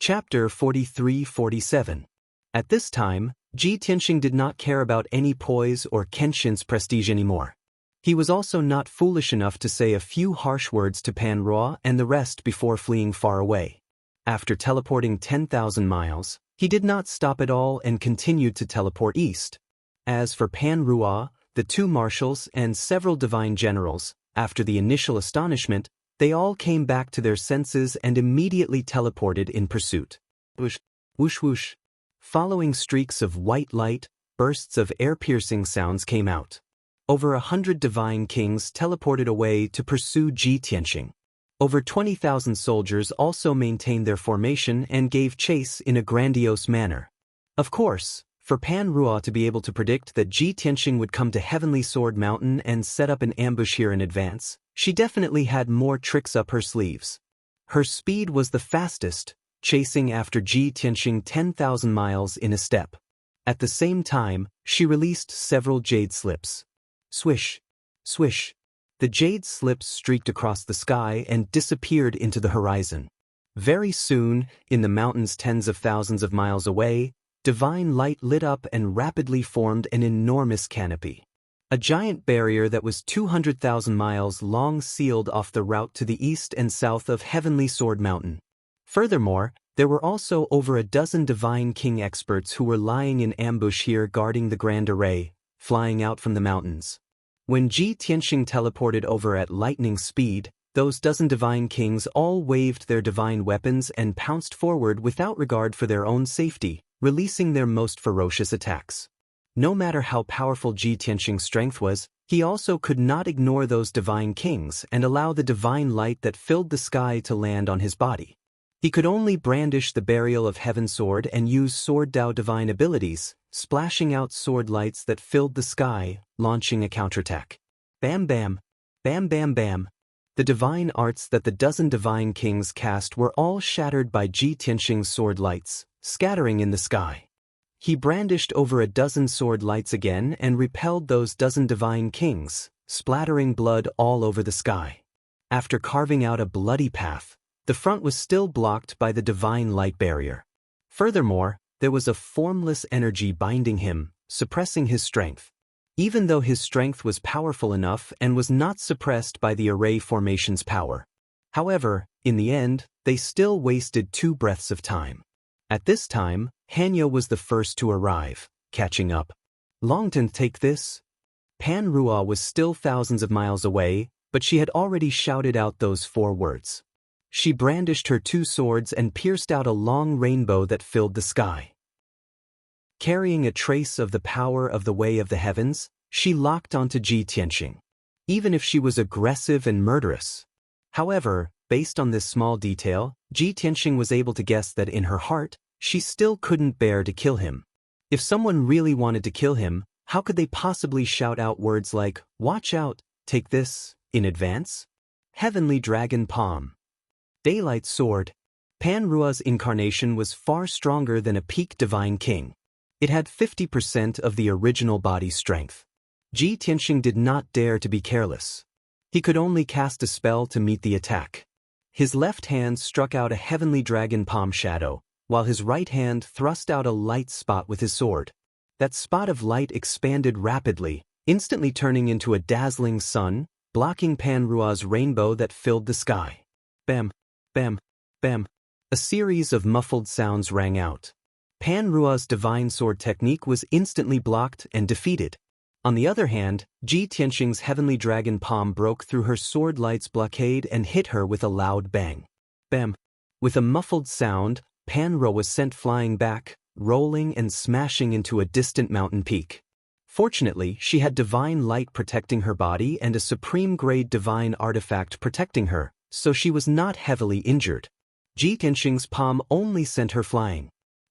Chapter 43-47. At this time, Ji Tianxing did not care about any poise or Kenshin's prestige anymore. He was also not foolish enough to say a few harsh words to Pan Ruo and the rest before fleeing far away. After teleporting 10,000 miles, he did not stop at all and continued to teleport east. As for Pan Ruo, the two marshals and several divine generals, after the initial astonishment, they all came back to their senses and immediately teleported in pursuit. Whoosh, whoosh, whoosh. Following streaks of white light, bursts of air-piercing sounds came out. Over 100 divine kings teleported away to pursue Ji Tianxing. Over 20,000 soldiers also maintained their formation and gave chase in a grandiose manner. Of course, for Pan Ruo to be able to predict that Ji Tianxing would come to Heavenly Sword Mountain and set up an ambush here in advance, she definitely had more tricks up her sleeves. Her speed was the fastest, chasing after Ji Tianxing 10,000 miles in a step. At the same time, she released several jade slips. Swish, swish. The jade slips streaked across the sky and disappeared into the horizon. Very soon, in the mountains tens of thousands of miles away, divine light lit up and rapidly formed an enormous canopy. A giant barrier that was 200,000 miles long sealed off the route to the east and south of Heavenly Sword Mountain. Furthermore, there were also over a dozen divine king experts who were lying in ambush here guarding the grand array, flying out from the mountains. When Ji Tianxing teleported over at lightning speed, those dozen divine kings all waved their divine weapons and pounced forward without regard for their own safety, releasing their most ferocious attacks. No matter how powerful Ji Tianxing's strength was, he also could not ignore those divine kings and allow the divine light that filled the sky to land on his body. He could only brandish the Burial of Heaven sword and use Sword Dao divine abilities, splashing out sword lights that filled the sky, launching a counterattack. Bam bam, bam bam bam. The divine arts that the dozen divine kings cast were all shattered by Ji Tianxing's sword lights, scattering in the sky. He brandished over a dozen sword lights again and repelled those dozen divine kings, splattering blood all over the sky. After carving out a bloody path, the front was still blocked by the divine light barrier. Furthermore, there was a formless energy binding him, suppressing his strength. Even though his strength was powerful enough and was not suppressed by the array formation's power. However, in the end, they still wasted 2 breaths of time. At this time, Hanyo was the first to arrive, catching up. Longtime, take this? Pan Ruo was still thousands of miles away, but she had already shouted out those 4 words. She brandished her 2 swords and pierced out a long rainbow that filled the sky. Carrying a trace of the power of the Way of the Heavens, she locked onto Ji Tianxing. Even if she was aggressive and murderous. However, based on this small detail, Ji Tianxing was able to guess that in her heart, she still couldn't bear to kill him. If someone really wanted to kill him, how could they possibly shout out words like, "Watch out, take this," in advance? Heavenly Dragon Palm. Daylight Sword. Pan Ruo's incarnation was far stronger than a peak divine king. It had 50% of the original body strength. Ji Tianxing did not dare to be careless. He could only cast a spell to meet the attack. His left hand struck out a heavenly dragon palm shadow, while his right hand thrust out a light spot with his sword. That spot of light expanded rapidly, instantly turning into a dazzling sun, blocking Pan Ruo's rainbow that filled the sky. Bam, bam, bam. A series of muffled sounds rang out. Pan Ruo's divine sword technique was instantly blocked and defeated. On the other hand, Ji Tianxing's heavenly dragon palm broke through her sword light's blockade and hit her with a loud bang. Bam. With a muffled sound, Pan Ruo was sent flying back, rolling and smashing into a distant mountain peak. Fortunately, she had divine light protecting her body and a supreme-grade divine artifact protecting her, so she was not heavily injured. Ji Tianxing's palm only sent her flying.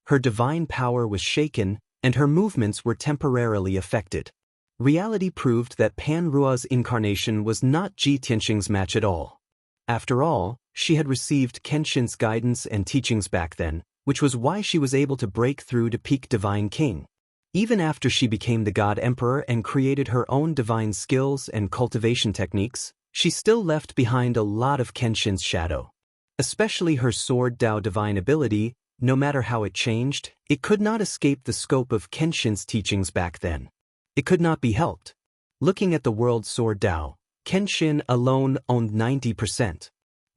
Her divine power was shaken, and her movements were temporarily affected. Reality proved that Pan Ruo's incarnation was not Ji Tianxing's match at all. After all, she had received Kenshin's guidance and teachings back then, which was why she was able to break through to peak divine king. Even after she became the God Emperor and created her own divine skills and cultivation techniques, she still left behind a lot of Kenshin's shadow. Especially her Sword Dao divine ability, No matter how it changed, it could not escape the scope of Kenshin's teachings back then. It could not be helped. Looking at the World Sword Dao, Kenshin alone owned 90%.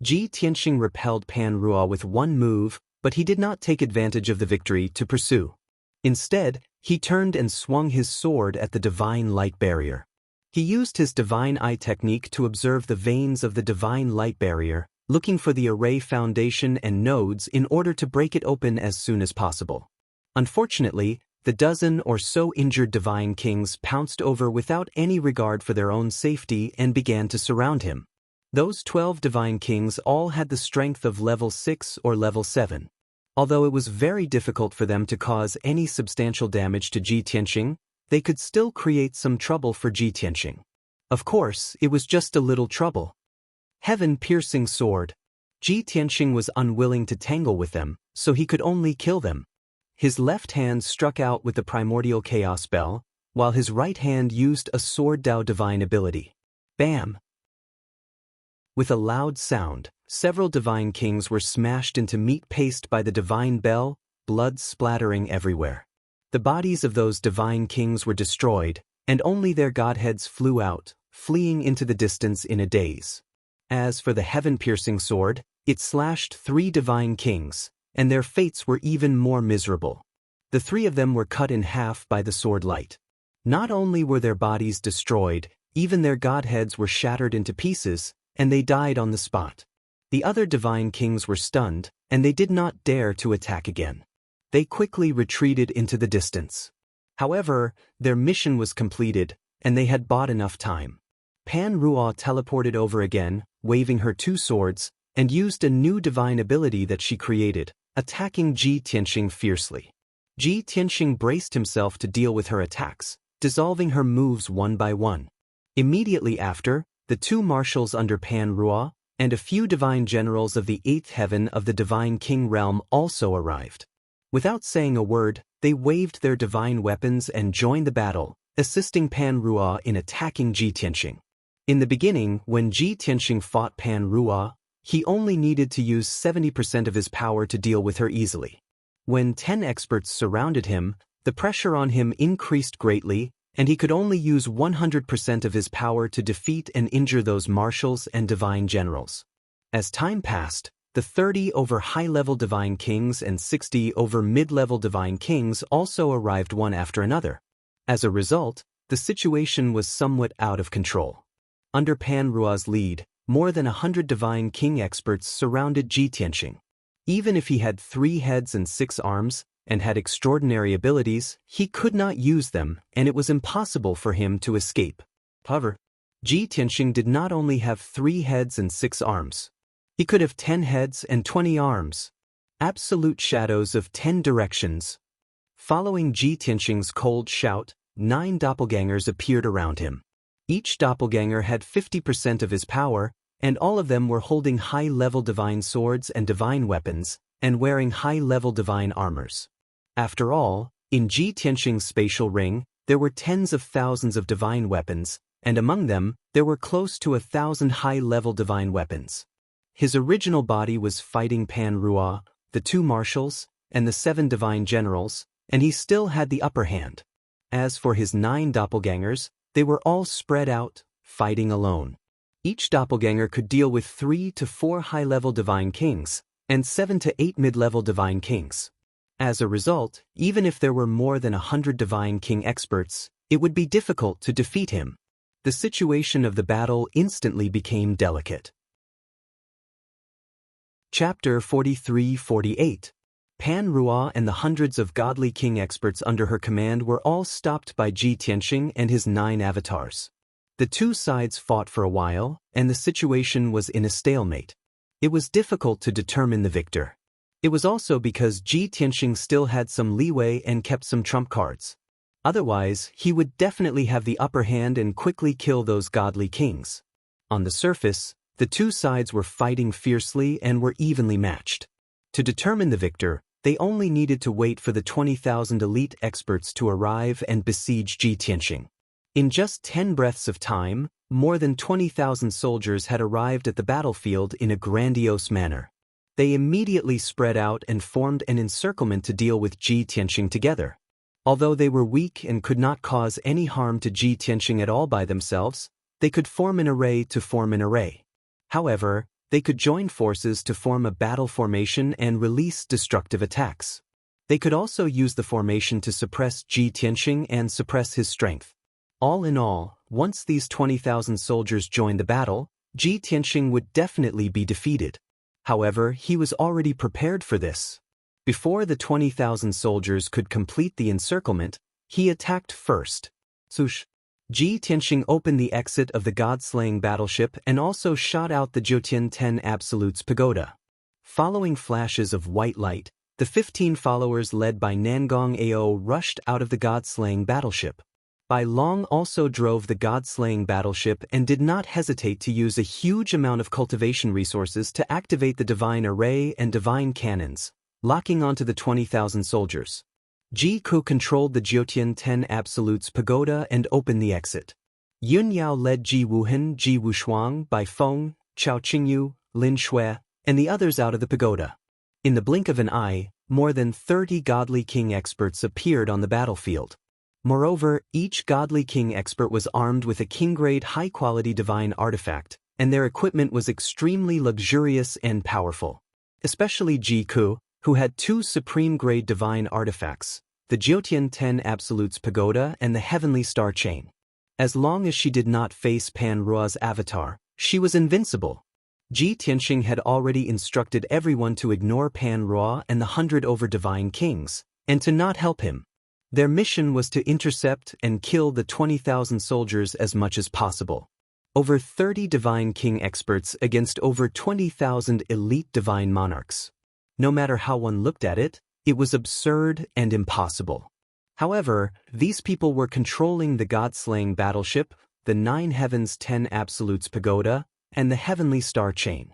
Ji Tianxing repelled Pan Ruo with one move, but he did not take advantage of the victory to pursue. Instead, he turned and swung his sword at the divine light barrier. He used his divine eye technique to observe the veins of the divine light barrier, looking for the array foundation and nodes in order to break it open as soon as possible. Unfortunately, the dozen or so injured divine kings pounced over without any regard for their own safety and began to surround him. Those 12 divine kings all had the strength of level 6 or level 7. Although it was very difficult for them to cause any substantial damage to Ji Tianxing, they could still create some trouble for Ji Tianxing. Of course, it was just a little trouble. Heaven-piercing sword. Ji Tianxing was unwilling to tangle with them, so he could only kill them. His left hand struck out with the primordial chaos spell, while his right hand used a sword Dao divine ability. Bam! With a loud sound, several divine kings were smashed into meat paste by the divine bell, blood splattering everywhere. The bodies of those divine kings were destroyed, and only their godheads flew out, fleeing into the distance in a daze. As for the heaven-piercing sword, it slashed 3 divine kings, and their fates were even more miserable. The 3 of them were cut in half by the sword light. Not only were their bodies destroyed, even their godheads were shattered into pieces, and they died on the spot. The other divine kings were stunned, and they did not dare to attack again. They quickly retreated into the distance. However, their mission was completed, and they had bought enough time. Pan Ruo teleported over again, waving her 2 swords, and used a new divine ability that she created, attacking Ji Tianxing fiercely. Ji Tianxing braced himself to deal with her attacks, dissolving her moves one by one. Immediately after, the 2 marshals under Pan Ruo, and a few divine generals of the 8th heaven of the divine king realm also arrived. Without saying a word, they waved their divine weapons and joined the battle, assisting Pan Ruo in attacking Ji Tianxing. In the beginning, when Ji Tianxing fought Pan Ruo, he only needed to use 70% of his power to deal with her easily. When 10 experts surrounded him, the pressure on him increased greatly, and he could only use 100% of his power to defeat and injure those marshals and divine generals. As time passed, the 30 over high-level divine kings and 60 over mid-level divine kings also arrived one after another. As a result, the situation was somewhat out of control. Under Pan Ruo's lead, more than 100 divine king experts surrounded Ji Tianxing. Even if he had 3 heads and 6 arms, and had extraordinary abilities, he could not use them, and it was impossible for him to escape. However, Ji Tianxing did not only have 3 heads and 6 arms. He could have 10 heads and 20 arms. Absolute shadows of 10 directions. Following Ji Tianxing's cold shout, 9 doppelgangers appeared around him. Each doppelganger had 50% of his power, and all of them were holding high-level divine swords and divine weapons, and wearing high-level divine armors. After all, in Ji Tianxing's spatial ring, there were tens of thousands of divine weapons, and among them, there were close to 1,000 high-level divine weapons. His original body was fighting Pan Ruo, the 2 marshals, and the 7 divine generals, and he still had the upper hand. As for his 9 doppelgangers, they were all spread out, fighting alone. Each doppelganger could deal with 3 to 4 high-level divine kings, and 7 to 8 mid-level divine kings. As a result, even if there were more than 100 divine king experts, it would be difficult to defeat him. The situation of the battle instantly became delicate. Chapter 43-48. Pan Ruo and the hundreds of godly king experts under her command were all stopped by Ji Tianxing and his 9 avatars. The 2 sides fought for a while, and the situation was in a stalemate. It was difficult to determine the victor. It was also because Ji Tianxing still had some leeway and kept some trump cards. Otherwise, he would definitely have the upper hand and quickly kill those godly kings. On the surface, the 2 sides were fighting fiercely and were evenly matched. To determine the victor, they only needed to wait for the 20,000 elite experts to arrive and besiege Ji Tianxing. In just 10 breaths of time, more than 20,000 soldiers had arrived at the battlefield in a grandiose manner. They immediately spread out and formed an encirclement to deal with Ji Tianxing together. Although they were weak and could not cause any harm to Ji Tianxing at all by themselves, they could form an array to form an array. However, they could join forces to form a battle formation and release destructive attacks. They could also use the formation to suppress Ji Tianxing and suppress his strength. All in all, once these 20,000 soldiers joined the battle, Ji Tianxing would definitely be defeated. However, he was already prepared for this. Before the 20,000 soldiers could complete the encirclement, he attacked first. Sush. Ji Tianxing opened the exit of the god-slaying battleship and also shot out the Jiutian 10 Absolutes pagoda. Following flashes of white light, the 15 followers led by Nangong Ao rushed out of the god-slaying battleship. Bai Long also drove the god-slaying battleship and did not hesitate to use a huge amount of cultivation resources to activate the divine array and divine cannons, locking onto the 20,000 soldiers. Ji Ku controlled the Jiutian 10 Absolutes pagoda and opened the exit. Yun Yao led Ji Wuhan, Ji Wushuang, Bai Feng, Chao Qingyu, Lin Shui, and the others out of the pagoda. In the blink of an eye, more than 30 godly king experts appeared on the battlefield. Moreover, each godly king expert was armed with a king-grade high-quality divine artifact, and their equipment was extremely luxurious and powerful. Especially Ji Ku, who had 2 supreme-grade divine artifacts, the Jiutian 10 Absolutes pagoda and the Heavenly Star Chain. As long as she did not face Pan Rua's avatar, she was invincible. Ji Tianxing had already instructed everyone to ignore Pan Rua and the 100 over divine kings, and to not help him. Their mission was to intercept and kill the 20,000 soldiers as much as possible. Over 30 divine king experts against over 20,000 elite divine monarchs. No matter how one looked at it, it was absurd and impossible. However, these people were controlling the god-slaying battleship, the 9 Heavens 10 Absolutes pagoda, and the Heavenly Star Chain.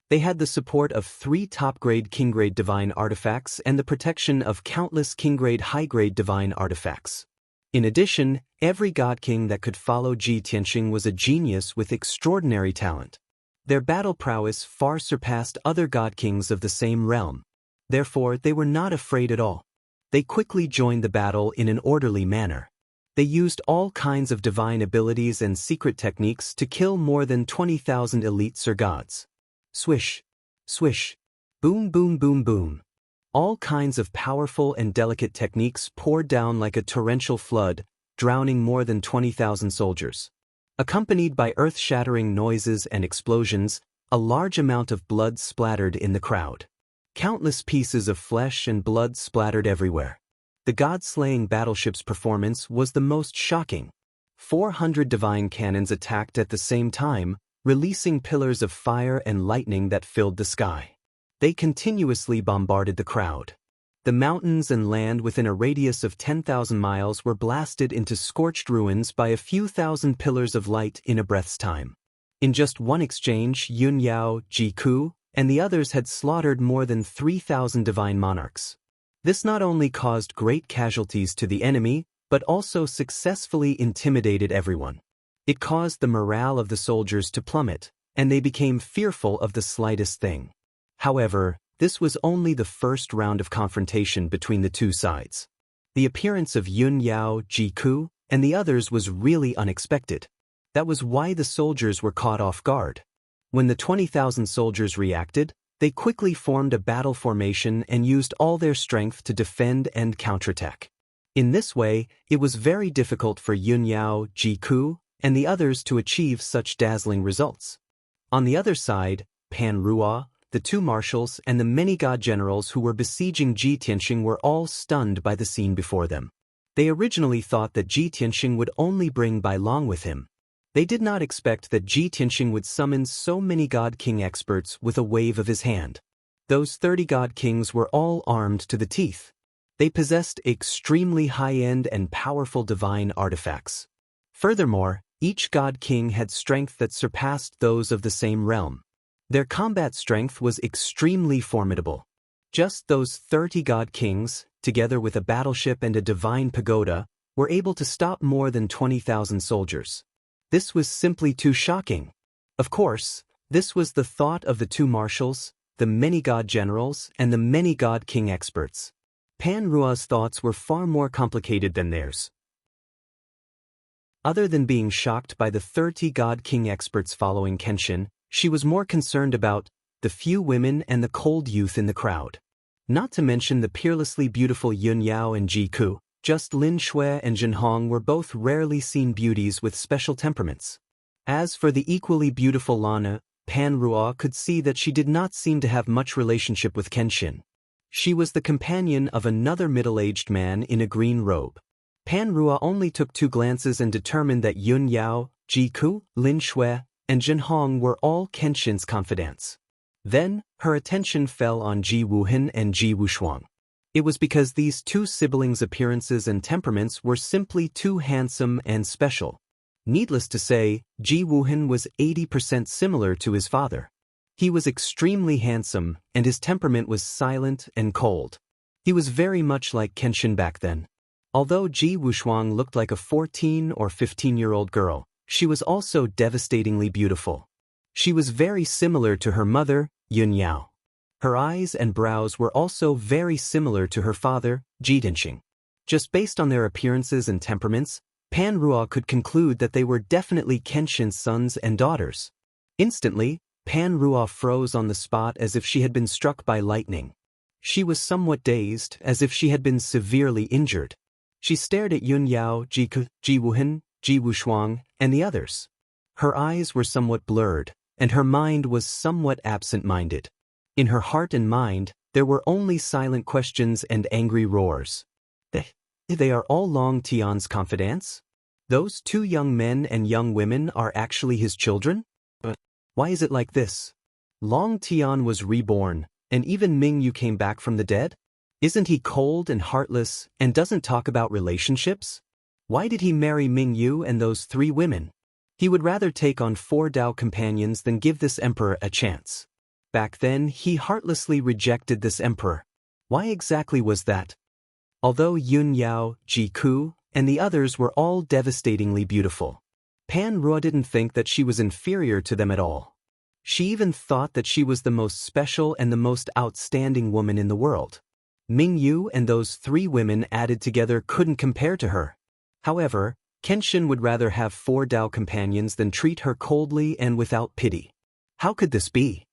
They had the support of 3 top-grade king-grade divine artifacts and the protection of countless king-grade high-grade divine artifacts. In addition, every god king that could follow Ji Tianxing was a genius with extraordinary talent. Their battle prowess far surpassed other god kings of the same realm. Therefore, they were not afraid at all. They quickly joined the battle in an orderly manner. They used all kinds of divine abilities and secret techniques to kill more than 20,000 elites or gods. Swish, swish, boom, boom, boom, boom. All kinds of powerful and delicate techniques poured down like a torrential flood, drowning more than 20,000 soldiers. Accompanied by earth-shattering noises and explosions, a large amount of blood splattered in the crowd. Countless pieces of flesh and blood splattered everywhere. The god-slaying battleship's performance was the most shocking. 400 divine cannons attacked at the same time, releasing pillars of fire and lightning that filled the sky. They continuously bombarded the crowd. The mountains and land within a radius of 10,000 miles were blasted into scorched ruins by a few thousand pillars of light in a breath's time. In just one exchange, Yun Yao, Ji Ku, and the others had slaughtered more than 3,000 divine monarchs. This not only caused great casualties to the enemy, but also successfully intimidated everyone. It caused the morale of the soldiers to plummet, and they became fearful of the slightest thing. However, this was only the first round of confrontation between the two sides. The appearance of Yun Yao, Ji Ku, and the others was really unexpected. That was why the soldiers were caught off guard. When the 20,000 soldiers reacted, they quickly formed a battle formation and used all their strength to defend and counterattack. In this way, it was very difficult for Yun Yao, Ji Ku, and the others to achieve such dazzling results. On the other side, Pan Rua, the 2 marshals, and the many god generals who were besieging Ji Tianxing were all stunned by the scene before them. They originally thought that Ji Tianxing would only bring Bai Long with him. They did not expect that Ji Tianxing would summon so many god king experts with a wave of his hand. Those 30 god kings were all armed to the teeth. They possessed extremely high-end and powerful divine artifacts. Furthermore, each god king had strength that surpassed those of the same realm. Their combat strength was extremely formidable. Just those 30 god kings, together with a battleship and a divine pagoda, were able to stop more than 20,000 soldiers. This was simply too shocking. Of course, This was the thought of the two marshals, the many-god generals, and the many-god king experts. Pan Rua's thoughts were far more complicated than theirs. Other than being shocked by the 30 god king experts following Kenshin, she was more concerned about the few women and the cold youth in the crowd. Not to mention the peerlessly beautiful Yun Yao and Ji Ku. Just Lin Shui and Jin Hong were both rarely seen beauties with special temperaments. As for the equally beautiful Lana, Pan Rua could see that she did not seem to have much relationship with Kenshin. She was the companion of another middle-aged man in a green robe. Pan Rua only took 2 glances and determined that Yun Yao, Ji Ku, Lin Shui, and Jin Hong were all Kenshin's confidants. Then, her attention fell on Ji Wuhan and Ji Wushuang. It was because these 2 siblings' appearances and temperaments were simply too handsome and special. Needless to say, Ji Wuhan was 80% similar to his father. He was extremely handsome, and his temperament was silent and cold. He was very much like Kenshin back then. Although Ji Wushuang looked like a 14 or 15-year-old girl, she was also devastatingly beautiful. She was very similar to her mother, Yun Yao. Her eyes and brows were also very similar to her father, Ji Tianxing. Just based on their appearances and temperaments, Pan Rua could conclude that they were definitely Kenshin's sons and daughters. Instantly, Pan Rua froze on the spot as if she had been struck by lightning. She was somewhat dazed, as if she had been severely injured. She stared at Yun Yao, Ji Ku, Ji Wuhan, Ji Wushuang, and the others. Her eyes were somewhat blurred, and her mind was somewhat absent-minded. In her heart and mind, there were only silent questions and angry roars. They are all Long Tian's confidants? Those 2 young men and young women are actually his children? But why is it like this? Long Tian was reborn, and even Ming Yu came back from the dead? Isn't he cold and heartless and doesn't talk about relationships? Why did he marry Ming Yu and those 3 women? He would rather take on 4 Dao companions than give this emperor a chance. Back then, he heartlessly rejected this emperor. Why exactly was that? Although Yun Yao, Ji Ku, and the others were all devastatingly beautiful, Pan Rua didn't think that she was inferior to them at all. She even thought that she was the most special and the most outstanding woman in the world. Ming Yu and those 3 women added together couldn't compare to her. However, Kenshin would rather have 4 Dao companions than treat her coldly and without pity. How could this be?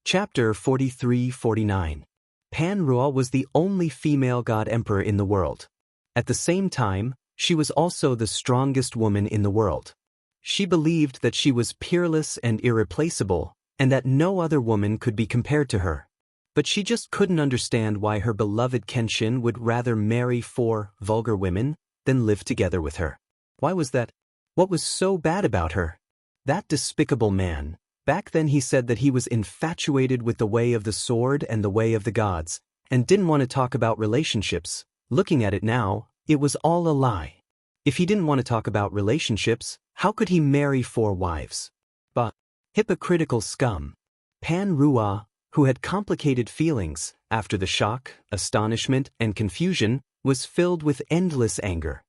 Chapter 43-49. Pan Rua was the only female god emperor in the world. At the same time, she was also the strongest woman in the world. She believed that she was peerless and irreplaceable, and that no other woman could be compared to her. But she just couldn't understand why her beloved Kenshin would rather marry 4 vulgar women than live together with her. Why was that? What was so bad about her? That despicable man. Back then he said that he was infatuated with the way of the sword and the way of the gods, and didn't want to talk about relationships. Looking at it now, it was all a lie. If he didn't want to talk about relationships, how could he marry 4 wives? But hypocritical scum. Pan Rua, who had complicated feelings after the shock, astonishment, and confusion, was filled with endless anger.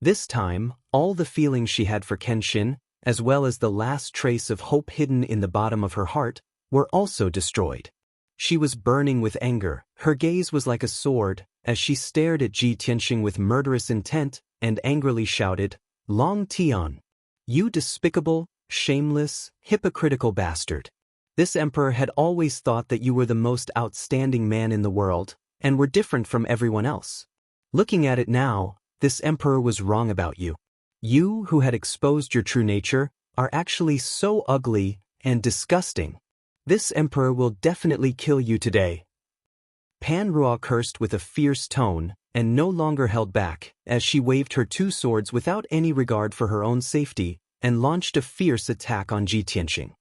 This time, all the feelings she had for Kenshin, as well as the last trace of hope hidden in the bottom of her heart, were also destroyed. She was burning with anger. Her gaze was like a sword, as she stared at Ji Tianxing with murderous intent, and angrily shouted, "Long Tian! You despicable, shameless, hypocritical bastard! This emperor had always thought that you were the most outstanding man in the world, and were different from everyone else. Looking at it now, this emperor was wrong about you. You, who had exposed your true nature, are actually so ugly and disgusting. This emperor will definitely kill you today." Pan Rua cursed with a fierce tone, and no longer held back, as she waved her 2 swords without any regard for her own safety, and launched a fierce attack on Ji Tianxing.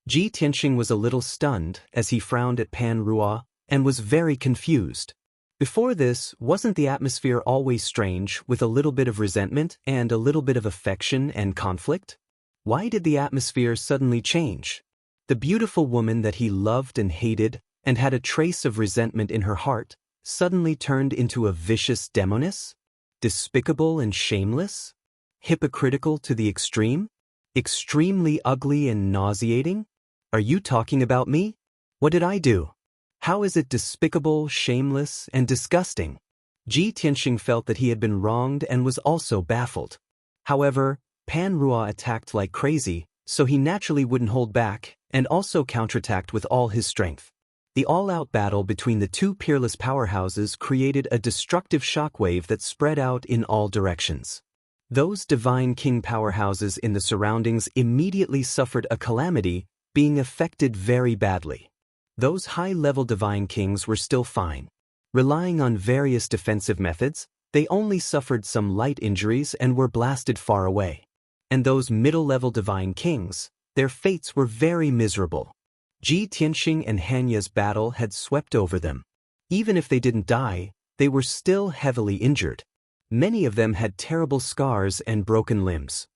Ji Tianxing was a little stunned as he frowned at Pan Rua, and was very confused. Before this, wasn't the atmosphere always strange, with a little bit of resentment and a little bit of affection and conflict? Why did the atmosphere suddenly change? The beautiful woman that he loved and hated, and had a trace of resentment in her heart, suddenly turned into a vicious demoness? Despicable and shameless? Hypocritical to the extreme? Extremely ugly and nauseating? Are you talking about me? What did I do? How is it despicable, shameless, and disgusting? Ji Tianxing felt that he had been wronged and was also baffled. However, Pan Ruo attacked like crazy, so he naturally wouldn't hold back, and also counterattacked with all his strength. The all-out battle between the two peerless powerhouses created a destructive shockwave that spread out in all directions. Those divine king powerhouses in the surroundings immediately suffered a calamity, being affected very badly. Those high-level divine kings were still fine. Relying on various defensive methods, they only suffered some light injuries and were blasted far away. And those middle-level divine kings, their fates were very miserable. Ji Tianxing and Xianxia's battle had swept over them. Even if they didn't die, they were still heavily injured. Many of them had terrible scars and broken limbs.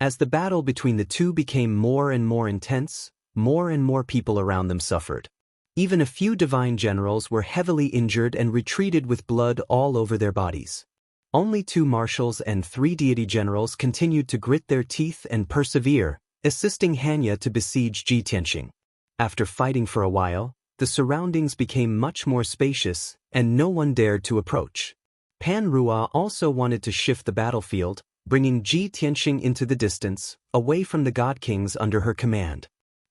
As the battle between the two became more and more intense, more and more people around them suffered. Even a few divine generals were heavily injured and retreated with blood all over their bodies. Only 2 marshals and 3 deity generals continued to grit their teeth and persevere, assisting Xianxia to besiege Ji Tianxing. After fighting for a while, the surroundings became much more spacious, and no one dared to approach. Pan Ruo also wanted to shift the battlefield, bringing Ji Tianxing into the distance, away from the god kings under her command.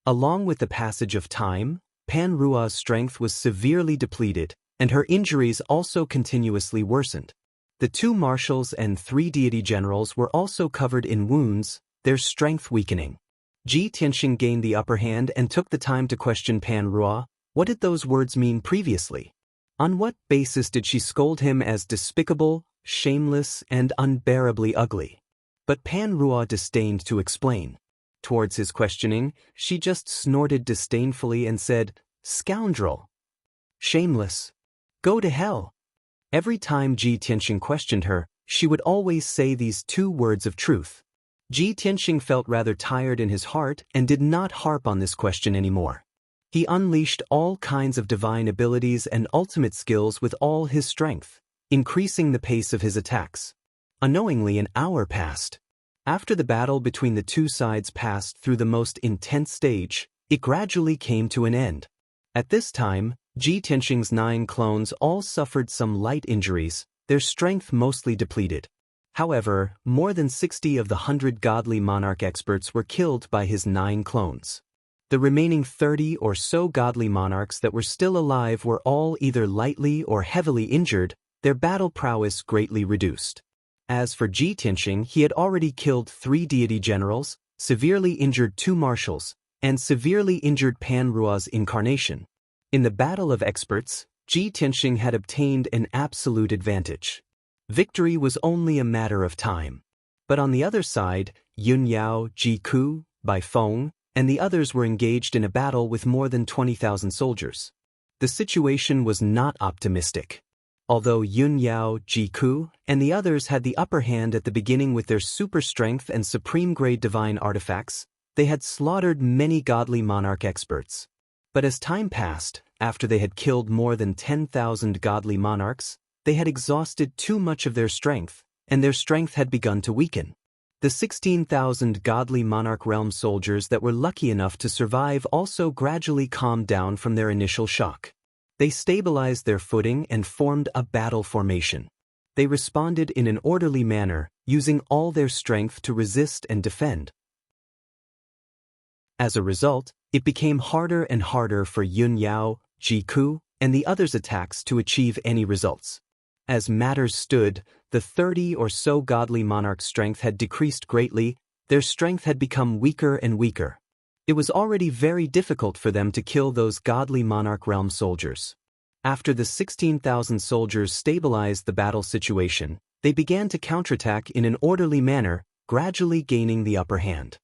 Along with the passage of time, Pan Ruo's strength was severely depleted, and her injuries also continuously worsened. The 2 marshals and 3 deity generals were also covered in wounds, their strength weakening. Ji Tianxing gained the upper hand and took the time to question Pan Ruo. What did those words mean previously? On what basis did she scold him as despicable, shameless, and unbearably ugly? But Pan Ruo disdained to explain. Towards his questioning, she just snorted disdainfully and said, "Scoundrel! Shameless! Go to hell!" Every time Ji Tianxing questioned her, she would always say these 2 words of truth. Ji Tianxing felt rather tired in his heart and did not harp on this question anymore. He unleashed all kinds of divine abilities and ultimate skills with all his strength, increasing the pace of his attacks. Unknowingly, an hour passed. After the battle between the 2 sides passed through the most intense stage, it gradually came to an end. At this time, Ji Tianxing's 9 clones all suffered some light injuries, their strength mostly depleted. However, more than 60 of the 100 godly monarch experts were killed by his 9 clones. The remaining 30 or so godly monarchs that were still alive were all either lightly or heavily injured, their battle prowess greatly reduced. As for Ji Tianxing, he had already killed 3 deity generals, severely injured 2 marshals, and severely injured Pan Ruo's incarnation. In the battle of experts, Ji Tianxing had obtained an absolute advantage. Victory was only a matter of time. But on the other side, Yun Yao, Ji Ku, Bai Feng, and the others were engaged in a battle with more than 20,000 soldiers. The situation was not optimistic. Although Yun Yao, Ji Ku, and the others had the upper hand at the beginning with their super strength and supreme-grade divine artifacts, they had slaughtered many godly monarch experts. But as time passed, after they had killed more than 10,000 godly monarchs, they had exhausted too much of their strength, and their strength had begun to weaken. The 16,000 godly monarch realm soldiers that were lucky enough to survive also gradually calmed down from their initial shock. They stabilized their footing and formed a battle formation. They responded in an orderly manner, using all their strength to resist and defend. As a result, it became harder and harder for Yun Yao, Ji Ku, and the others' attacks to achieve any results. As matters stood, the 30 or so godly monarchs' strength had decreased greatly, their strength had become weaker and weaker. It was already very difficult for them to kill those godly monarch realm soldiers. After the 16,000 soldiers stabilized the battle situation, they began to counterattack in an orderly manner, gradually gaining the upper hand.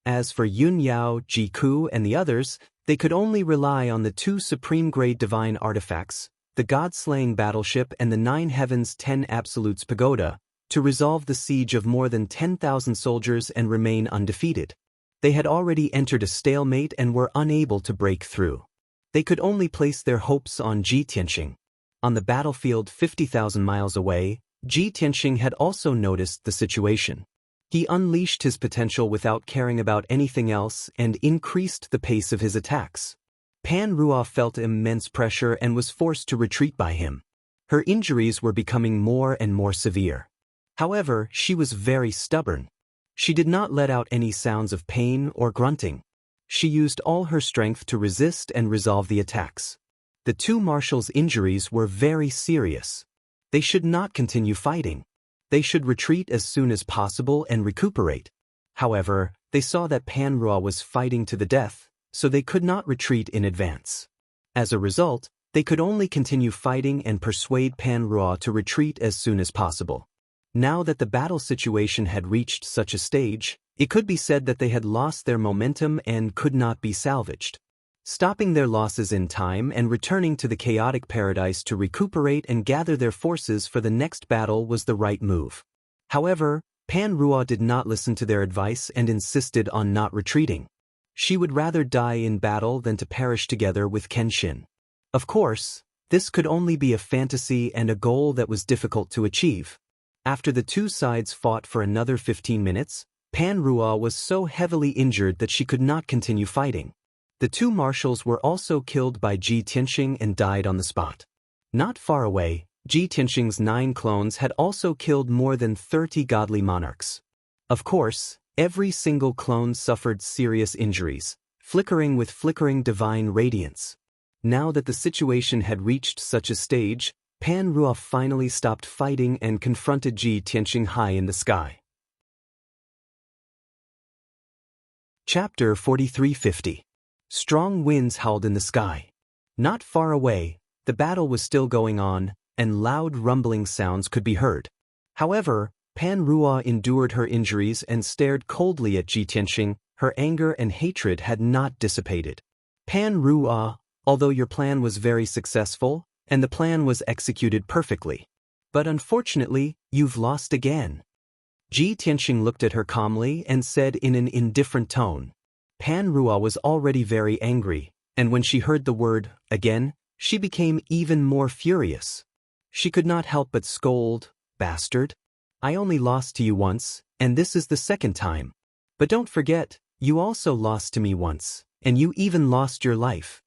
As for Yun Yao, Ji Ku, and the others, they could only rely on the 2 supreme-grade divine artifacts, the God-slaying battleship and the 9 Heavens 10 Absolutes Pagoda, to resolve the siege of more than 10,000 soldiers and remain undefeated. They had already entered a stalemate and were unable to break through. They could only place their hopes on Ji Tianxing. On the battlefield 50,000 miles away, Ji Tianxing had also noticed the situation. He unleashed his potential without caring about anything else and increased the pace of his attacks. Pan Ruo felt immense pressure and was forced to retreat by him. Her injuries were becoming more and more severe. However, she was very stubborn. She did not let out any sounds of pain or grunting. She used all her strength to resist and resolve the attacks. The two marshals' injuries were very serious. They should not continue fighting. They should retreat as soon as possible and recuperate. However, they saw that Pan Ruo was fighting to the death, so they could not retreat in advance. As a result, they could only continue fighting and persuade Pan Ruo to retreat as soon as possible. Now that the battle situation had reached such a stage, it could be said that they had lost their momentum and could not be salvaged. Stopping their losses in time and returning to the chaotic paradise to recuperate and gather their forces for the next battle was the right move. However, Pan Ruo did not listen to their advice and insisted on not retreating. She would rather die in battle than to perish together with Kenshin. Of course, this could only be a fantasy and a goal that was difficult to achieve. After the two sides fought for another 15 minutes, Pan Ruo was so heavily injured that she could not continue fighting. The two marshals were also killed by Ji Tianxing and died on the spot. Not far away, Ji Tianxing's 9 clones had also killed more than 30 godly monarchs. Of course, every single clone suffered serious injuries, flickering with flickering divine radiance. Now that the situation had reached such a stage, Pan Ruo finally stopped fighting and confronted Ji Tianxing high in the sky. Chapter 4350. Strong winds howled in the sky. Not far away, the battle was still going on, and loud rumbling sounds could be heard. However, Pan Ruo endured her injuries and stared coldly at Ji Tianxing. Her anger and hatred had not dissipated. Pan Ruo, although your plan was very successful, and the plan was executed perfectly. But unfortunately, you've lost again. Ji Tianxing looked at her calmly and said in an indifferent tone. Pan Ruo was already very angry, and when she heard the word, again, she became even more furious. She could not help but scold, "Bastard! I only lost to you once, and this is the second time. But don't forget, you also lost to me once, and you even lost your life."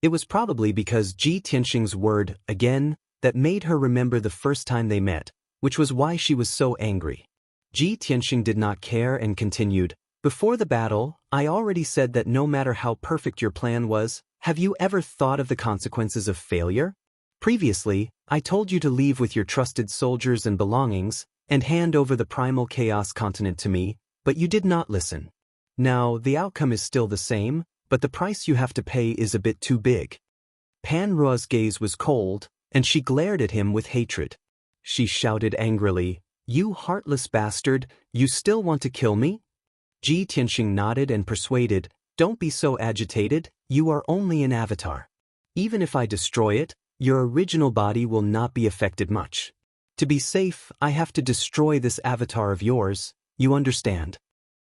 It was probably because Ji Tianxing's word, again, that made her remember the first time they met, which was why she was so angry. Ji Tianxing did not care and continued, "Before the battle, I already said that no matter how perfect your plan was, have you ever thought of the consequences of failure? Previously, I told you to leave with your trusted soldiers and belongings, and hand over the primal chaos continent to me, but you did not listen. Now, the outcome is still the same, but the price you have to pay is a bit too big." Pan Ruo's gaze was cold, and she glared at him with hatred. She shouted angrily, "You heartless bastard, you still want to kill me?" Ji Tianxing nodded and persuaded, "Don't be so agitated, you are only an avatar. Even if I destroy it, your original body will not be affected much. To be safe, I have to destroy this avatar of yours, you understand?"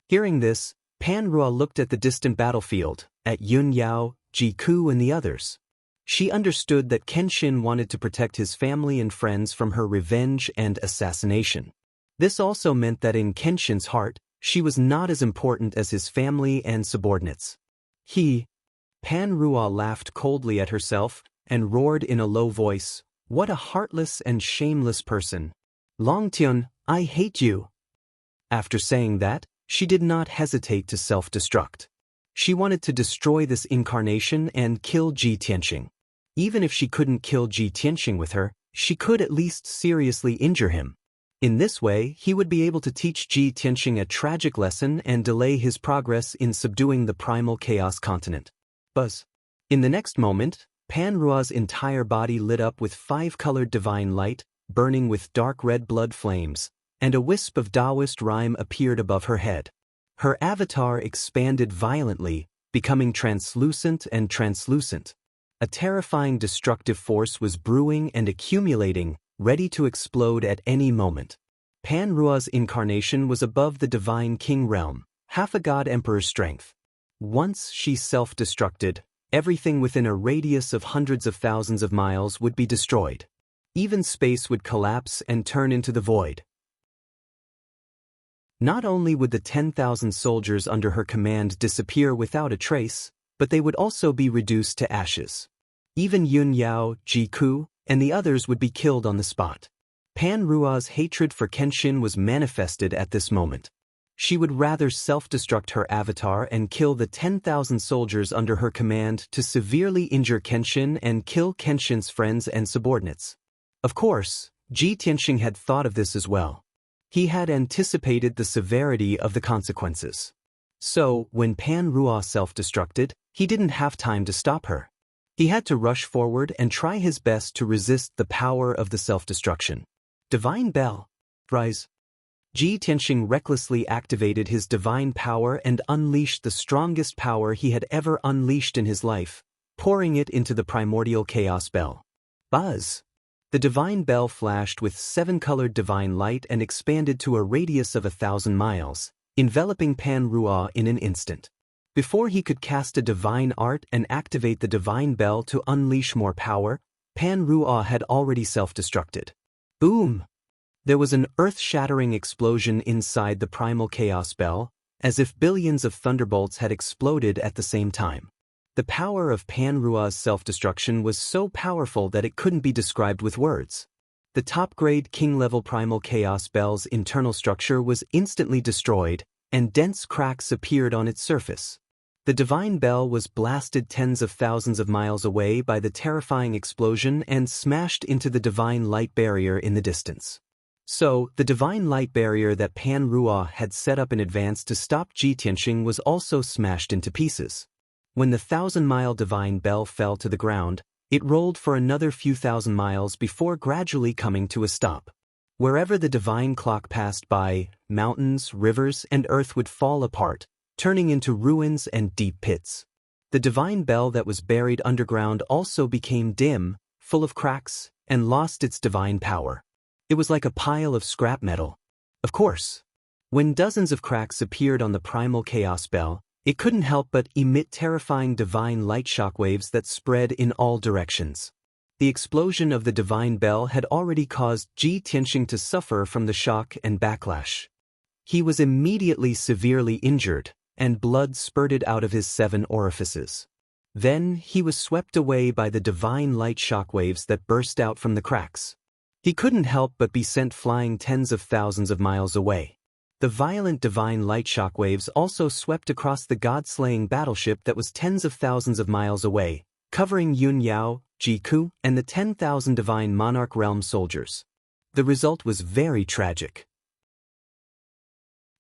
Hearing this, Pan Ruo looked at the distant battlefield, at Yun Yao, Ji Ku and the others. She understood that Kenshin wanted to protect his family and friends from her revenge and assassination. This also meant that in Kenshin's heart, she was not as important as his family and subordinates. Pan Ruo laughed coldly at herself and roared in a low voice, "What a heartless and shameless person. Longtime, I hate you." After saying that, she did not hesitate to self-destruct. She wanted to destroy this incarnation and kill Ji Tianxing. Even if she couldn't kill Ji Tianxing with her, she could at least seriously injure him. In this way, he would be able to teach Ji Tianxing a tragic lesson and delay his progress in subduing the primal chaos continent. Buzz. In the next moment, Pan Ruo's entire body lit up with 5-colored divine light, burning with dark red blood flames, and a wisp of Daoist rhyme appeared above her head. Her avatar expanded violently, becoming translucent and translucent. A terrifying destructive force was brewing and accumulating, ready to explode at any moment. Pan Ruo's incarnation was above the divine king realm, half a god emperor's strength. Once she self-destructed, everything within a radius of hundreds of thousands of miles would be destroyed. Even space would collapse and turn into the void. Not only would the 10,000 soldiers under her command disappear without a trace, but they would also be reduced to ashes. Even Yun Yao, Ji Ku, and the others would be killed on the spot. Pan Rua's hatred for Kenshin was manifested at this moment. She would rather self-destruct her avatar and kill the 10,000 soldiers under her command to severely injure Kenshin and kill Kenshin's friends and subordinates. Of course, Ji Tianxing had thought of this as well. He had anticipated the severity of the consequences. So, when Pan Rua self-destructed, he didn't have time to stop her. He had to rush forward and try his best to resist the power of the self-destruction. Divine Bell. Rise. Ji Tianxing recklessly activated his divine power and unleashed the strongest power he had ever unleashed in his life, pouring it into the primordial chaos bell. Buzz! The divine bell flashed with 7-colored divine light and expanded to a radius of 1,000 miles, enveloping Pan Rua in an instant. Before he could cast a divine art and activate the divine bell to unleash more power, Pan Rua had already self-destructed. Boom! There was an earth-shattering explosion inside the primal chaos bell, as if billions of thunderbolts had exploded at the same time. The power of Pan Rua's self-destruction was so powerful that it couldn't be described with words. The top-grade king-level primal chaos bell's internal structure was instantly destroyed, and dense cracks appeared on its surface. The divine bell was blasted tens of thousands of miles away by the terrifying explosion and smashed into the divine light barrier in the distance. So, the divine light barrier that Pan Rua had set up in advance to stop Ji Tianxing was also smashed into pieces. When the 1,000-mile divine bell fell to the ground, it rolled for another few thousand miles before gradually coming to a stop. Wherever the divine clock passed by, mountains, rivers, and earth would fall apart, turning into ruins and deep pits. The divine bell that was buried underground also became dim, full of cracks, and lost its divine power. It was like a pile of scrap metal. Of course, when dozens of cracks appeared on the primal chaos bell, it couldn't help but emit terrifying divine light shockwaves that spread in all directions. The explosion of the divine bell had already caused Ji Tianxing to suffer from the shock and backlash. He was immediately severely injured, and blood spurted out of his 7 orifices. Then he was swept away by the divine light shockwaves that burst out from the cracks. He couldn't help but be sent flying tens of thousands of miles away. The violent divine light shockwaves also swept across the god-slaying battleship that was tens of thousands of miles away, covering Yun Yao, Ji Ku, and the 10,000 divine monarch realm soldiers. The result was very tragic.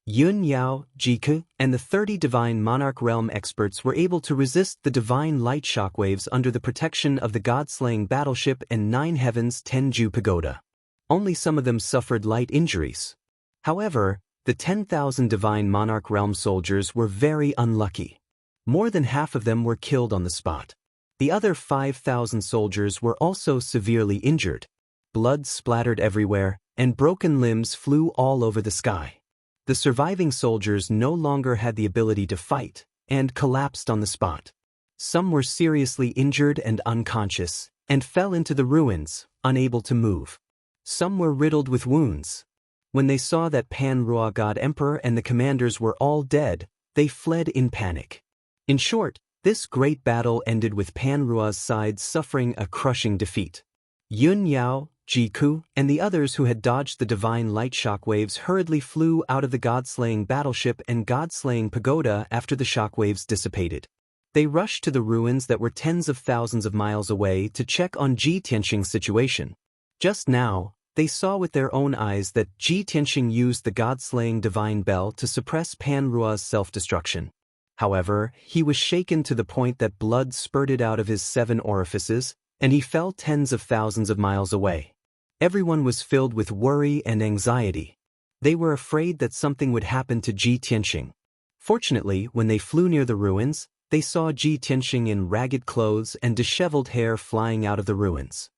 Yun Yao, Ji Ku, and the 30 divine monarch realm experts were able to resist the divine light shockwaves under the protection of the god-slaying battleship and 9 Heavens Tenju Pagoda. Only some of them suffered light injuries. However, the 10,000 divine monarch realm soldiers were very unlucky. More than half of them were killed on the spot. The other 5,000 soldiers were also severely injured. Blood splattered everywhere, and broken limbs flew all over the sky. The surviving soldiers no longer had the ability to fight, and collapsed on the spot. Some were seriously injured and unconscious, and fell into the ruins, unable to move. Some were riddled with wounds. When they saw that Pan Rua God Emperor and the commanders were all dead, they fled in panic. In short, this great battle ended with Pan Rua's side suffering a crushing defeat. Yun Yao, Ji Ku, and the others who had dodged the divine light shockwaves hurriedly flew out of the god-slaying battleship and god-slaying pagoda after the shockwaves dissipated. They rushed to the ruins that were tens of thousands of miles away to check on Ji Tianxing's situation. Just now, they saw with their own eyes that Ji Tianxing used the god-slaying divine bell to suppress Pan Rua's self-destruction. However, he was shaken to the point that blood spurted out of his 7 orifices, and he fell tens of thousands of miles away. Everyone was filled with worry and anxiety. They were afraid that something would happen to Ji Tianxing. Fortunately, when they flew near the ruins, they saw Ji Tianxing in ragged clothes and disheveled hair flying out of the ruins.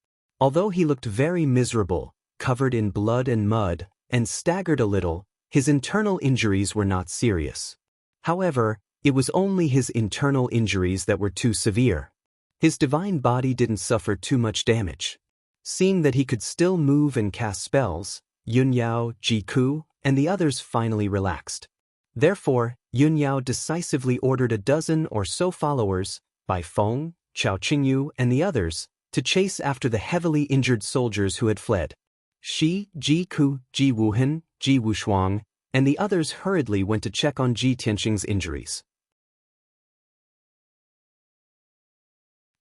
Although he looked very miserable, covered in blood and mud, and staggered a little, his internal injuries were not serious. However, it was only his internal injuries that were too severe. His divine body didn't suffer too much damage. Seeing that he could still move and cast spells, Yun Yao, Ji Ku, and the others finally relaxed. Therefore, Yun Yao decisively ordered a dozen or so followers, Bai Feng, Chao Qingyu, and the others, to chase after the heavily injured soldiers who had fled. Shi, Ji Ku, Ji Wuhan, Ji Wushuang, and the others hurriedly went to check on Ji Tianxing's injuries.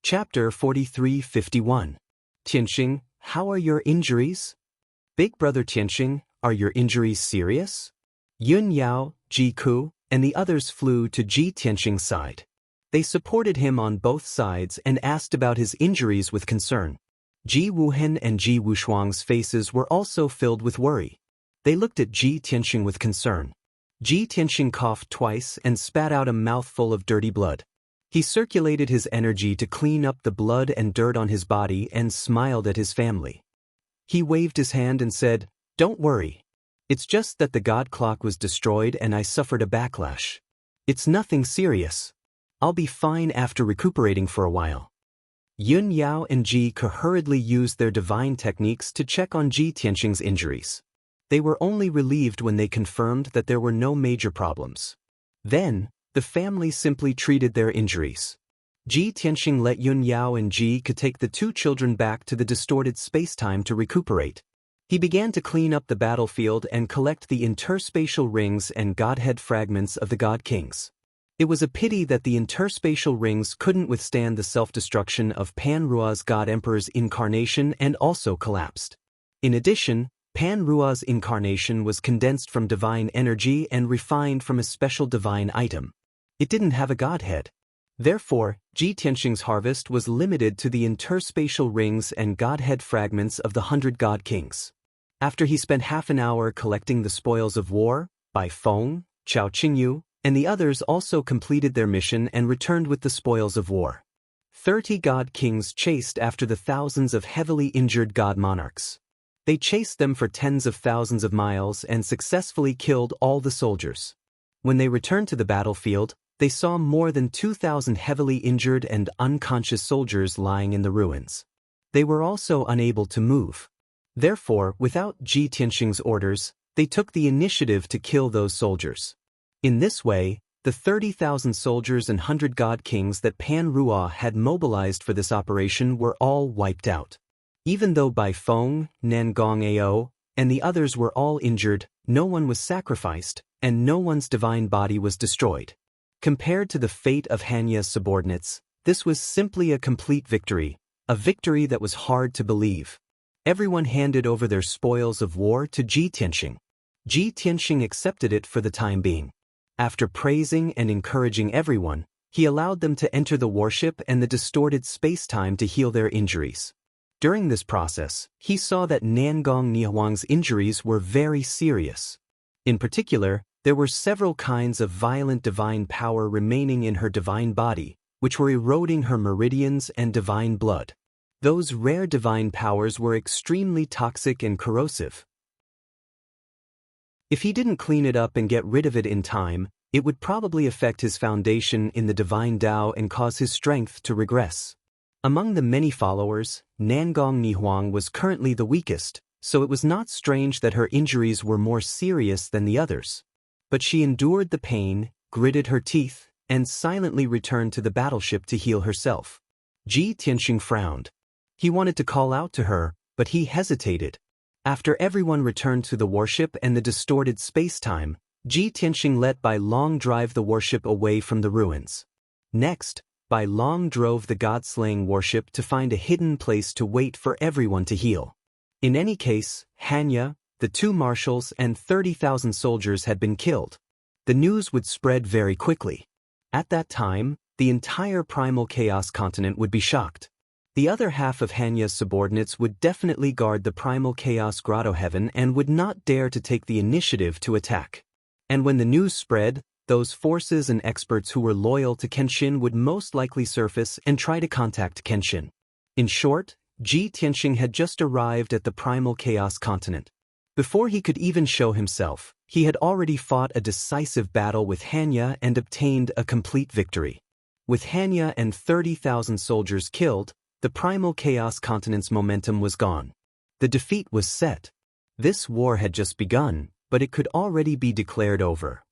Chapter 43-51. Tianxing, how are your injuries? Big brother Tianxing, are your injuries serious? Yun Yao, Ji Ku, and the others flew to Ji Tianxing's side. They supported him on both sides and asked about his injuries with concern. Ji Wuhan and Ji Wushuang's faces were also filled with worry. They looked at Ji Tianxing with concern. Ji Tianxing coughed twice and spat out a mouthful of dirty blood. He circulated his energy to clean up the blood and dirt on his body and smiled at his family. He waved his hand and said, "Don't worry. It's just that the god clock was destroyed and I suffered a backlash. It's nothing serious. I'll be fine after recuperating for a while." Yun Yao and Ji Ke hurriedly used their divine techniques to check on Ji Tianxing's injuries. They were only relieved when they confirmed that there were no major problems. Then, the family simply treated their injuries. Ji Tianxing let Yun Yao and Ji Ke take the two children back to the distorted space-time to recuperate. He began to clean up the battlefield and collect the interspatial rings and godhead fragments of the god kings. It was a pity that the interspatial rings couldn't withstand the self-destruction of Pan Rua's god emperor's incarnation and also collapsed. In addition, Pan Rua's incarnation was condensed from divine energy and refined from a special divine item. It didn't have a godhead. Therefore, Ji Tianxing's harvest was limited to the interspatial rings and godhead fragments of the 100 god kings. After he spent half an hour collecting the spoils of war, Bai Feng, Chao Qingyu, and the others also completed their mission and returned with the spoils of war. 30 god kings chased after the thousands of heavily injured god monarchs. They chased them for tens of thousands of miles and successfully killed all the soldiers. When they returned to the battlefield, they saw more than 2,000 heavily injured and unconscious soldiers lying in the ruins. They were also unable to move. Therefore, without Ji Tianxing's orders, they took the initiative to kill those soldiers. In this way, the 30,000 soldiers and 100 god kings that Pan Rua had mobilized for this operation were all wiped out. Even though Bai Feng, Nangong Ao, and the others were all injured, no one was sacrificed, and no one's divine body was destroyed. Compared to the fate of Hanya's subordinates, this was simply a complete victory, a victory that was hard to believe. Everyone handed over their spoils of war to Ji Tianxing. Ji Tianxing accepted it for the time being. After praising and encouraging everyone, he allowed them to enter the warship and the distorted space-time to heal their injuries. During this process, he saw that Nangong Nihuang's injuries were very serious. In particular, there were several kinds of violent divine power remaining in her divine body, which were eroding her meridians and divine blood. Those rare divine powers were extremely toxic and corrosive. If he didn't clean it up and get rid of it in time, it would probably affect his foundation in the divine Tao and cause his strength to regress. Among the many followers, Nangong Nihuang was currently the weakest, so it was not strange that her injuries were more serious than the others. But she endured the pain, gritted her teeth, and silently returned to the battleship to heal herself. Ji Tianxing frowned. He wanted to call out to her, but he hesitated. After everyone returned to the warship and the distorted space-time, Ji Tianxing let Bai Long drive the warship away from the ruins. Next, Bai Long drove the god-slaying warship to find a hidden place to wait for everyone to heal. In any case, Hanya, the two marshals and 30,000 soldiers had been killed. The news would spread very quickly. At that time, the entire primal chaos continent would be shocked. The other half of Hanya's subordinates would definitely guard the primal chaos grotto heaven and would not dare to take the initiative to attack. And when the news spread, those forces and experts who were loyal to Kenshin would most likely surface and try to contact Kenshin. In short, Ji Tianxing had just arrived at the primal chaos continent. Before he could even show himself, he had already fought a decisive battle with Hanya and obtained a complete victory. With Hanya and 30,000 soldiers killed, the primal chaos continent's momentum was gone. The defeat was set. This war had just begun, but it could already be declared over.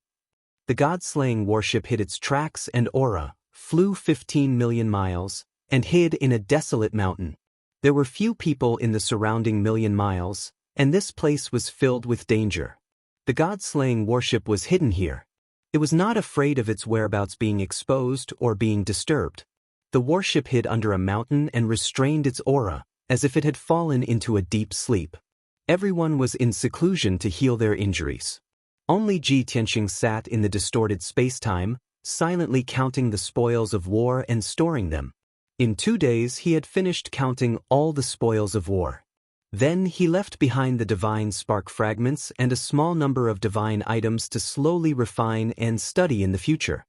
The god-slaying warship hid its tracks and aura, flew 15 million miles, and hid in a desolate mountain. There were few people in the surrounding million miles, and this place was filled with danger. The god-slaying warship was hidden here. It was not afraid of its whereabouts being exposed or being disturbed. The warship hid under a mountain and restrained its aura, as if it had fallen into a deep sleep. Everyone was in seclusion to heal their injuries. Only Ji Tianxing sat in the distorted space-time, silently counting the spoils of war and storing them. In 2 days he had finished counting all the spoils of war. Then he left behind the divine spark fragments and a small number of divine items to slowly refine and study in the future.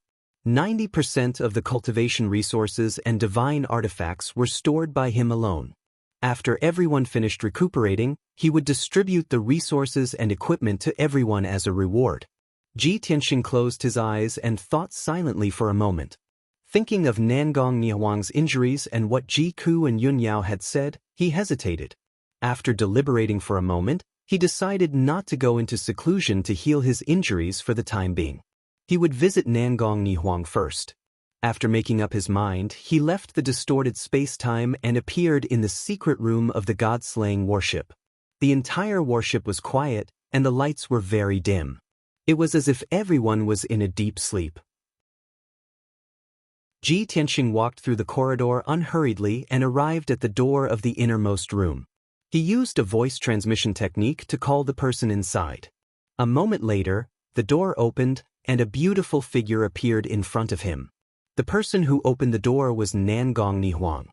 90% of the cultivation resources and divine artifacts were stored by him alone. After everyone finished recuperating, he would distribute the resources and equipment to everyone as a reward. Ji Tianxing closed his eyes and thought silently for a moment. Thinking of Nangong Nihuang's injuries and what Ji Ku and Yun Yao had said, he hesitated. After deliberating for a moment, he decided not to go into seclusion to heal his injuries for the time being. He would visit Nangong Nihuang first. After making up his mind, he left the distorted space-time and appeared in the secret room of the god-slaying warship. The entire warship was quiet, and the lights were very dim. It was as if everyone was in a deep sleep. Ji Tianxing walked through the corridor unhurriedly and arrived at the door of the innermost room. He used a voice transmission technique to call the person inside. A moment later, the door opened, and a beautiful figure appeared in front of him. The person who opened the door was Nangong Nihuang.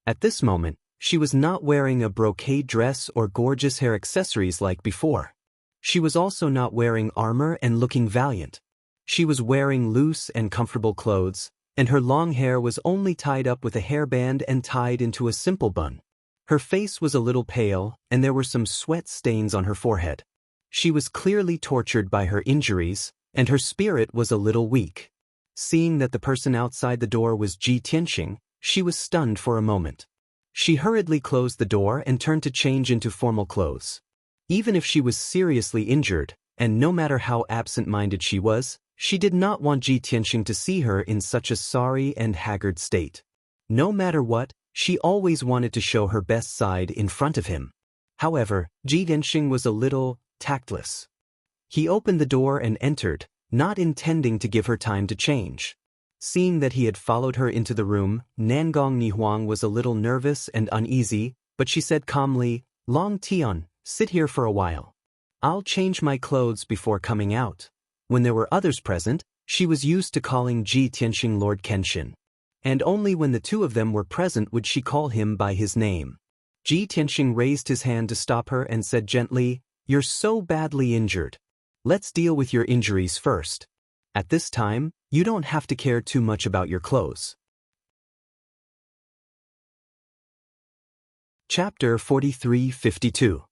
At this moment, she was not wearing a brocade dress or gorgeous hair accessories like before. She was also not wearing armor and looking valiant. She was wearing loose and comfortable clothes, and her long hair was only tied up with a hairband and tied into a simple bun. Her face was a little pale, and there were some sweat stains on her forehead. She was clearly tortured by her injuries, and her spirit was a little weak. Seeing that the person outside the door was Ji Tianxing, she was stunned for a moment. She hurriedly closed the door and turned to change into formal clothes. Even if she was seriously injured, and no matter how absent-minded she was, she did not want Ji Tianxing to see her in such a sorry and haggard state. No matter what, she always wanted to show her best side in front of him. However, Ji Tianxing was a little tactless. He opened the door and entered, not intending to give her time to change. Seeing that he had followed her into the room, Nangong Nihuang was a little nervous and uneasy, but she said calmly, "Long Tian, sit here for a while. I'll change my clothes before coming out." When there were others present, she was used to calling Ji Tianxing Lord Kenshin. And only when the two of them were present would she call him by his name. Ji Tianxing raised his hand to stop her and said gently, "You're so badly injured. Let's deal with your injuries first. At this time, you don't have to care too much about your clothes." Chapter 43-52.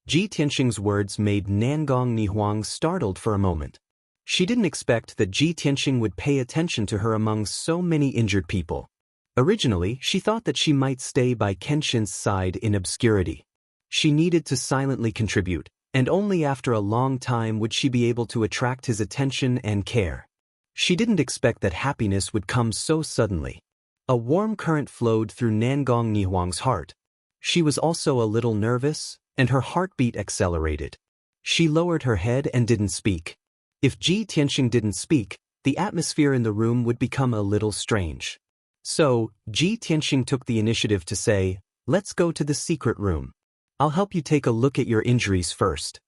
Ji Tianxing's words made Nangong Nihuang startled for a moment. She didn't expect that Ji Tianxing would pay attention to her among so many injured people. Originally, she thought that she might stay by Kenshin's side in obscurity. She needed to silently contribute, and only after a long time would she be able to attract his attention and care. She didn't expect that happiness would come so suddenly. A warm current flowed through Nangong Nihuang's heart. She was also a little nervous, and her heartbeat accelerated. She lowered her head and didn't speak. If Ji Tianxing didn't speak, the atmosphere in the room would become a little strange. So, Ji Tianxing took the initiative to say, "Let's go to the secret room. I'll help you take a look at your injuries first."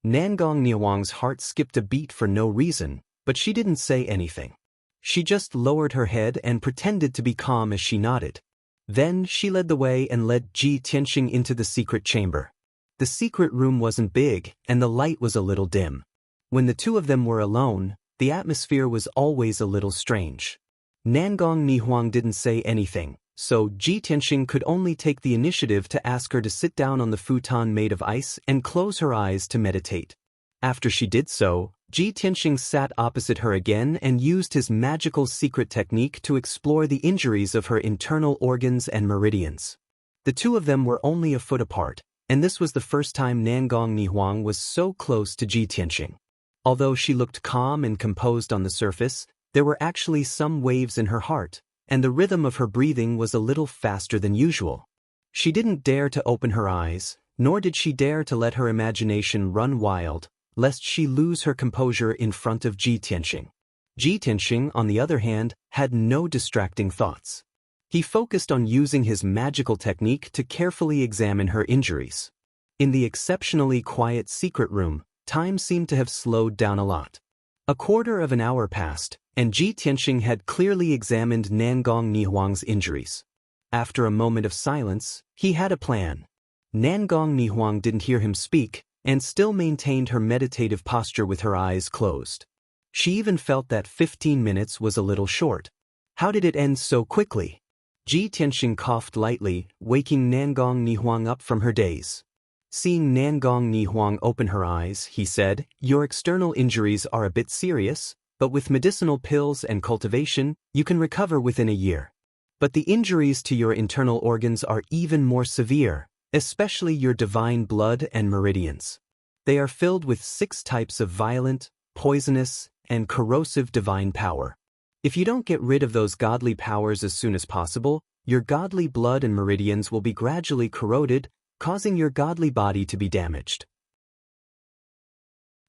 Nangong Nihuang's heart skipped a beat for no reason, but she didn't say anything. She just lowered her head and pretended to be calm as she nodded. Then she led the way and led Ji Tianxing into the secret chamber. The secret room wasn't big, and the light was a little dim. When the two of them were alone, the atmosphere was always a little strange. Nangong Nihuang didn't say anything, so Ji Tianxing could only take the initiative to ask her to sit down on the futon made of ice and close her eyes to meditate. After she did so, Ji Tianxing sat opposite her again and used his magical secret technique to explore the injuries of her internal organs and meridians. The two of them were only a foot apart, and this was the first time Nangong Nihuang was so close to Ji Tianxing. Although she looked calm and composed on the surface, there were actually some waves in her heart, and the rhythm of her breathing was a little faster than usual. She didn't dare to open her eyes, nor did she dare to let her imagination run wild, lest she lose her composure in front of Ji Tianxing. Ji Tianxing, on the other hand, had no distracting thoughts. He focused on using his magical technique to carefully examine her injuries. In the exceptionally quiet secret room, time seemed to have slowed down a lot. A quarter of an hour passed, and Ji Tianxing had clearly examined Nangong Nihuang's injuries. After a moment of silence, he had a plan. Nangong Nihuang didn't hear him speak, and still maintained her meditative posture with her eyes closed. She even felt that 15 minutes was a little short. How did it end so quickly? Ji Tianxing coughed lightly, waking Nangong Nihuang up from her daze. Seeing Nangong Nihuang open her eyes, he said, "Your external injuries are a bit serious, but with medicinal pills and cultivation, you can recover within a year. But the injuries to your internal organs are even more severe, especially your divine blood and meridians. They are filled with 6 types of violent, poisonous, and corrosive divine power. If you don't get rid of those godly powers as soon as possible, your godly blood and meridians will be gradually corroded, causing your godly body to be damaged.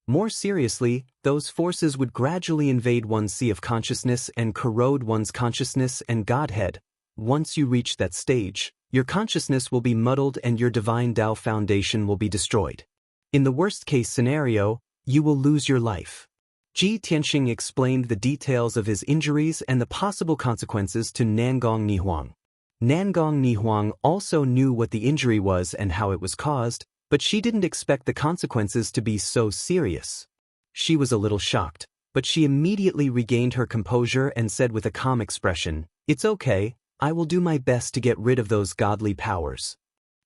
More seriously, those forces would gradually invade one's sea of consciousness and corrode one's consciousness and Godhead. Once you reach that stage, your consciousness will be muddled and your divine Tao foundation will be destroyed. In the worst-case scenario, you will lose your life." Ji Tianxing explained the details of his injuries and the possible consequences to Nangong Nihuang. Nangong Nihuang also knew what the injury was and how it was caused, but she didn't expect the consequences to be so serious. She was a little shocked, but she immediately regained her composure and said with a calm expression, "It's okay, I will do my best to get rid of those godly powers."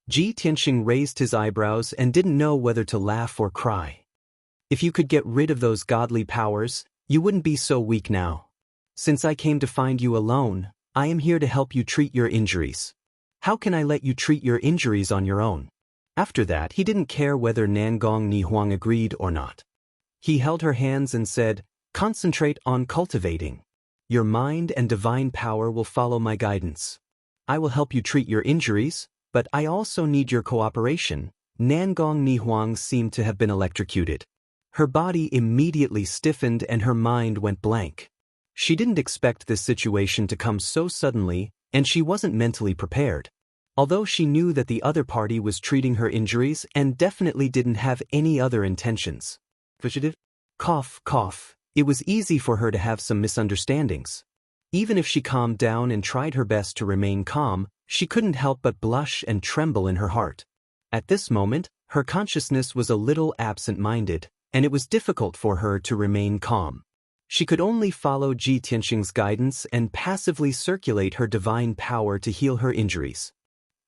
Ji Tianxing raised his eyebrows and didn't know whether to laugh or cry. "If you could get rid of those godly powers, you wouldn't be so weak now. Since I came to find you alone, I am here to help you treat your injuries. How can I let you treat your injuries on your own?" After that, he didn't care whether Nangong Nihuang agreed or not. He held her hands and said, "Concentrate on cultivating. Your mind and divine power will follow my guidance. I will help you treat your injuries, but I also need your cooperation." Nangong Nihuang seemed to have been electrocuted. Her body immediately stiffened and her mind went blank. She didn't expect this situation to come so suddenly, and she wasn't mentally prepared. Although she knew that the other party was treating her injuries and definitely didn't have any other intentions. Cough, cough. It was easy for her to have some misunderstandings. Even if she calmed down and tried her best to remain calm, she couldn't help but blush and tremble in her heart. At this moment, her consciousness was a little absent-minded, and it was difficult for her to remain calm. She could only follow Ji Tianxing's guidance and passively circulate her divine power to heal her injuries.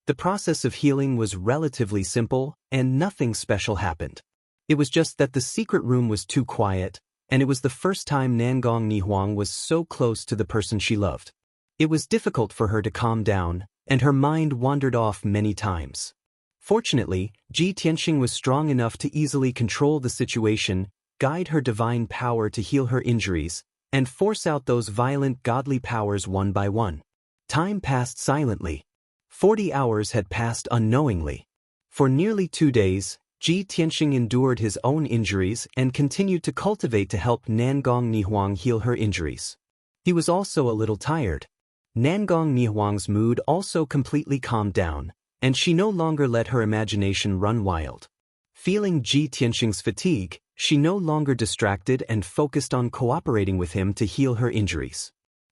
The process of healing was relatively simple, and nothing special happened. It was just that the secret room was too quiet, and it was the first time Nangong Nihuang was so close to the person she loved. It was difficult for her to calm down, and her mind wandered off many times. Fortunately, Ji Tianxing was strong enough to easily control the situation, guide her divine power to heal her injuries, and force out those violent godly powers one by one. Time passed silently. 40 hours had passed unknowingly. For nearly 2 days, Ji Tianxing endured his own injuries and continued to cultivate to help Nangong Nihuang heal her injuries. He was also a little tired. Nangong Nihuang's mood also completely calmed down, and she no longer let her imagination run wild. Feeling Ji Tianxing's fatigue, she no longer distracted and focused on cooperating with him to heal her injuries.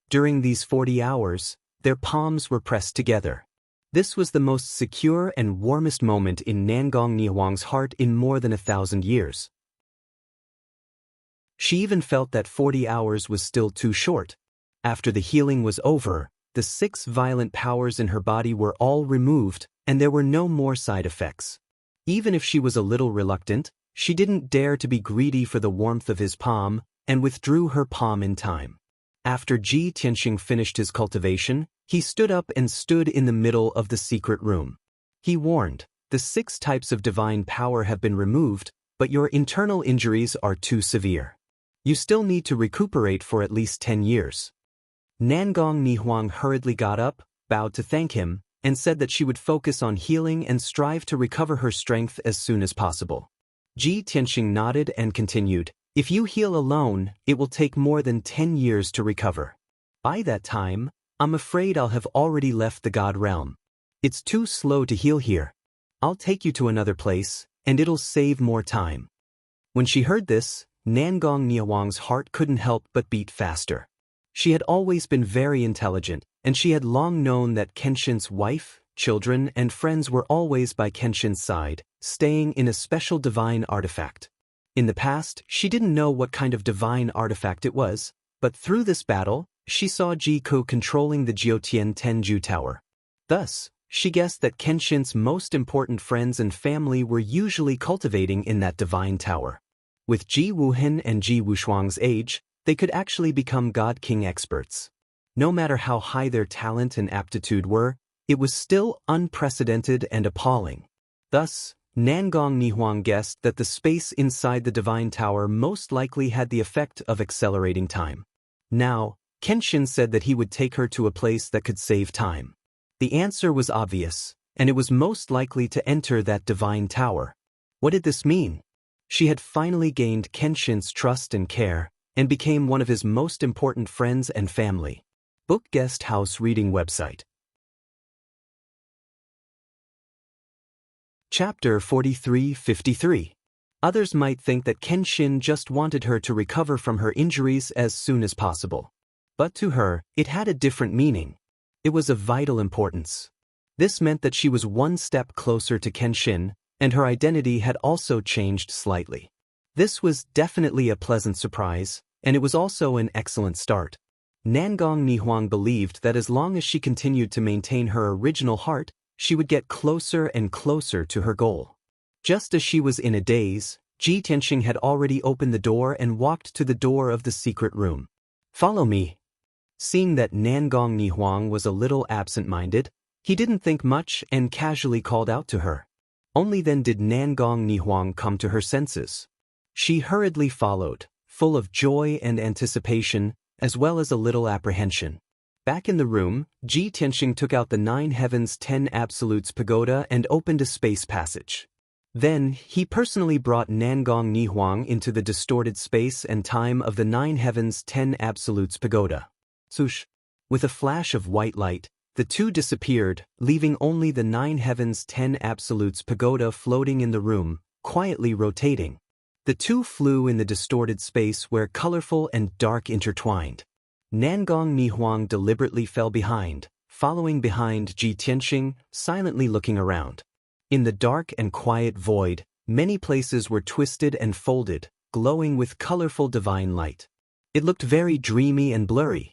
During these 40 hours, their palms were pressed together. This was the most secure and warmest moment in Nangong Nihuang's heart in more than 1,000 years. She even felt that 40 hours was still too short. After the healing was over, the 6 violent powers in her body were all removed, and there were no more side effects. Even if she was a little reluctant, she didn't dare to be greedy for the warmth of his palm, and withdrew her palm in time. After Ji Tianxing finished his cultivation, he stood up and stood in the middle of the secret room. He warned, the 6 types of divine power have been removed, but your internal injuries are too severe. You still need to recuperate for at least 10 years. Nangong Nihuang hurriedly got up, bowed to thank him, and said that she would focus on healing and strive to recover her strength as soon as possible. Ji Tianxing nodded and continued, "If you heal alone, it will take more than 10 years to recover. By that time, I'm afraid I'll have already left the God realm. It's too slow to heal here. I'll take you to another place, and it'll save more time." When she heard this, Nangong Nihuang's heart couldn't help but beat faster. She had always been very intelligent, and she had long known that Kenshin's wife, children, and friends were always by Kenshin's side, staying in a special divine artifact. In the past, she didn't know what kind of divine artifact it was, but through this battle, she saw Ji Ku controlling the Jiutian Tenju Tower. Thus, she guessed that Kenshin's most important friends and family were usually cultivating in that divine tower. With Ji Wuhin and Ji Wushuang's age, they could actually become God King experts. No matter how high their talent and aptitude were, it was still unprecedented and appalling. Thus, Nangong Nihuang guessed that the space inside the divine tower most likely had the effect of accelerating time. Now, Kenshin said that he would take her to a place that could save time. The answer was obvious, and it was most likely to enter that divine tower. What did this mean? She had finally gained Kenshin's trust and care, and became one of his most important friends and family. Book Guest House Reading Website. Chapter 43-53. Others might think that Kenshin just wanted her to recover from her injuries as soon as possible. But to her, it had a different meaning. It was of vital importance. This meant that she was one step closer to Kenshin, and her identity had also changed slightly. This was definitely a pleasant surprise, and it was also an excellent start. Nangong Nihuang believed that as long as she continued to maintain her original heart, she would get closer and closer to her goal. Just as she was in a daze, Ji Tianxing had already opened the door and walked to the door of the secret room. "Follow me." Seeing that Nangong Nihuang was a little absent-minded, he didn't think much and casually called out to her. Only then did Nangong Nihuang come to her senses. She hurriedly followed, full of joy and anticipation, as well as a little apprehension. Back in the room, Ji Tianxing took out the 9 Heavens 10 Absolutes pagoda and opened a space passage. Then, he personally brought Nangong Nihuang into the distorted space and time of the 9 Heavens 10 Absolutes pagoda. Swoosh! With a flash of white light, the two disappeared, leaving only the 9 Heavens 10 Absolutes pagoda floating in the room, quietly rotating. The two flew in the distorted space where colorful and dark intertwined. Nangong Nihuang deliberately fell behind, following behind Ji Tianxing, silently looking around. In the dark and quiet void, many places were twisted and folded, glowing with colorful divine light. It looked very dreamy and blurry.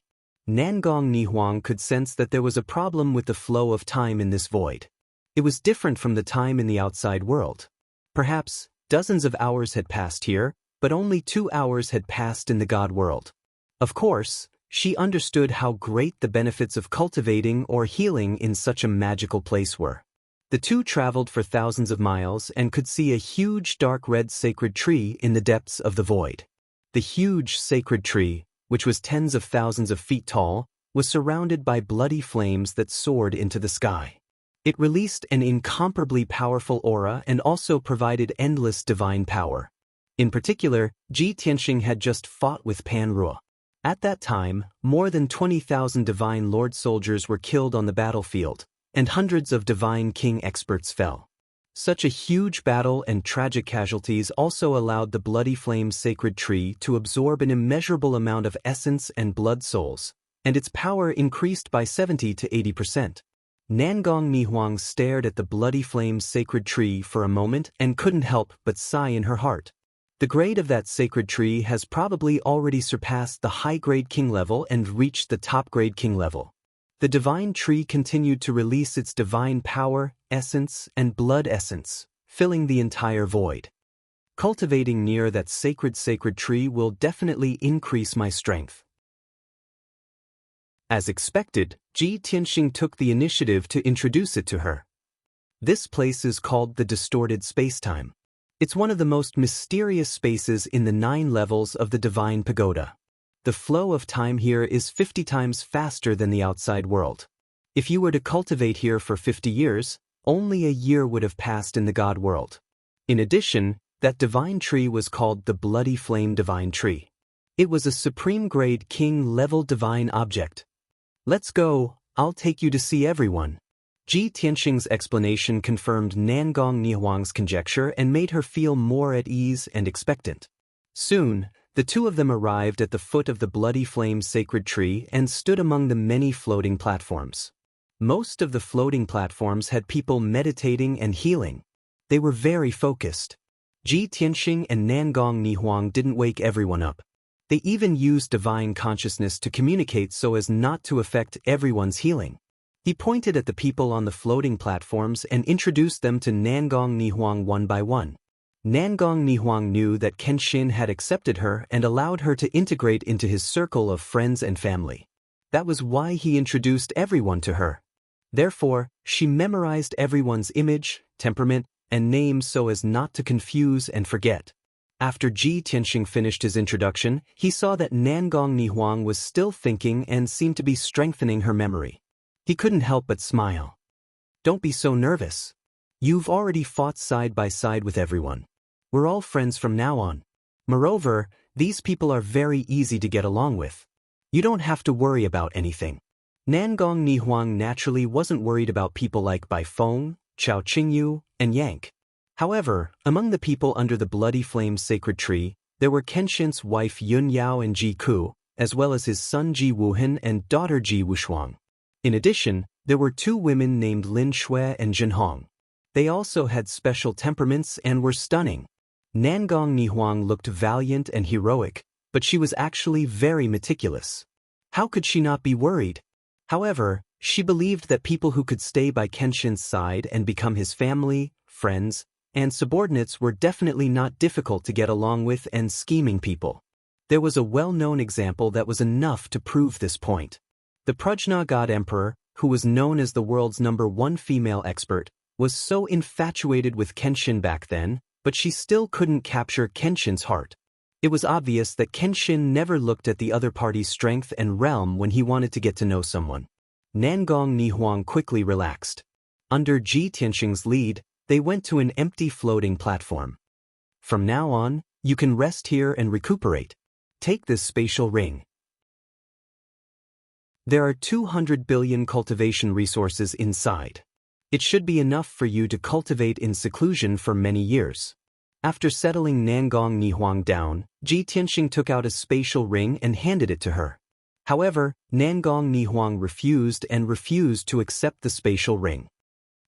Nangong Nihuang could sense that there was a problem with the flow of time in this void. It was different from the time in the outside world. Perhaps dozens of hours had passed here, but only 2 hours had passed in the God world. Of course, she understood how great the benefits of cultivating or healing in such a magical place were. The two traveled for thousands of miles and could see a huge dark red sacred tree in the depths of the void. The huge sacred tree, which was tens of thousands of feet tall, was surrounded by bloody flames that soared into the sky. It released an incomparably powerful aura and also provided endless divine power. In particular, Ji Tianxing had just fought with Pan Ruo. At that time, more than 20,000 divine lord soldiers were killed on the battlefield, and hundreds of divine king experts fell. Such a huge battle and tragic casualties also allowed the bloody flame sacred tree to absorb an immeasurable amount of essence and blood souls, and its power increased by 70 to 80%. Nangong Nihuang stared at the bloody flame sacred tree for a moment and couldn't help but sigh in her heart. The grade of that sacred tree has probably already surpassed the high-grade king level and reached the top-grade king level. The divine tree continued to release its divine power, essence, and blood essence, filling the entire void. Cultivating near that sacred tree will definitely increase my strength. As expected, Ji Tianxing took the initiative to introduce it to her. This place is called the distorted spacetime. It's one of the most mysterious spaces in the 9 levels of the Divine Pagoda. The flow of time here is 50 times faster than the outside world. If you were to cultivate here for 50 years, only a year would have passed in the God world. In addition, that divine tree was called the Bloody Flame Divine Tree. It was a supreme-grade king-level divine object. Let's go, I'll take you to see everyone. Ji Tianxing's explanation confirmed Nangong Nihuang's conjecture and made her feel more at ease and expectant. Soon, the two of them arrived at the foot of the Bloody Flame sacred tree and stood among the many floating platforms. Most of the floating platforms had people meditating and healing. They were very focused. Ji Tianxing and Nangong Nihuang didn't wake everyone up. They even used divine consciousness to communicate so as not to affect everyone's healing. He pointed at the people on the floating platforms and introduced them to Nangong Nihuang one by one. Nangong Nihuang knew that Kenshin had accepted her and allowed her to integrate into his circle of friends and family. That was why he introduced everyone to her. Therefore, she memorized everyone's image, temperament, and names so as not to confuse and forget. After Ji Tianxing finished his introduction, he saw that Nangong Nihuang was still thinking and seemed to be strengthening her memory. He couldn't help but smile. Don't be so nervous. You've already fought side by side with everyone. We're all friends from now on. Moreover, these people are very easy to get along with. You don't have to worry about anything. Nangong Nihuang naturally wasn't worried about people like Bai Feng, Chao Qingyu, and Yank. However, among the people under the Bloody Flame sacred tree, there were Kenshin's wife Yun Yao and Ji Ku, as well as his son Ji Wuhan and daughter Ji Wushuang. In addition, there were 2 women named Lin Shui and Jin Hong. They also had special temperaments and were stunning. Nangong Nihuang looked valiant and heroic, but she was actually very meticulous. How could she not be worried? However, she believed that people who could stay by Kenshin's side and become his family, friends, and subordinates were definitely not difficult to get along with and scheming people. There was a well-known example that was enough to prove this point. The Prajna God Emperor, who was known as the world's #1 female expert, was so infatuated with Kenshin back then, but she still couldn't capture Kenshin's heart. It was obvious that Kenshin never looked at the other party's strength and realm when he wanted to get to know someone. Nangong Nihuang quickly relaxed. Under Ji Tianxing's lead, they went to an empty floating platform. From now on, you can rest here and recuperate. Take this spatial ring. There are 200 billion cultivation resources inside. It should be enough for you to cultivate in seclusion for many years. After settling Nangong Nihuang down, Ji Tianxing took out a spatial ring and handed it to her. However, Nangong Nihuang refused to accept the spatial ring.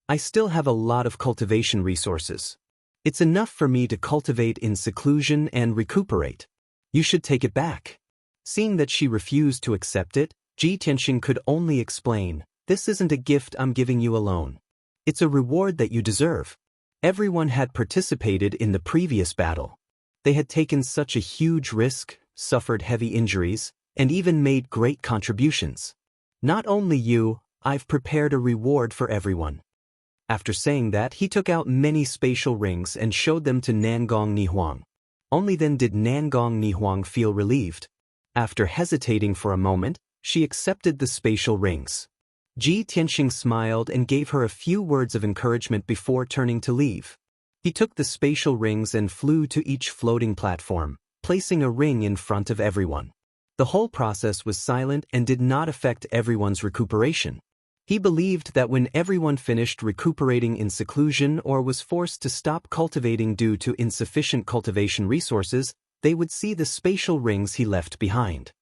I still have a lot of cultivation resources. It's enough for me to cultivate in seclusion and recuperate. You should take it back. Seeing that she refused to accept it, Ji Tianxing could only explain, this isn't a gift I'm giving you alone. It's a reward that you deserve. Everyone had participated in the previous battle. They had taken such a huge risk, suffered heavy injuries, and even made great contributions. Not only you, I've prepared a reward for everyone. After saying that, he took out many spatial rings and showed them to Nangong Nihuang. Only then did Nangong Nihuang feel relieved. After hesitating for a moment, she accepted the spatial rings. Ji Tianxing smiled and gave her a few words of encouragement before turning to leave. He took the spatial rings and flew to each floating platform, placing a ring in front of everyone. The whole process was silent and did not affect everyone's recuperation. He believed that when everyone finished recuperating in seclusion or was forced to stop cultivating due to insufficient cultivation resources, they would see the spatial rings he left behind.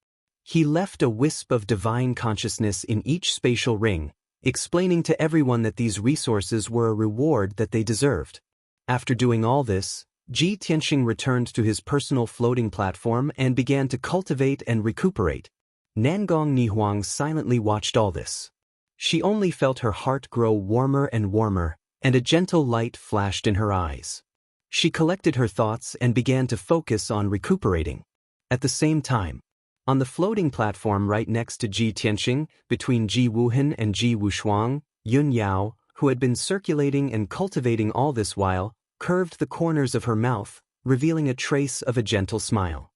He left a wisp of divine consciousness in each spatial ring, explaining to everyone that these resources were a reward that they deserved. After doing all this, Ji Tianxing returned to his personal floating platform and began to cultivate and recuperate. Nangong Nihuang silently watched all this. She only felt her heart grow warmer and warmer, and a gentle light flashed in her eyes. She collected her thoughts and began to focus on recuperating. At the same time, on the floating platform right next to Ji Tianxing, between Ji Wuhan and Ji Wushuang, Yun Yao, who had been circulating and cultivating all this while, curved the corners of her mouth, revealing a trace of a gentle smile.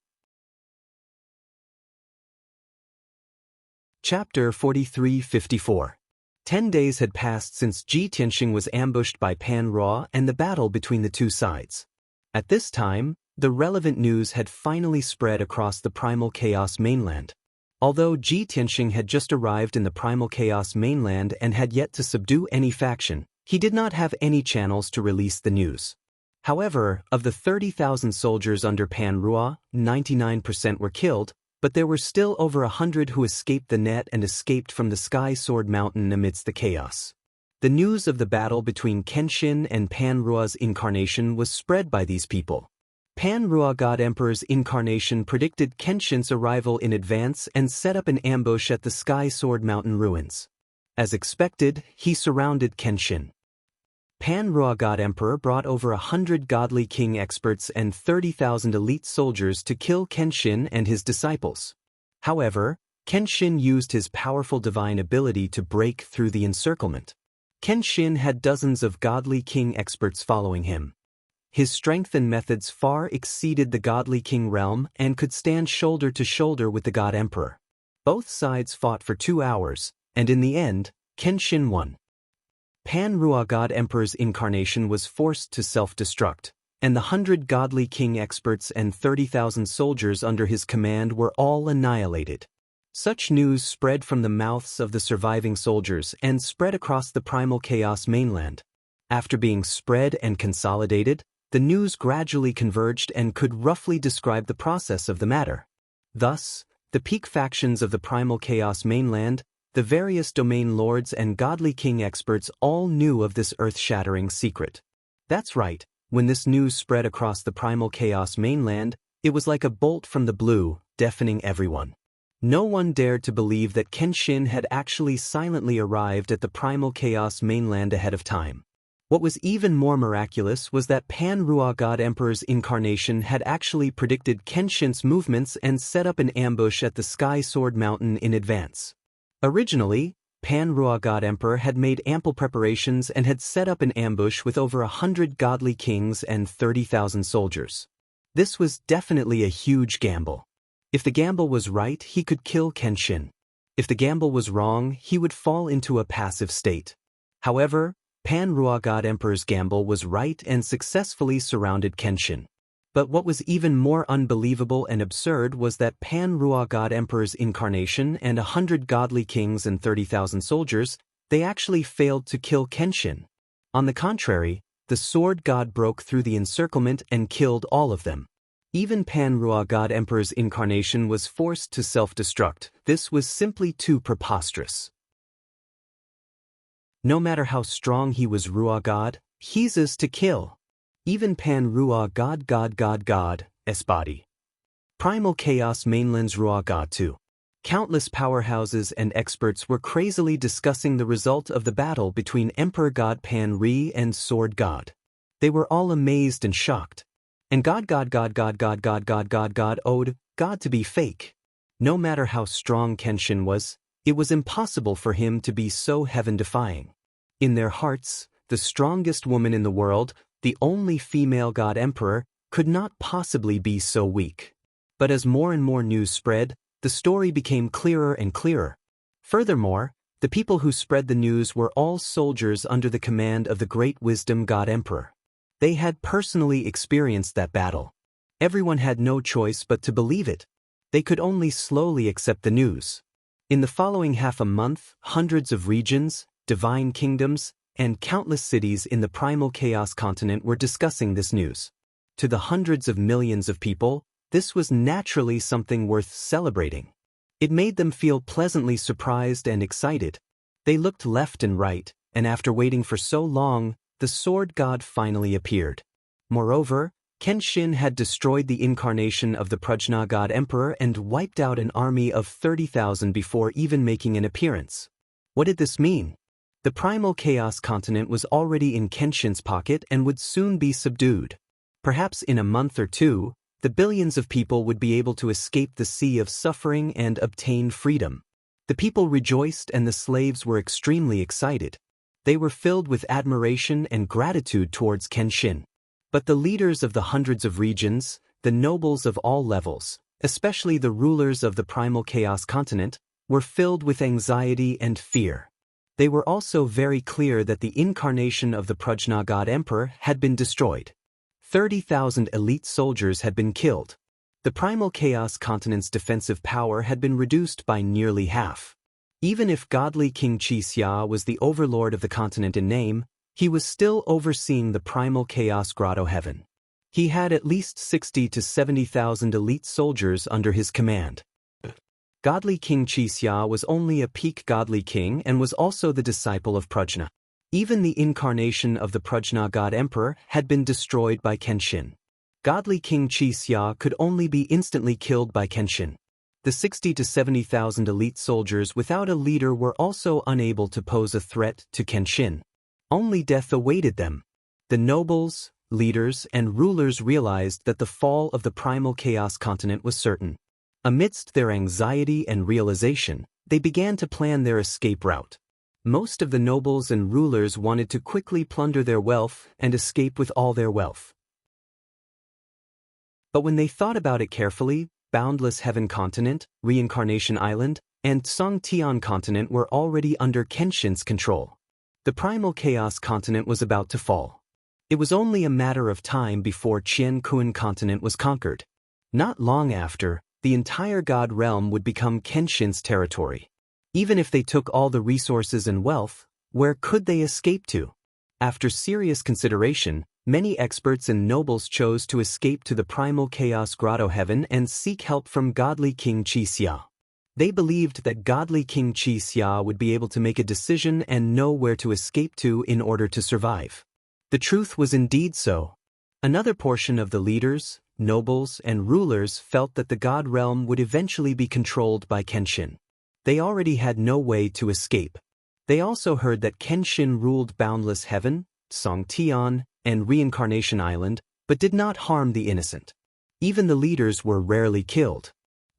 Chapter 43-54. 10 days had passed since Ji Tianxing was ambushed by Pan Ruo and the battle between the two sides. At this time, the relevant news had finally spread across the Primal Chaos mainland. Although Ji Tianxing had just arrived in the Primal Chaos mainland and had yet to subdue any faction, he did not have any channels to release the news. However, of the 30,000 soldiers under Pan Ruo, 99% were killed, but there were still over 100 who escaped the net and escaped from the Sky Sword Mountain amidst the chaos. The news of the battle between Kenshin and Pan Ruo's incarnation was spread by these people. Pan Ruo God Emperor's incarnation predicted Kenshin's arrival in advance and set up an ambush at the Sky Sword Mountain ruins. As expected, he surrounded Kenshin. Pan Ruo God Emperor brought over 100 godly king experts and 30,000 elite soldiers to kill Kenshin and his disciples. However, Kenshin used his powerful divine ability to break through the encirclement. Kenshin had dozens of godly king experts following him. His strength and methods far exceeded the godly king realm and could stand shoulder to shoulder with the God Emperor. Both sides fought for 2 hours, and in the end, Kenshin won. Pan Ruo God Emperor's incarnation was forced to self-destruct, and the 100 godly king experts and 30,000 soldiers under his command were all annihilated. Such news spread from the mouths of the surviving soldiers and spread across the Primal Chaos mainland. After being spread and consolidated, the news gradually converged and could roughly describe the process of the matter. Thus, the peak factions of the Primal Chaos mainland, the various domain lords and godly king experts all knew of this earth-shattering secret. That's right, when this news spread across the Primal Chaos mainland, it was like a bolt from the blue, deafening everyone. No one dared to believe that Kenshin had actually silently arrived at the Primal Chaos mainland ahead of time. What was even more miraculous was that Pan Ruo God Emperor's incarnation had actually predicted Kenshin's movements and set up an ambush at the Sky Sword Mountain in advance. Originally, Pan Ruo God Emperor had made ample preparations and had set up an ambush with over 100 godly kings and 30,000 soldiers. This was definitely a huge gamble. If the gamble was right, he could kill Kenshin. If the gamble was wrong, he would fall into a passive state. However, Pan Ruo God Emperor's gamble was right and successfully surrounded Kenshin. But what was even more unbelievable and absurd was that Pan Ruo God Emperor's incarnation and 100 godly kings and 30,000 soldiers, they actually failed to kill Kenshin. On the contrary, the sword god broke through the encirclement and killed all of them. Even Pan Ruo God Emperor's incarnation was forced to self-destruct. This was simply too preposterous. No matter how strong he was Ruo God, he's to kill. Even Pan Ruo God's body. Primal Chaos mainland's Ruo God too. Countless powerhouses and experts were crazily discussing the result of the battle between Emperor God Pan Ri and Sword God. They were all amazed and shocked. And God owed God to be fake. No matter how strong Kenshin was, it was impossible for him to be so heaven-defying. In their hearts, the strongest woman in the world, the only female God Emperor, could not possibly be so weak. But as more and more news spread, the story became clearer and clearer. Furthermore, the people who spread the news were all soldiers under the command of the Great Wisdom God Emperor. They had personally experienced that battle. Everyone had no choice but to believe it. They could only slowly accept the news. In the following half a month, hundreds of regions, divine kingdoms, and countless cities in the Primal Chaos continent were discussing this news. To the hundreds of millions of people, this was naturally something worth celebrating. It made them feel pleasantly surprised and excited. They looked left and right, and after waiting for so long, the sword god finally appeared. Moreover, Kenshin had destroyed the incarnation of the Prajna God Emperor and wiped out an army of 30,000 before even making an appearance. What did this mean? The Primal Chaos continent was already in Kenshin's pocket and would soon be subdued. Perhaps in a month or two, the billions of people would be able to escape the sea of suffering and obtain freedom. The people rejoiced and the slaves were extremely excited. They were filled with admiration and gratitude towards Kenshin. But the leaders of the hundreds of regions, the nobles of all levels, especially the rulers of the primal chaos continent, were filled with anxiety and fear. They were also very clear that the incarnation of the Prajna God Emperor had been destroyed. 30,000 elite soldiers had been killed. The primal chaos continent's defensive power had been reduced by nearly half. Even if godly King Xianxia was the overlord of the continent in name, he was still overseeing the primal chaos grotto heaven. He had at least 60 to 70,000 elite soldiers under his command. Godly King Xianxia was only a peak godly king and was also the disciple of Prajna. Even the incarnation of the Prajna God Emperor had been destroyed by Kenshin. Godly King Xianxia could only be instantly killed by Kenshin. The 60 to 70,000 elite soldiers without a leader were also unable to pose a threat to Kenshin. Only death awaited them. The nobles, leaders, and rulers realized that the fall of the primal chaos continent was certain. Amidst their anxiety and realization, they began to plan their escape route. Most of the nobles and rulers wanted to quickly plunder their wealth and escape with all their wealth. But when they thought about it carefully, Boundless Heaven Continent, Reincarnation Island, and Songtian Continent were already under Kenshin's control. The primal chaos continent was about to fall. It was only a matter of time before Qiankuan Continent was conquered. Not long after, the entire God realm would become Kenshin's territory. Even if they took all the resources and wealth, where could they escape to? After serious consideration, many experts and nobles chose to escape to the primal chaos grotto heaven and seek help from godly King Xianxia. They believed that godly King Xianxia would be able to make a decision and know where to escape to in order to survive. The truth was indeed so. Another portion of the leaders, nobles, and rulers felt that the God realm would eventually be controlled by Kenshin. They already had no way to escape. They also heard that Kenshin ruled Boundless Heaven, Songtian, and Reincarnation Island, but did not harm the innocent. Even the leaders were rarely killed.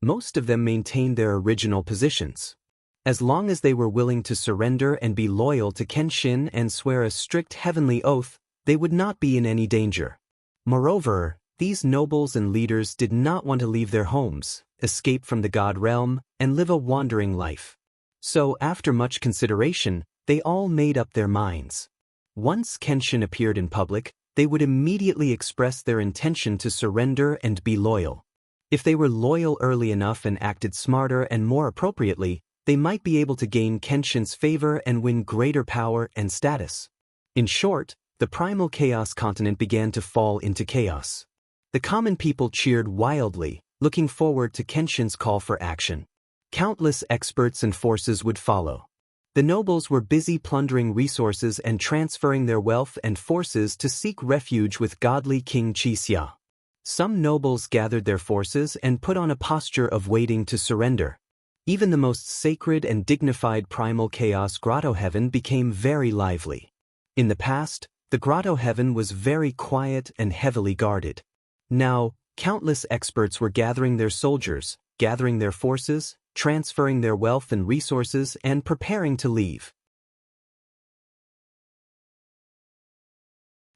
Most of them maintained their original positions. As long as they were willing to surrender and be loyal to Kenshin and swear a strict heavenly oath, they would not be in any danger. Moreover, these nobles and leaders did not want to leave their homes, escape from the God realm, and live a wandering life. So, after much consideration, they all made up their minds. Once Kenshin appeared in public, they would immediately express their intention to surrender and be loyal. If they were loyal early enough and acted smarter and more appropriately, they might be able to gain Kenshin's favor and win greater power and status. In short, the primal chaos continent began to fall into chaos. The common people cheered wildly, looking forward to Kenshin's call for action. Countless experts and forces would follow. The nobles were busy plundering resources and transferring their wealth and forces to seek refuge with godly King Xianxia. Some nobles gathered their forces and put on a posture of waiting to surrender. Even the most sacred and dignified primal chaos grotto heaven became very lively. In the past, the grotto heaven was very quiet and heavily guarded. Now, countless experts were gathering their soldiers, gathering their forces, transferring their wealth and resources, and preparing to leave.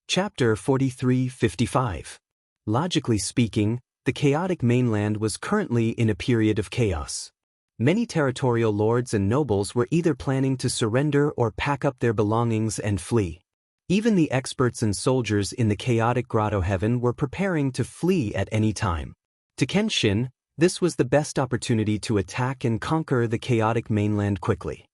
Chapter 43-55. Logically speaking, the chaotic mainland was currently in a period of chaos. Many territorial lords and nobles were either planning to surrender or pack up their belongings and flee. Even the experts and soldiers in the chaotic grotto heaven were preparing to flee at any time. To Kenshin, this was the best opportunity to attack and conquer the chaotic mainland quickly.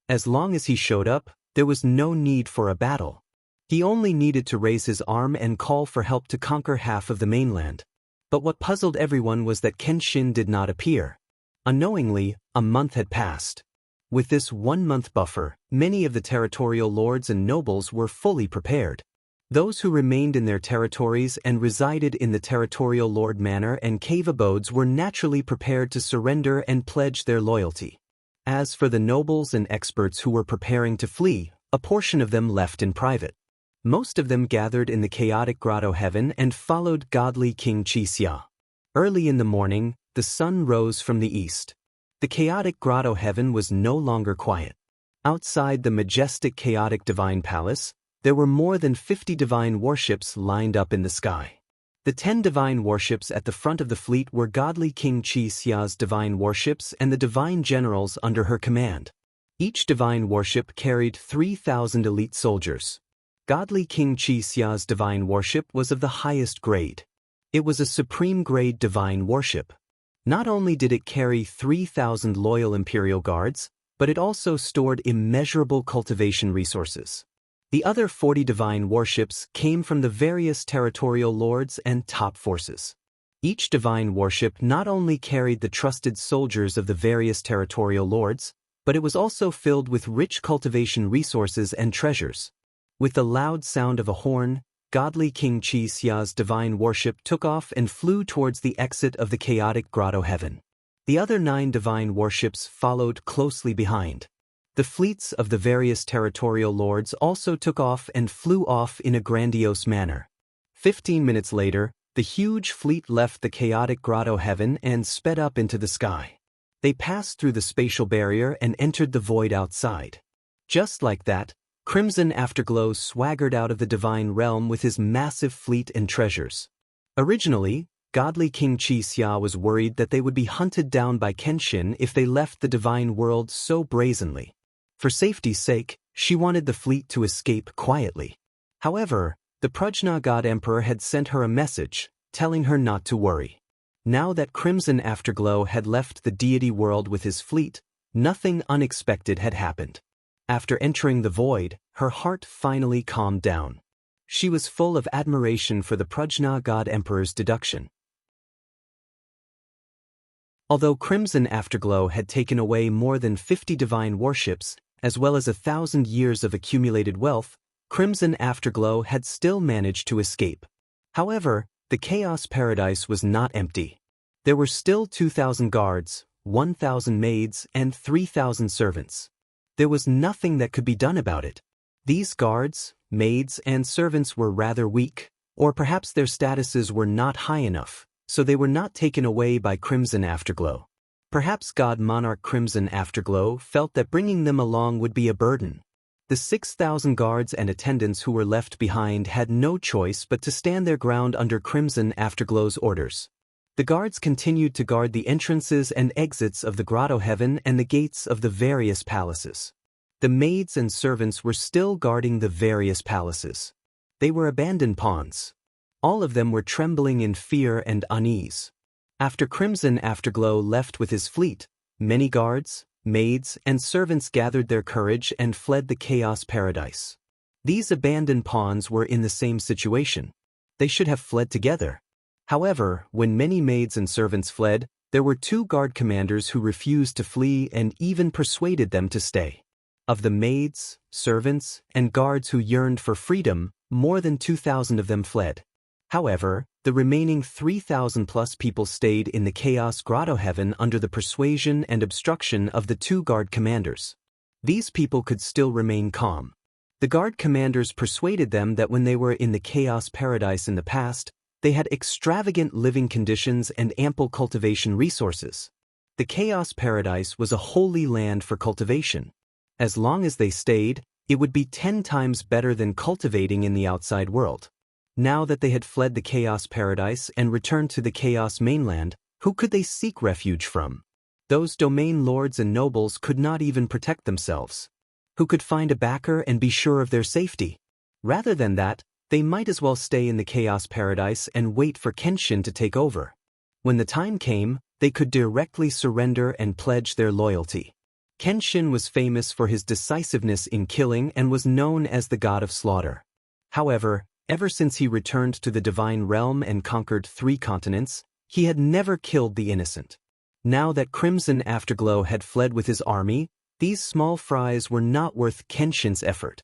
As long as he showed up, there was no need for a battle. He only needed to raise his arm and call for help to conquer half of the mainland. But what puzzled everyone was that Kenshin did not appear. Unknowingly, a month had passed. With this 1-month buffer, many of the territorial lords and nobles were fully prepared. Those who remained in their territories and resided in the territorial lord manor and cave abodes were naturally prepared to surrender and pledge their loyalty. As for the nobles and experts who were preparing to flee, a portion of them left in private. Most of them gathered in the chaotic grotto heaven and followed godly King Xianxia. Early in the morning, the sun rose from the east. The chaotic grotto heaven was no longer quiet. Outside the majestic chaotic divine palace, there were more than 50 divine warships lined up in the sky. The 10 divine warships at the front of the fleet were godly King Xia's divine warships and the divine generals under her command. Each divine warship carried 3,000 elite soldiers. Godly King Xia's divine warship was of the highest grade. It was a supreme grade divine warship. Not only did it carry 3,000 loyal imperial guards, but it also stored immeasurable cultivation resources. The other 40 divine warships came from the various territorial lords and top forces. Each divine warship not only carried the trusted soldiers of the various territorial lords, but it was also filled with rich cultivation resources and treasures. With the loud sound of a horn, godly King Xia's divine warship took off and flew towards the exit of the chaotic grotto heaven. The other 9 divine warships followed closely behind. The fleets of the various territorial lords also took off and flew off in a grandiose manner. 15 minutes later, the huge fleet left the chaotic grotto heaven and sped up into the sky. They passed through the spatial barrier and entered the void outside. Just like that, Crimson Afterglow swaggered out of the divine realm with his massive fleet and treasures. Originally, godly King Xia was worried that they would be hunted down by Kenshin if they left the divine world so brazenly. For safety's sake, she wanted the fleet to escape quietly. However, the Prajna God Emperor had sent her a message, telling her not to worry. Now that Crimson Afterglow had left the deity world with his fleet, nothing unexpected had happened. After entering the void, her heart finally calmed down. She was full of admiration for the Prajna God Emperor's deduction. Although Crimson Afterglow had taken away more than 50 divine warships, as well as 1,000 years of accumulated wealth, Crimson Afterglow had still managed to escape. However, the Chaos Paradise was not empty. There were still 2,000 guards, 1,000 maids, and 3,000 servants. There was nothing that could be done about it. These guards, maids, and servants were rather weak, or perhaps their statuses were not high enough, so they were not taken away by Crimson Afterglow. Perhaps God Monarch Crimson Afterglow felt that bringing them along would be a burden. The 6,000 guards and attendants who were left behind had no choice but to stand their ground under Crimson Afterglow's orders. The guards continued to guard the entrances and exits of the grotto heaven and the gates of the various palaces. The maids and servants were still guarding the various palaces. They were abandoned pawns. All of them were trembling in fear and unease. After Crimson Afterglow left with his fleet, many guards, maids, and servants gathered their courage and fled the Chaos Paradise. These abandoned pawns were in the same situation. They should have fled together. However, when many maids and servants fled, there were 2 guard commanders who refused to flee and even persuaded them to stay. Of the maids, servants, and guards who yearned for freedom, more than 2,000 of them fled. However, the remaining 3,000 plus people stayed in the Chaos Grotto Heaven under the persuasion and obstruction of the 2 guard commanders. These people could still remain calm. The guard commanders persuaded them that when they were in the Chaos Paradise in the past, they had extravagant living conditions and ample cultivation resources. The Chaos Paradise was a holy land for cultivation. As long as they stayed, it would be 10 times better than cultivating in the outside world. Now that they had fled the Chaos Paradise and returned to the Chaos mainland, who could they seek refuge from? Those domain lords and nobles could not even protect themselves. Who could find a backer and be sure of their safety? Rather than that, they might as well stay in the Chaos Paradise and wait for Kenshin to take over. When the time came, they could directly surrender and pledge their loyalty. Kenshin was famous for his decisiveness in killing and was known as the god of slaughter. However, ever since he returned to the divine realm and conquered 3 continents, he had never killed the innocent. Now that Crimson Afterglow had fled with his army, these small fries were not worth Kenshin's effort.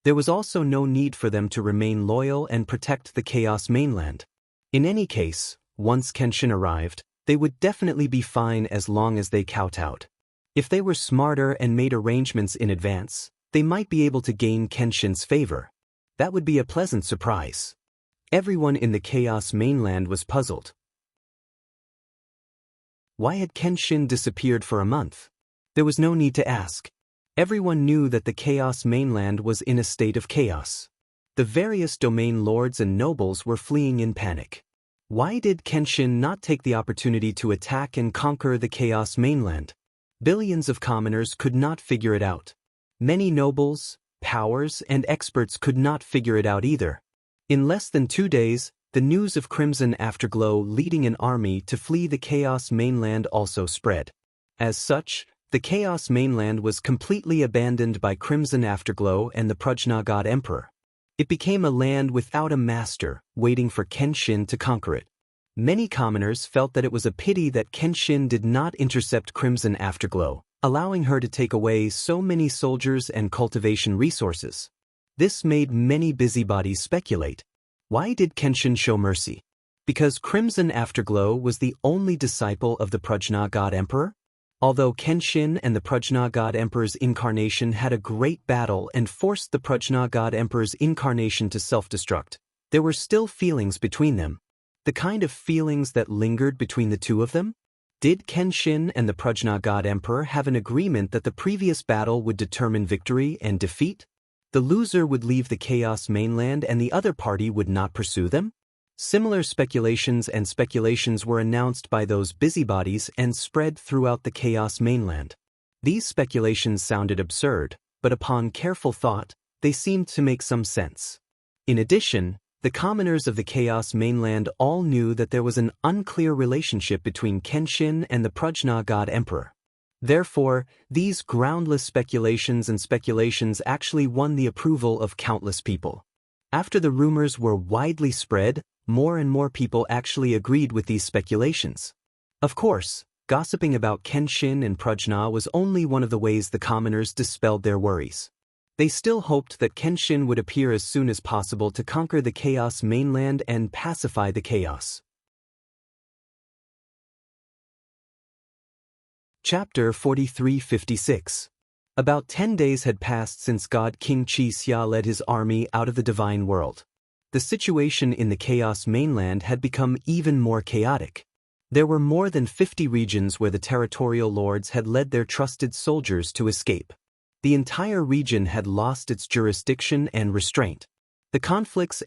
There was also no need for them to remain loyal and protect the Chaos mainland. In any case, once Kenshin arrived, they would definitely be fine as long as they kowtowed. If they were smarter and made arrangements in advance, they might be able to gain Kenshin's favor. That would be a pleasant surprise. Everyone in the Chaos mainland was puzzled. Why had Kenshin disappeared for a month? There was no need to ask. Everyone knew that the Chaos mainland was in a state of chaos. The various domain lords and nobles were fleeing in panic. Why did Kenshin not take the opportunity to attack and conquer the Chaos mainland? Billions of commoners could not figure it out. Many nobles, powers, and experts could not figure it out either. In less than 2 days, the news of Crimson Afterglow leading an army to flee the Chaos mainland also spread. As such, the Chaos mainland was completely abandoned by Crimson Afterglow and the Prajna God Emperor. It became a land without a master, waiting for Kenshin to conquer it. Many commoners felt that it was a pity that Kenshin did not intercept Crimson Afterglow, allowing her to take away so many soldiers and cultivation resources. This made many busybodies speculate. Why did Kenshin show mercy? Because Crimson Afterglow was the only disciple of the Prajna God Emperor? Although Kenshin and the Prajna God Emperor's incarnation had a great battle and forced the Prajna God Emperor's incarnation to self-destruct, there were still feelings between them. The kind of feelings that lingered between the two of them? Did Kenshin and the Prajna God Emperor have an agreement that the previous battle would determine victory and defeat? The loser would leave the Chaos mainland and the other party would not pursue them? Similar speculations were announced by those busybodies and spread throughout the Chaos mainland. These speculations sounded absurd, but upon careful thought, they seemed to make some sense. In addition, the commoners of the Chaos mainland all knew that there was an unclear relationship between Kenshin and the Prajna God Emperor. Therefore, these groundless speculations actually won the approval of countless people. After the rumors were widely spread, more and more people actually agreed with these speculations. Of course, gossiping about Kenshin and Prajna was only one of the ways the commoners dispelled their worries. They still hoped that Kenshin would appear as soon as possible to conquer the Chaos mainland and pacify the chaos. Chapter 4356. About 10 days had passed since God King Xianxia led his army out of the divine world. The situation in the Chaos mainland had become even more chaotic. There were more than 50 regions where the territorial lords had led their trusted soldiers to escape. The entire region had lost its jurisdiction and restraint. The conflicts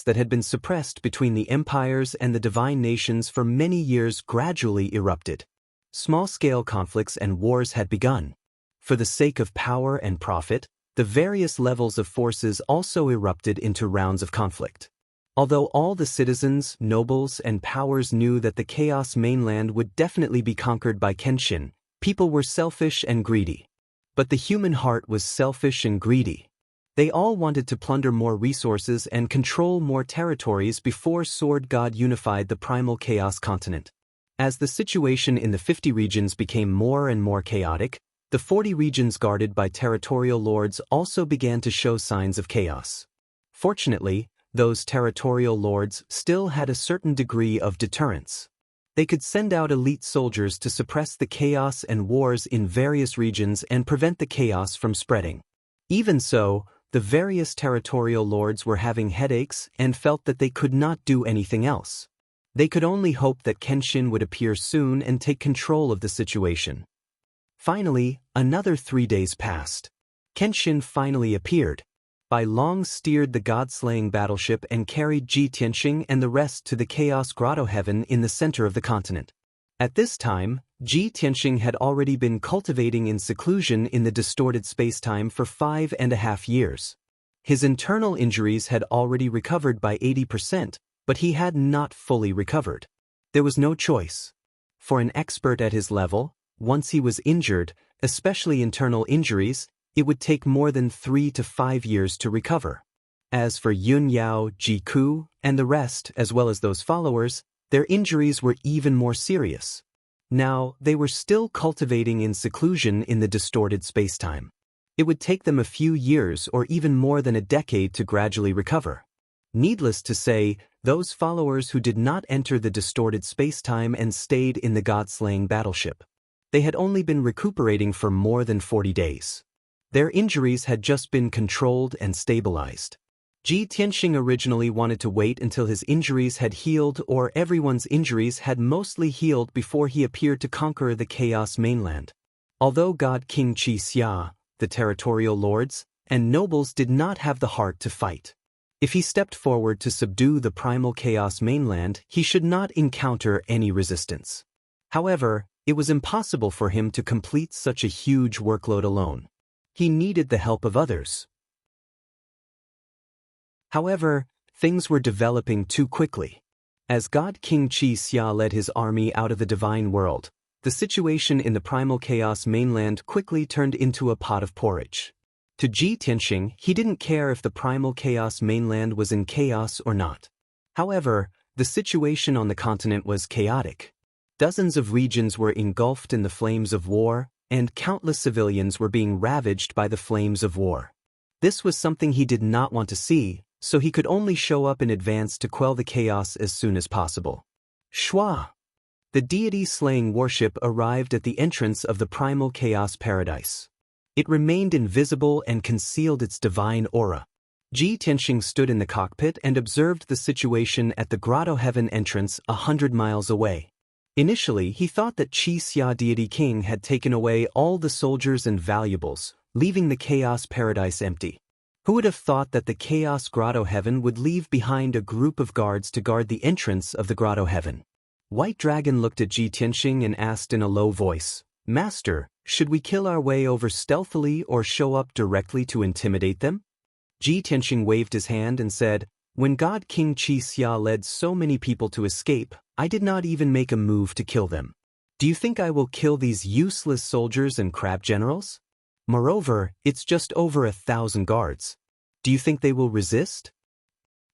that had been suppressed between the empires and the divine nations for many years gradually erupted. Small-scale conflicts and wars had begun. For the sake of power and profit, the various levels of forces also erupted into rounds of conflict. Although all the citizens, nobles, and powers knew that the Chaos mainland would definitely be conquered by Kenshin, people were selfish and greedy. But the human heart was selfish and greedy. They all wanted to plunder more resources and control more territories before Sword God unified the primal Chaos continent. As the situation in the 50 regions became more and more chaotic, the 40 regions guarded by territorial lords also began to show signs of chaos. Fortunately, those territorial lords still had a certain degree of deterrence. They could send out elite soldiers to suppress the chaos and wars in various regions and prevent the chaos from spreading. Even so, the various territorial lords were having headaches and felt that they could not do anything else. They could only hope that Kenshin would appear soon and take control of the situation. Finally, another 3 days passed. Kenshin finally appeared. Bai Long steered the god-slaying battleship and carried Ji Tianxing and the rest to the Chaos Grotto Heaven in the center of the continent. At this time, Ji Tianxing had already been cultivating in seclusion in the distorted spacetime for 5.5 years. His internal injuries had already recovered by 80%, but he had not fully recovered. There was no choice. For an expert at his level, once he was injured, especially internal injuries, it would take more than 3 to 5 years to recover. As for Yun Yao, Ji Ku, and the rest, as well as those followers, their injuries were even more serious. Now, they were still cultivating in seclusion in the distorted spacetime. It would take them a few years or even more than a decade to gradually recover. Needless to say, those followers who did not enter the distorted spacetime and stayed in the god-slaying battleship. They had only been recuperating for more than 40 days. Their injuries had just been controlled and stabilized. Ji Tianxing originally wanted to wait until his injuries had healed or everyone's injuries had mostly healed before he appeared to conquer the Chaos mainland. Although God King Xianxia, the territorial lords, and nobles did not have the heart to fight. If he stepped forward to subdue the primal chaos mainland, he should not encounter any resistance. However, it was impossible for him to complete such a huge workload alone. He needed the help of others. However, things were developing too quickly. As God King Xianxia led his army out of the divine world, the situation in the primal chaos mainland quickly turned into a pot of porridge. To Ji Tianxing, he didn't care if the primal chaos mainland was in chaos or not. However, the situation on the continent was chaotic. Dozens of regions were engulfed in the flames of war, and countless civilians were being ravaged by the flames of war. This was something he did not want to see, so he could only show up in advance to quell the chaos as soon as possible. Shua! The deity-slaying worship arrived at the entrance of the primal chaos paradise. It remained invisible and concealed its divine aura. Ji Tianxing stood in the cockpit and observed the situation at the Grotto Heaven entrance 100 miles away. Initially, he thought that Xianxia deity king had taken away all the soldiers and valuables, leaving the chaos paradise empty. Who would have thought that the chaos Grotto Heaven would leave behind a group of guards to guard the entrance of the Grotto Heaven? White Dragon looked at Ji Tianxing and asked in a low voice, "Master, should we kill our way over stealthily or show up directly to intimidate them?" Ji Tianxing waved his hand and said, "When God King Xianxia led so many people to escape, I did not even make a move to kill them. Do you think I will kill these useless soldiers and crab generals? Moreover, it's just over 1,000 guards. Do you think they will resist?"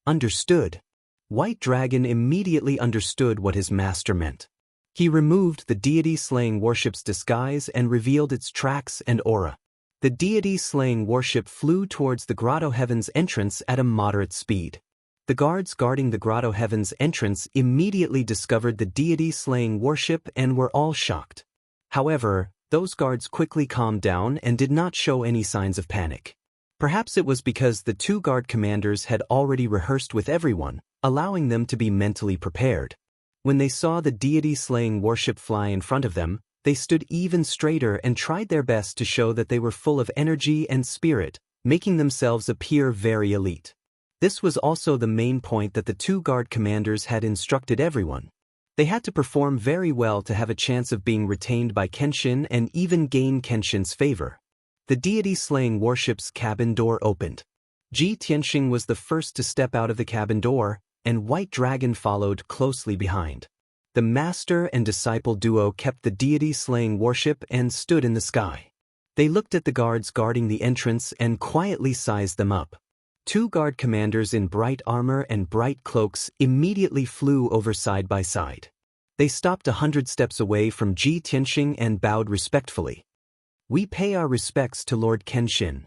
Understood. White Dragon immediately understood what his master meant. He removed the deity-slaying worship's disguise and revealed its tracks and aura. The deity-slaying worship flew towards the Grotto Heaven's entrance at a moderate speed. The guards guarding the Grotto Heaven's entrance immediately discovered the deity-slaying worship and were all shocked. However, those guards quickly calmed down and did not show any signs of panic. Perhaps it was because the two guard commanders had already rehearsed with everyone, allowing them to be mentally prepared. When they saw the deity-slaying worship fly in front of them, they stood even straighter and tried their best to show that they were full of energy and spirit, making themselves appear very elite. This was also the main point that the two guard commanders had instructed everyone. They had to perform very well to have a chance of being retained by Kenshin and even gain Kenshin's favor. The deity-slaying worship's cabin door opened. Ji Tianxing was the first to step out of the cabin door, and White Dragon followed closely behind. The master and disciple duo kept the deity-slaying worship and stood in the sky. They looked at the guards guarding the entrance and quietly sized them up. Two guard commanders in bright armor and bright cloaks immediately flew over side by side. They stopped 100 steps away from Ji Tianxing and bowed respectfully. "We pay our respects to Lord Kenshin."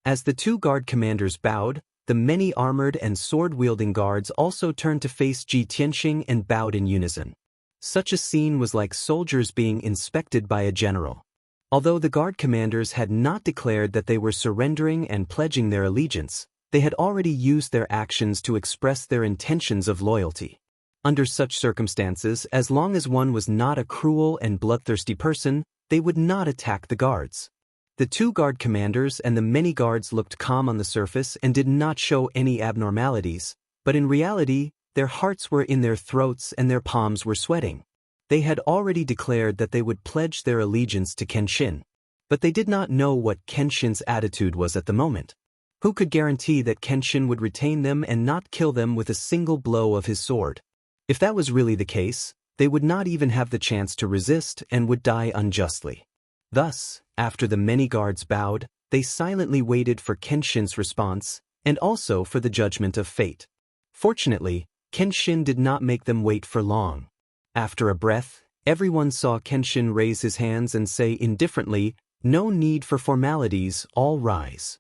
As the two guard commanders bowed, the many armored and sword-wielding guards also turned to face Ji Tianxing and bowed in unison. Such a scene was like soldiers being inspected by a general. Although the guard commanders had not declared that they were surrendering and pledging their allegiance, they had already used their actions to express their intentions of loyalty. Under such circumstances, as long as one was not a cruel and bloodthirsty person, they would not attack the guards. The two guard commanders and the many guards looked calm on the surface and did not show any abnormalities, but in reality, their hearts were in their throats and their palms were sweating. They had already declared that they would pledge their allegiance to Kenshin. But they did not know what Kenshin's attitude was at the moment. Who could guarantee that Kenshin would retain them and not kill them with a single blow of his sword? If that was really the case, they would not even have the chance to resist and would die unjustly. Thus, after the many guards bowed, they silently waited for Kenshin's response, and also for the judgment of fate. Fortunately, Kenshin did not make them wait for long. After a breath, everyone saw Kenshin raise his hands and say indifferently, "No need for formalities, all rise."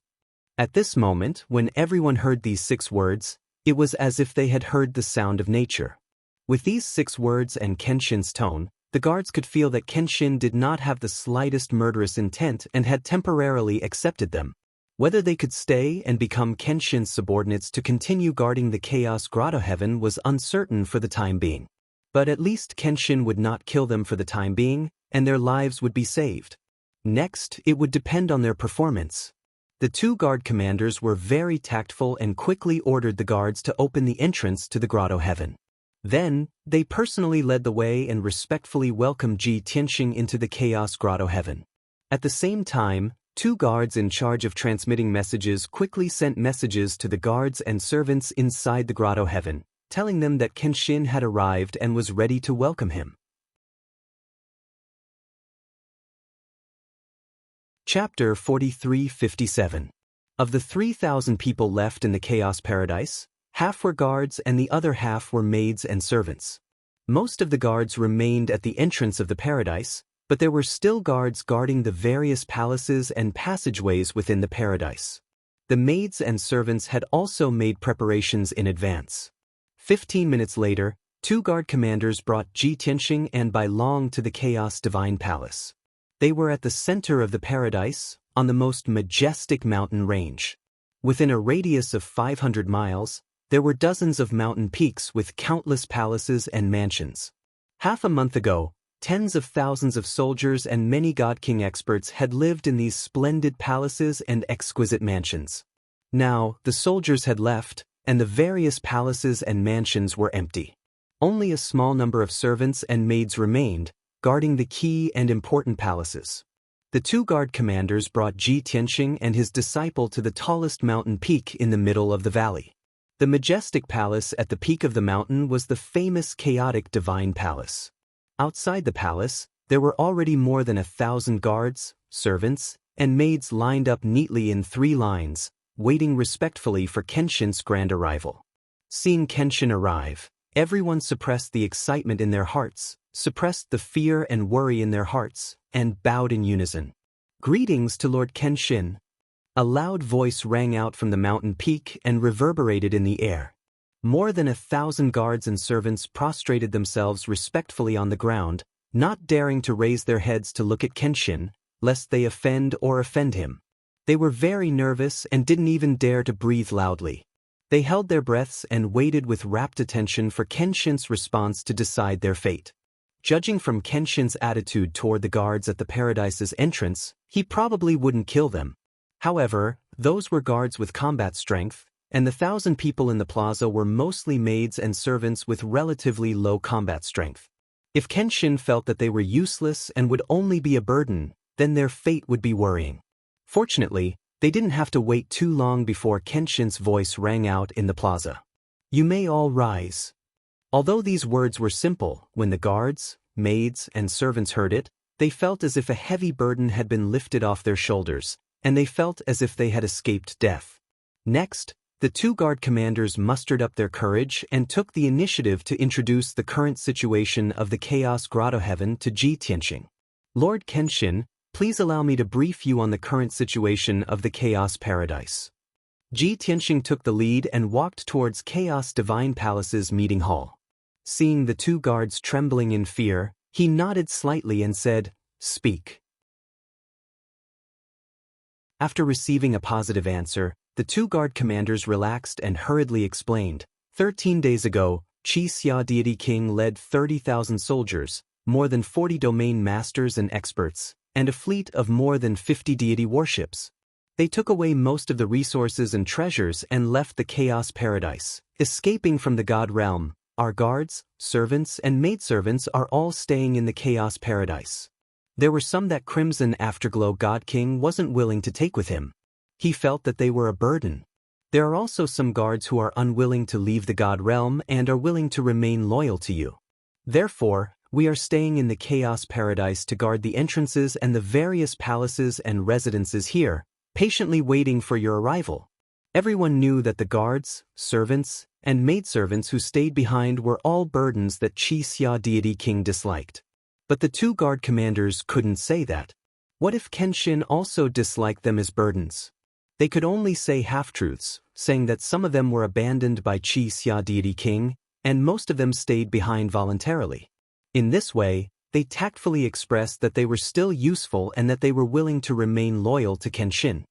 At this moment, when everyone heard these 6 words, it was as if they had heard the sound of nature. With these 6 words and Kenshin's tone, the guards could feel that Kenshin did not have the slightest murderous intent and had temporarily accepted them. Whether they could stay and become Kenshin's subordinates to continue guarding the Chaos Grotto Heaven was uncertain for the time being. But at least Kenshin would not kill them for the time being, and their lives would be saved. Next, it would depend on their performance. The two guard commanders were very tactful and quickly ordered the guards to open the entrance to the grotto heaven. Then, they personally led the way and respectfully welcomed Ji Tianxing into the Chaos Grotto Heaven. At the same time, two guards in charge of transmitting messages quickly sent messages to the guards and servants inside the Grotto Heaven, telling them that Kenshin had arrived and was ready to welcome him. Chapter 43-57. Of the 3,000 people left in the Chaos Paradise, half were guards and the other half were maids and servants. Most of the guards remained at the entrance of the paradise, but there were still guards guarding the various palaces and passageways within the paradise. The maids and servants had also made preparations in advance. 15 minutes later, two guard commanders brought Ji Tianxing and Bai Long to the Chaos Divine Palace. They were at the center of the paradise, on the most majestic mountain range. Within a radius of 500 miles, there were dozens of mountain peaks with countless palaces and mansions. Half a month ago, tens of thousands of soldiers and many God King experts had lived in these splendid palaces and exquisite mansions. Now, the soldiers had left, and the various palaces and mansions were empty. Only a small number of servants and maids remained, guarding the key and important palaces. The two guard commanders brought Ji Tianxing and his disciple to the tallest mountain peak in the middle of the valley. The majestic palace at the peak of the mountain was the famous chaotic divine palace. Outside the palace, there were already more than 1,000 guards, servants, and maids lined up neatly in 3 lines, waiting respectfully for Kenshin's grand arrival. Seeing Kenshin arrive, everyone suppressed the excitement in their hearts, suppressed the fear and worry in their hearts, and bowed in unison. "Greetings to Lord Kenshin." A loud voice rang out from the mountain peak and reverberated in the air. More than 1,000 guards and servants prostrated themselves respectfully on the ground, not daring to raise their heads to look at Kenshin, lest they offend him. They were very nervous and didn't even dare to breathe loudly. They held their breaths and waited with rapt attention for Kenshin's response to decide their fate. Judging from Kenshin's attitude toward the guards at the paradise's entrance, he probably wouldn't kill them. However, those were guards with combat strength, and the 1,000 people in the plaza were mostly maids and servants with relatively low combat strength. If Kenshin felt that they were useless and would only be a burden, then their fate would be worrying. Fortunately, they didn't have to wait too long before Kenshin's voice rang out in the plaza. "You may all rise." Although these words were simple, when the guards, maids, and servants heard it, they felt as if a heavy burden had been lifted off their shoulders, and they felt as if they had escaped death. Next, the two guard commanders mustered up their courage and took the initiative to introduce the current situation of the Chaos Grotto Heaven to Ji Tianxing. "Lord Kenshin, please allow me to brief you on the current situation of the Chaos Paradise." Ji Tianxing took the lead and walked towards Chaos Divine Palace's meeting hall. Seeing the two guards trembling in fear, he nodded slightly and said, "Speak." After receiving a positive answer, the two guard commanders relaxed and hurriedly explained. 13 days ago, Xia Deity King led 30,000 soldiers, more than 40 domain masters and experts, and a fleet of more than 50 deity warships. They took away most of the resources and treasures and left the Chaos Paradise, escaping from the God realm. Our guards, servants, and maidservants are all staying in the Chaos Paradise. There were some that Crimson Afterglow God King wasn't willing to take with him. He felt that they were a burden. There are also some guards who are unwilling to leave the God realm and are willing to remain loyal to you. Therefore, we are staying in the Chaos Paradise to guard the entrances and the various palaces and residences here, patiently waiting for your arrival. Everyone knew that the guards, servants, and maidservants who stayed behind were all burdens that Xia Deity King disliked. But the two guard commanders couldn't say that. What if Kenshin also disliked them as burdens? They could only say half-truths, saying that some of them were abandoned by Xia Deity King, and most of them stayed behind voluntarily. In this way, they tactfully expressed that they were still useful and that they were willing to remain loyal to Kenshin.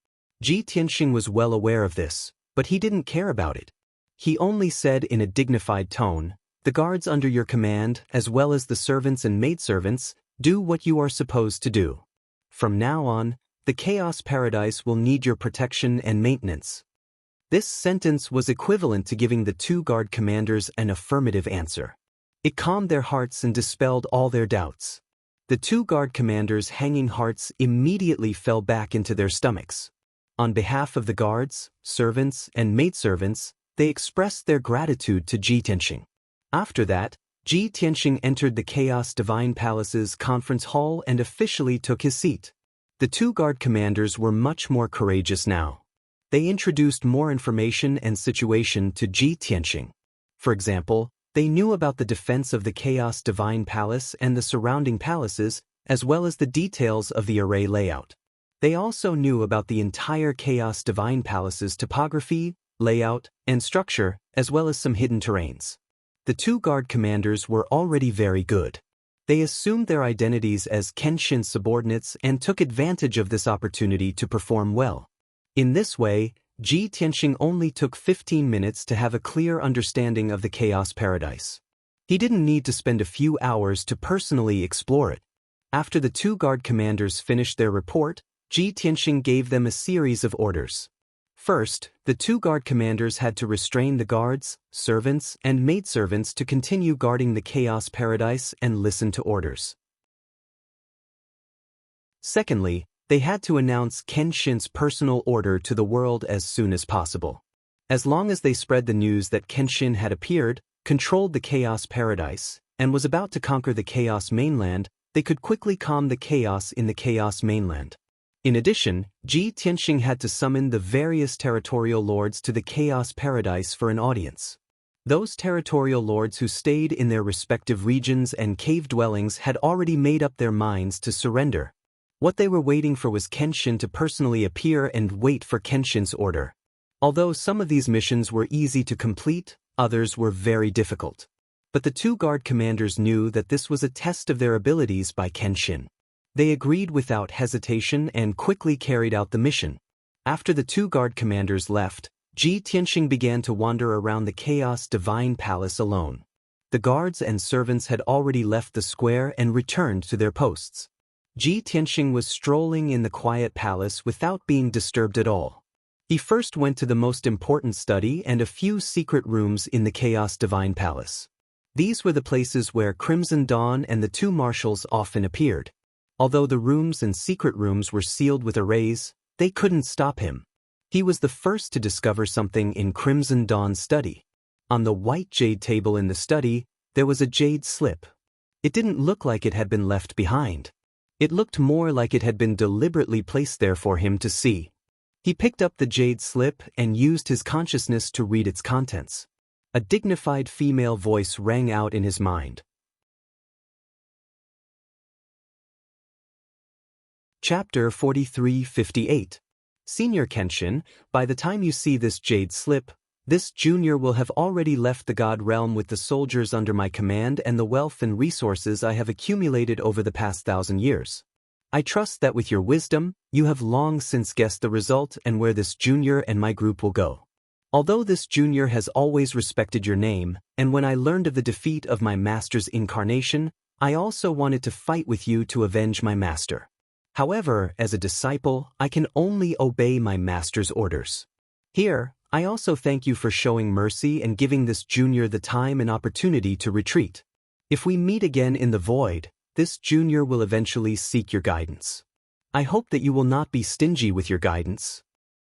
Ji Tianxing was well aware of this, but he didn't care about it. He only said in a dignified tone, "The guards under your command, as well as the servants and maidservants, do what you are supposed to do." From now on, the Chaos Paradise will need your protection and maintenance. This sentence was equivalent to giving the two guard commanders an affirmative answer. It calmed their hearts and dispelled all their doubts. The two guard commanders' hanging hearts immediately fell back into their stomachs. On behalf of the guards, servants, and maidservants, they expressed their gratitude to Ji Tianxing. After that, Ji Tianxing entered the Chaos Divine Palace's conference hall and officially took his seat. The two guard commanders were much more courageous now. They introduced more information and situation to Ji Tianxing. For example, they knew about the defense of the Chaos Divine Palace and the surrounding palaces, as well as the details of the array layout. They also knew about the entire Chaos Divine Palace's topography, layout, and structure, as well as some hidden terrains. The two guard commanders were already very good. They assumed their identities as Kenshin's subordinates and took advantage of this opportunity to perform well. In this way, Ji Tianxing only took 15 minutes to have a clear understanding of the Chaos Paradise. He didn't need to spend a few hours to personally explore it. After the two guard commanders finished their report, Ji Tianxing gave them a series of orders. First, the two guard commanders had to restrain the guards, servants, and maidservants to continue guarding the Chaos Paradise and listen to orders. Secondly, they had to announce Kenshin's personal order to the world as soon as possible. As long as they spread the news that Kenshin had appeared, controlled the Chaos Paradise, and was about to conquer the Chaos Mainland, they could quickly calm the chaos in the Chaos Mainland. In addition, Ji Tianxing had to summon the various territorial lords to the Chaos Paradise for an audience. Those territorial lords who stayed in their respective regions and cave dwellings had already made up their minds to surrender. What they were waiting for was Kenshin to personally appear and wait for Kenshin's order. Although some of these missions were easy to complete, others were very difficult. But the two guard commanders knew that this was a test of their abilities by Kenshin. They agreed without hesitation and quickly carried out the mission. After the two guard commanders left, Ji Tianxing began to wander around the Chaos Divine Palace alone. The guards and servants had already left the square and returned to their posts. Ji Tianxing was strolling in the quiet palace without being disturbed at all. He first went to the most important study and a few secret rooms in the Chaos Divine Palace. These were the places where Crimson Dawn and the two marshals often appeared. Although the rooms and secret rooms were sealed with arrays, they couldn't stop him. He was the first to discover something in Crimson Dawn's study. On the white jade table in the study, there was a jade slip. It didn't look like it had been left behind. It looked more like it had been deliberately placed there for him to see. He picked up the jade slip and used his consciousness to read its contents. A dignified female voice rang out in his mind. Chapter 4358. Senior Kenshin, by the time you see this jade slip, this junior will have already left the God realm with the soldiers under my command and the wealth and resources I have accumulated over the past 1,000 years. I trust that with your wisdom, you have long since guessed the result and where this junior and my group will go. Although this junior has always respected your name, and when I learned of the defeat of my master's incarnation, I also wanted to fight with you to avenge my master. However, as a disciple, I can only obey my master's orders. Here, I also thank you for showing mercy and giving this junior the time and opportunity to retreat. If we meet again in the void, this junior will eventually seek your guidance. I hope that you will not be stingy with your guidance.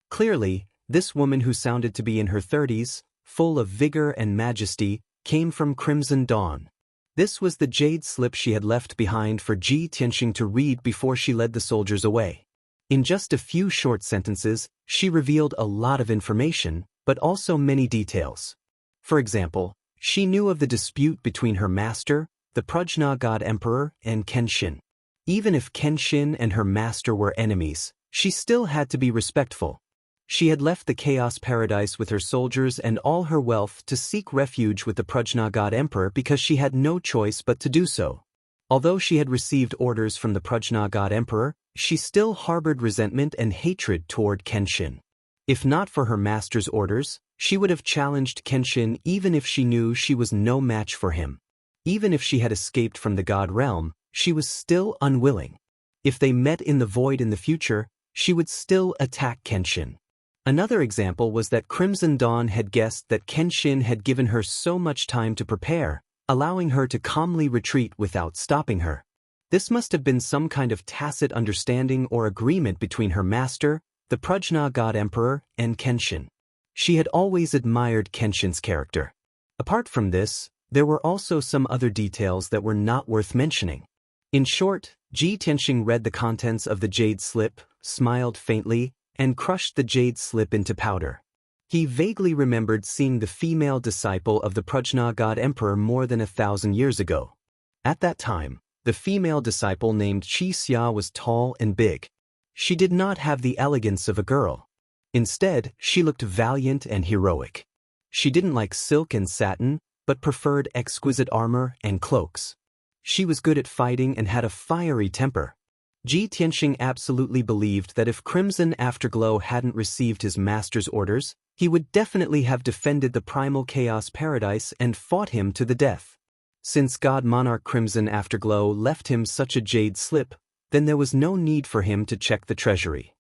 Clearly, this woman who sounded to be in her 30s, full of vigor and majesty, came from Crimson Dawn. This was the jade slip she had left behind for Ji Tianxing to read before she led the soldiers away. In just a few short sentences, she revealed a lot of information, but also many details. For example, she knew of the dispute between her master, the Prajna God Emperor, and Kenshin. Even if Kenshin and her master were enemies, she still had to be respectful. She had left the Chaos Paradise with her soldiers and all her wealth to seek refuge with the Prajna God Emperor because she had no choice but to do so. Although she had received orders from the Prajna God Emperor, she still harbored resentment and hatred toward Kenshin. If not for her master's orders, she would have challenged Kenshin even if she knew she was no match for him. Even if she had escaped from the God realm, she was still unwilling. If they met in the void in the future, she would still attack Kenshin. Another example was that Crimson Dawn had guessed that Kenshin had given her so much time to prepare, allowing her to calmly retreat without stopping her. This must have been some kind of tacit understanding or agreement between her master, the Prajna God Emperor, and Kenshin. She had always admired Kenshin's character. Apart from this, there were also some other details that were not worth mentioning. In short, Ji Tianxing read the contents of the jade slip, smiled faintly, and crushed the jade slip into powder. He vaguely remembered seeing the female disciple of the Prajna God Emperor more than 1,000 years ago. At that time, the female disciple named Xianxia was tall and big. She did not have the elegance of a girl. Instead, she looked valiant and heroic. She didn't like silk and satin, but preferred exquisite armor and cloaks. She was good at fighting and had a fiery temper. Ji Tianxing absolutely believed that if Crimson Afterglow hadn't received his master's orders, he would definitely have defended the primal chaos paradise and fought him to the death. Since God Monarch Crimson Afterglow left him such a jade slip, then there was no need for him to check the treasury.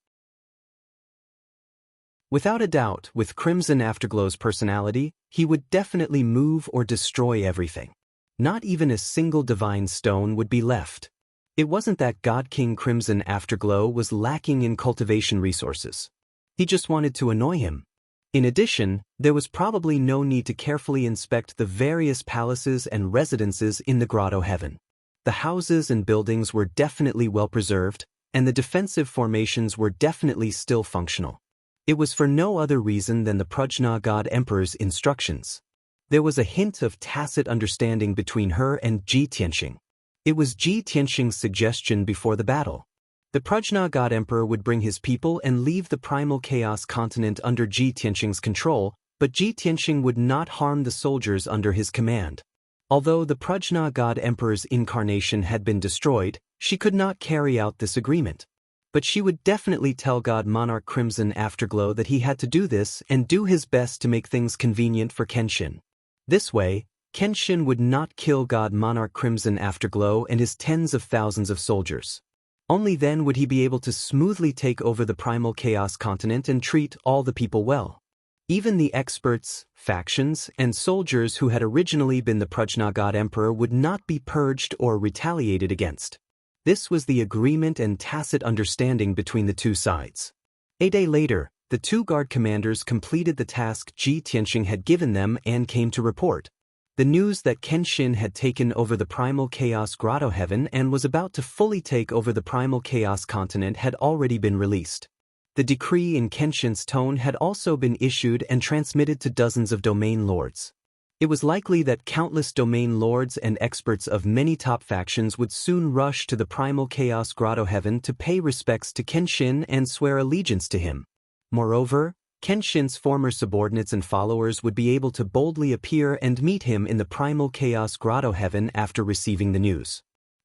Without a doubt, with Crimson Afterglow's personality, he would definitely move or destroy everything. Not even a single divine stone would be left. It wasn't that God King Crimson Afterglow was lacking in cultivation resources. He just wanted to annoy him. In addition, there was probably no need to carefully inspect the various palaces and residences in the Grotto Heaven. The houses and buildings were definitely well preserved, and the defensive formations were definitely still functional. It was for no other reason than the Prajna God Emperor's instructions. There was a hint of tacit understanding between her and Ji Tianxing. It was Ji Tianxing's suggestion before the battle. The Prajna God Emperor would bring his people and leave the primal chaos continent under Ji Tianxing's control, but Ji Tianxing would not harm the soldiers under his command. Although the Prajna God Emperor's incarnation had been destroyed, she could not carry out this agreement. But she would definitely tell God Monarch Crimson Afterglow that he had to do this and do his best to make things convenient for Kenshin. This way, Kenshin would not kill God Monarch Crimson Afterglow and his tens of thousands of soldiers. Only then would he be able to smoothly take over the primal chaos continent and treat all the people well. Even the experts, factions, and soldiers who had originally been the Prajna God Emperor would not be purged or retaliated against. This was the agreement and tacit understanding between the two sides. A day later, the two guard commanders completed the task Ji Tianxing had given them and came to report. The news that Kenshin had taken over the primal chaos Grotto Heaven and was about to fully take over the primal chaos continent had already been released. The decree in Kenshin's tone had also been issued and transmitted to dozens of domain lords. It was likely that countless domain lords and experts of many top factions would soon rush to the primal chaos Grotto Heaven to pay respects to Kenshin and swear allegiance to him. Moreover, Kenshin's former subordinates and followers would be able to boldly appear and meet him in the primal chaos Grotto Heaven after receiving the news.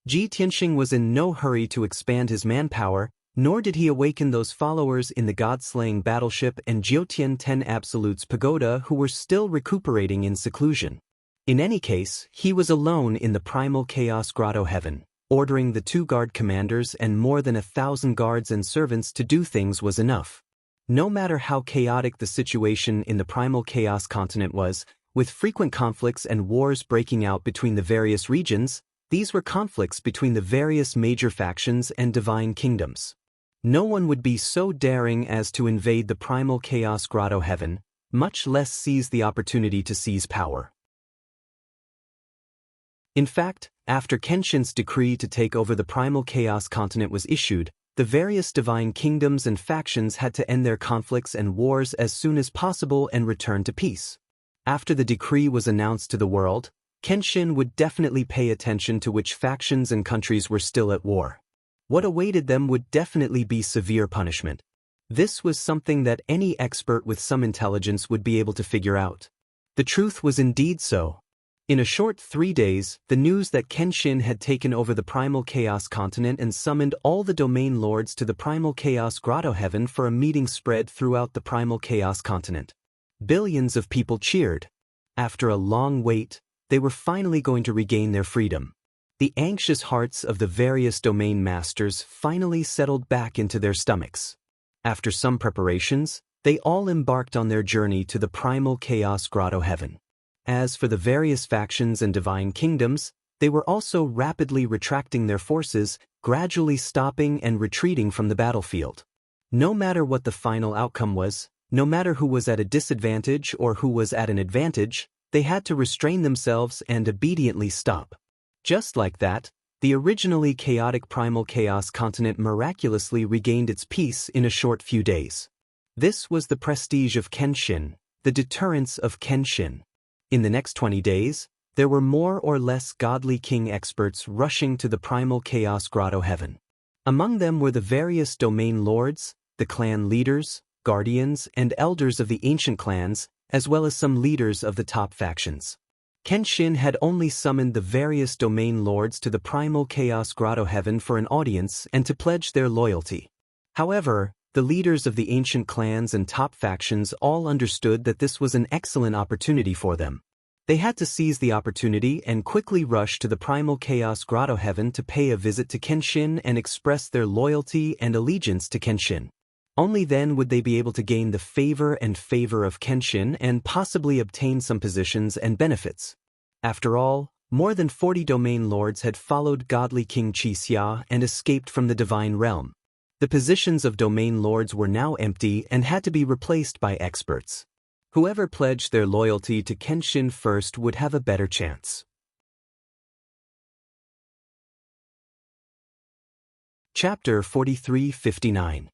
Ji Tianxing was in no hurry to expand his manpower, nor did he awaken those followers in the god-slaying battleship and Jiutian 10 Absolutes Pagoda who were still recuperating in seclusion. In any case, he was alone in the primal chaos Grotto Heaven. Ordering the two guard commanders and more than 1,000 guards and servants to do things was enough. No matter how chaotic the situation in the primal chaos continent was, with frequent conflicts and wars breaking out between the various regions, these were conflicts between the various major factions and divine kingdoms. No one would be so daring as to invade the primal chaos Grotto Heaven, much less seize the opportunity to seize power. In fact, after Kenshin's decree to take over the primal chaos continent was issued, the various divine kingdoms and factions had to end their conflicts and wars as soon as possible and return to peace. After the decree was announced to the world, Kenshin would definitely pay attention to which factions and countries were still at war. What awaited them would definitely be severe punishment. This was something that any expert with some intelligence would be able to figure out. The truth was indeed so. In a short 3 days, the news that Kenshin had taken over the Primal Chaos continent and summoned all the domain lords to the Primal Chaos Grotto Heaven for a meeting spread throughout the Primal Chaos continent. Billions of people cheered. After a long wait, they were finally going to regain their freedom. The anxious hearts of the various domain masters finally settled back into their stomachs. After some preparations, they all embarked on their journey to the primal chaos grotto heaven. As for the various factions and divine kingdoms, they were also rapidly retracting their forces, gradually stopping and retreating from the battlefield. No matter what the final outcome was, no matter who was at a disadvantage or who was at an advantage, they had to restrain themselves and obediently stop. Just like that, the originally chaotic primal chaos continent miraculously regained its peace in a short few days. This was the prestige of Kenshin, the deterrence of Kenshin. In the next 20 days, there were more or less godly king experts rushing to the primal chaos grotto heaven. Among them were the various domain lords, the clan leaders, guardians, and elders of the ancient clans, as well as some leaders of the top factions. Kenshin had only summoned the various domain lords to the primal chaos grotto heaven for an audience and to pledge their loyalty. However, the leaders of the ancient clans and top factions all understood that this was an excellent opportunity for them. They had to seize the opportunity and quickly rush to the primal chaos grotto heaven to pay a visit to Kenshin and express their loyalty and allegiance to Kenshin. Only then would they be able to gain the favor of Kenshin and possibly obtain some positions and benefits. After all, more than 40 domain lords had followed godly King Xianxia and escaped from the divine realm. The positions of domain lords were now empty and had to be replaced by experts. Whoever pledged their loyalty to Kenshin first would have a better chance. Chapter 4359.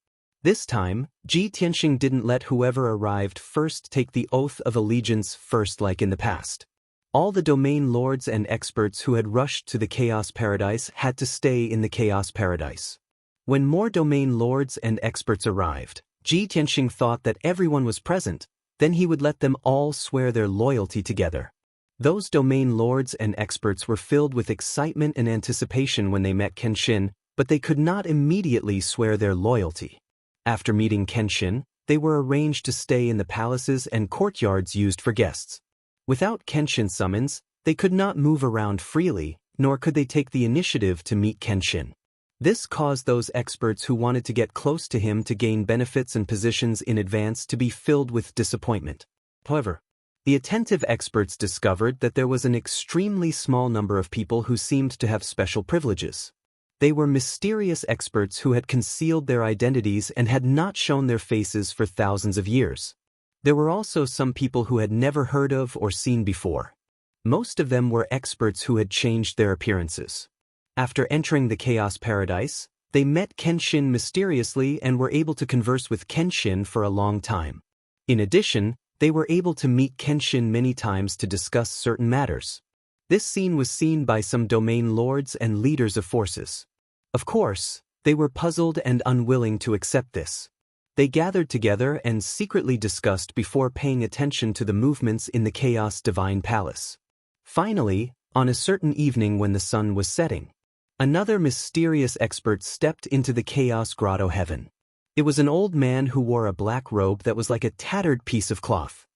This time, Ji Tianxing didn't let whoever arrived first take the oath of allegiance first like in the past. All the domain lords and experts who had rushed to the Chaos Paradise had to stay in the Chaos Paradise. When more domain lords and experts arrived, Ji Tianxing thought that everyone was present, then he would let them all swear their loyalty together. Those domain lords and experts were filled with excitement and anticipation when they met Kenshin, but they could not immediately swear their loyalty. After meeting Kenshin, they were arranged to stay in the palaces and courtyards used for guests. Without Kenshin's summons, they could not move around freely, nor could they take the initiative to meet Kenshin. This caused those experts who wanted to get close to him to gain benefits and positions in advance to be filled with disappointment. However, the attentive experts discovered that there was an extremely small number of people who seemed to have special privileges. They were mysterious experts who had concealed their identities and had not shown their faces for thousands of years. There were also some people who had never heard of or seen before. Most of them were experts who had changed their appearances. After entering the Chaos Paradise, they met Kenshin mysteriously and were able to converse with Kenshin for a long time. In addition, they were able to meet Kenshin many times to discuss certain matters. This scene was seen by some domain lords and leaders of forces. Of course, they were puzzled and unwilling to accept this. They gathered together and secretly discussed before paying attention to the movements in the Chaos Divine Palace. Finally, on a certain evening when the sun was setting, another mysterious expert stepped into the Chaos Grotto Heaven. It was an old man who wore a black robe that was like a tattered piece of cloth.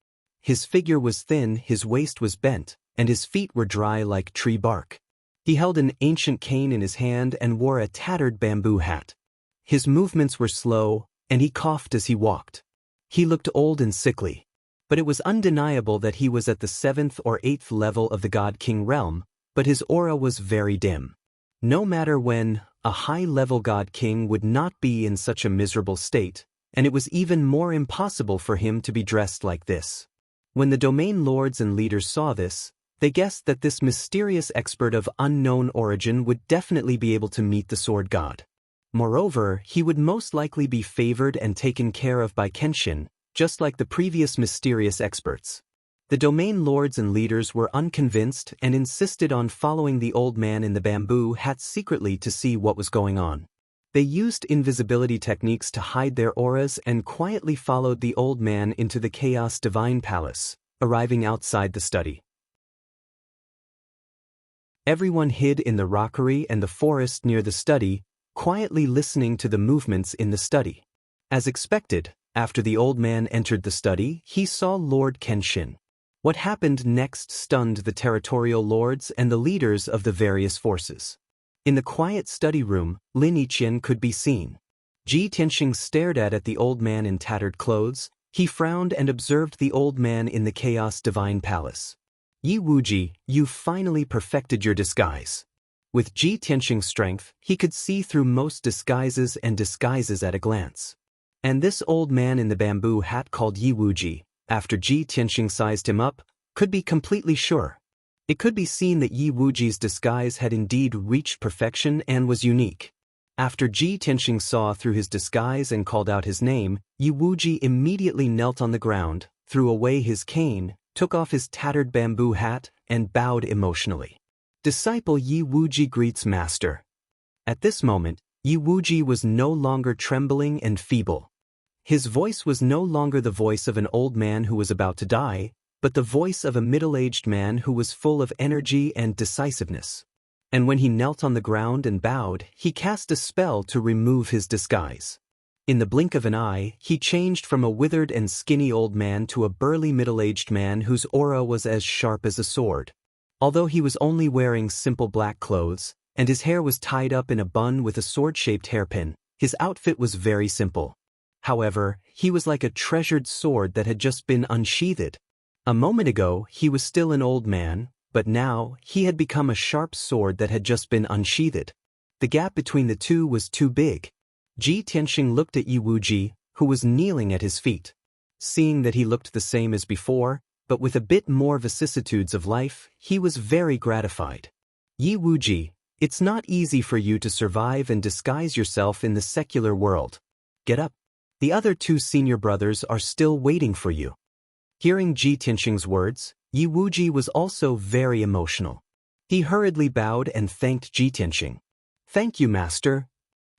His figure was thin, his waist was bent, and his feet were dry like tree bark. He held an ancient cane in his hand and wore a tattered bamboo hat. His movements were slow, and he coughed as he walked. He looked old and sickly, but it was undeniable that he was at the 7th or 8th level of the God-King realm, but his aura was very dim. No matter when, a high-level God-King would not be in such a miserable state, and it was even more impossible for him to be dressed like this. When the domain lords and leaders saw this, they guessed that this mysterious expert of unknown origin would definitely be able to meet the Sword God. Moreover, he would most likely be favored and taken care of by Kenshin, just like the previous mysterious experts. The domain lords and leaders were unconvinced and insisted on following the old man in the bamboo hat secretly to see what was going on. They used invisibility techniques to hide their auras and quietly followed the old man into the Chaos Divine Palace, arriving outside the study. Everyone hid in the rockery and the forest near the study, quietly listening to the movements in the study. As expected, after the old man entered the study, he saw Lord Kenshin. What happened next stunned the territorial lords and the leaders of the various forces. In the quiet study room, Lin Yiqian could be seen. Ji Tianxing stared at the old man in tattered clothes. He frowned and observed the old man in the chaos divine palace. Yi Wuji, you finally perfected your disguise. With Ji Tianxing's strength, he could see through most disguises at a glance. And this old man in the bamboo hat called Yi Wuji, after Ji Tianxing sized him up, could be completely sure. It could be seen that Yi Wuji's disguise had indeed reached perfection and was unique. After Ji Tianxing saw through his disguise and called out his name, Yi Wuji immediately knelt on the ground, threw away his cane, took off his tattered bamboo hat, and bowed emotionally. Disciple Yi Wuji greets Master. At this moment, Yi Wuji was no longer trembling and feeble. His voice was no longer the voice of an old man who was about to die, but the voice of a middle-aged man who was full of energy and decisiveness. And when he knelt on the ground and bowed, he cast a spell to remove his disguise. In the blink of an eye, he changed from a withered and skinny old man to a burly middle-aged man whose aura was as sharp as a sword. Although he was only wearing simple black clothes, and his hair was tied up in a bun with a sword-shaped hairpin, his outfit was very simple. However, he was like a treasured sword that had just been unsheathed. A moment ago, he was still an old man, but now, he had become a sharp sword that had just been unsheathed. The gap between the two was too big. Ji Tianxing looked at Yi Wuji, who was kneeling at his feet. Seeing that he looked the same as before, but with a bit more vicissitudes of life, he was very gratified. Yi Wuji, it's not easy for you to survive and disguise yourself in the secular world. Get up. The other two senior brothers are still waiting for you. Hearing Ji Tianxing's words, Yi Wuji was also very emotional. He hurriedly bowed and thanked Ji Tianxing. Thank you, Master.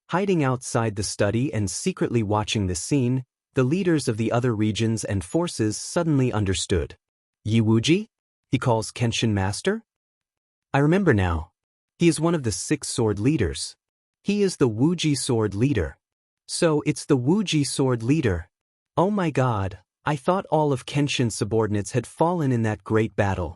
Hiding outside the study and secretly watching this scene, the leaders of the other regions and forces suddenly understood. Yi Wuji? He calls Kenshin Master? I remember now. He is one of the 6 sword leaders. He is the Wuji sword leader. So it's the Wuji sword leader. Oh my god, I thought all of Kenshin's subordinates had fallen in that great battle.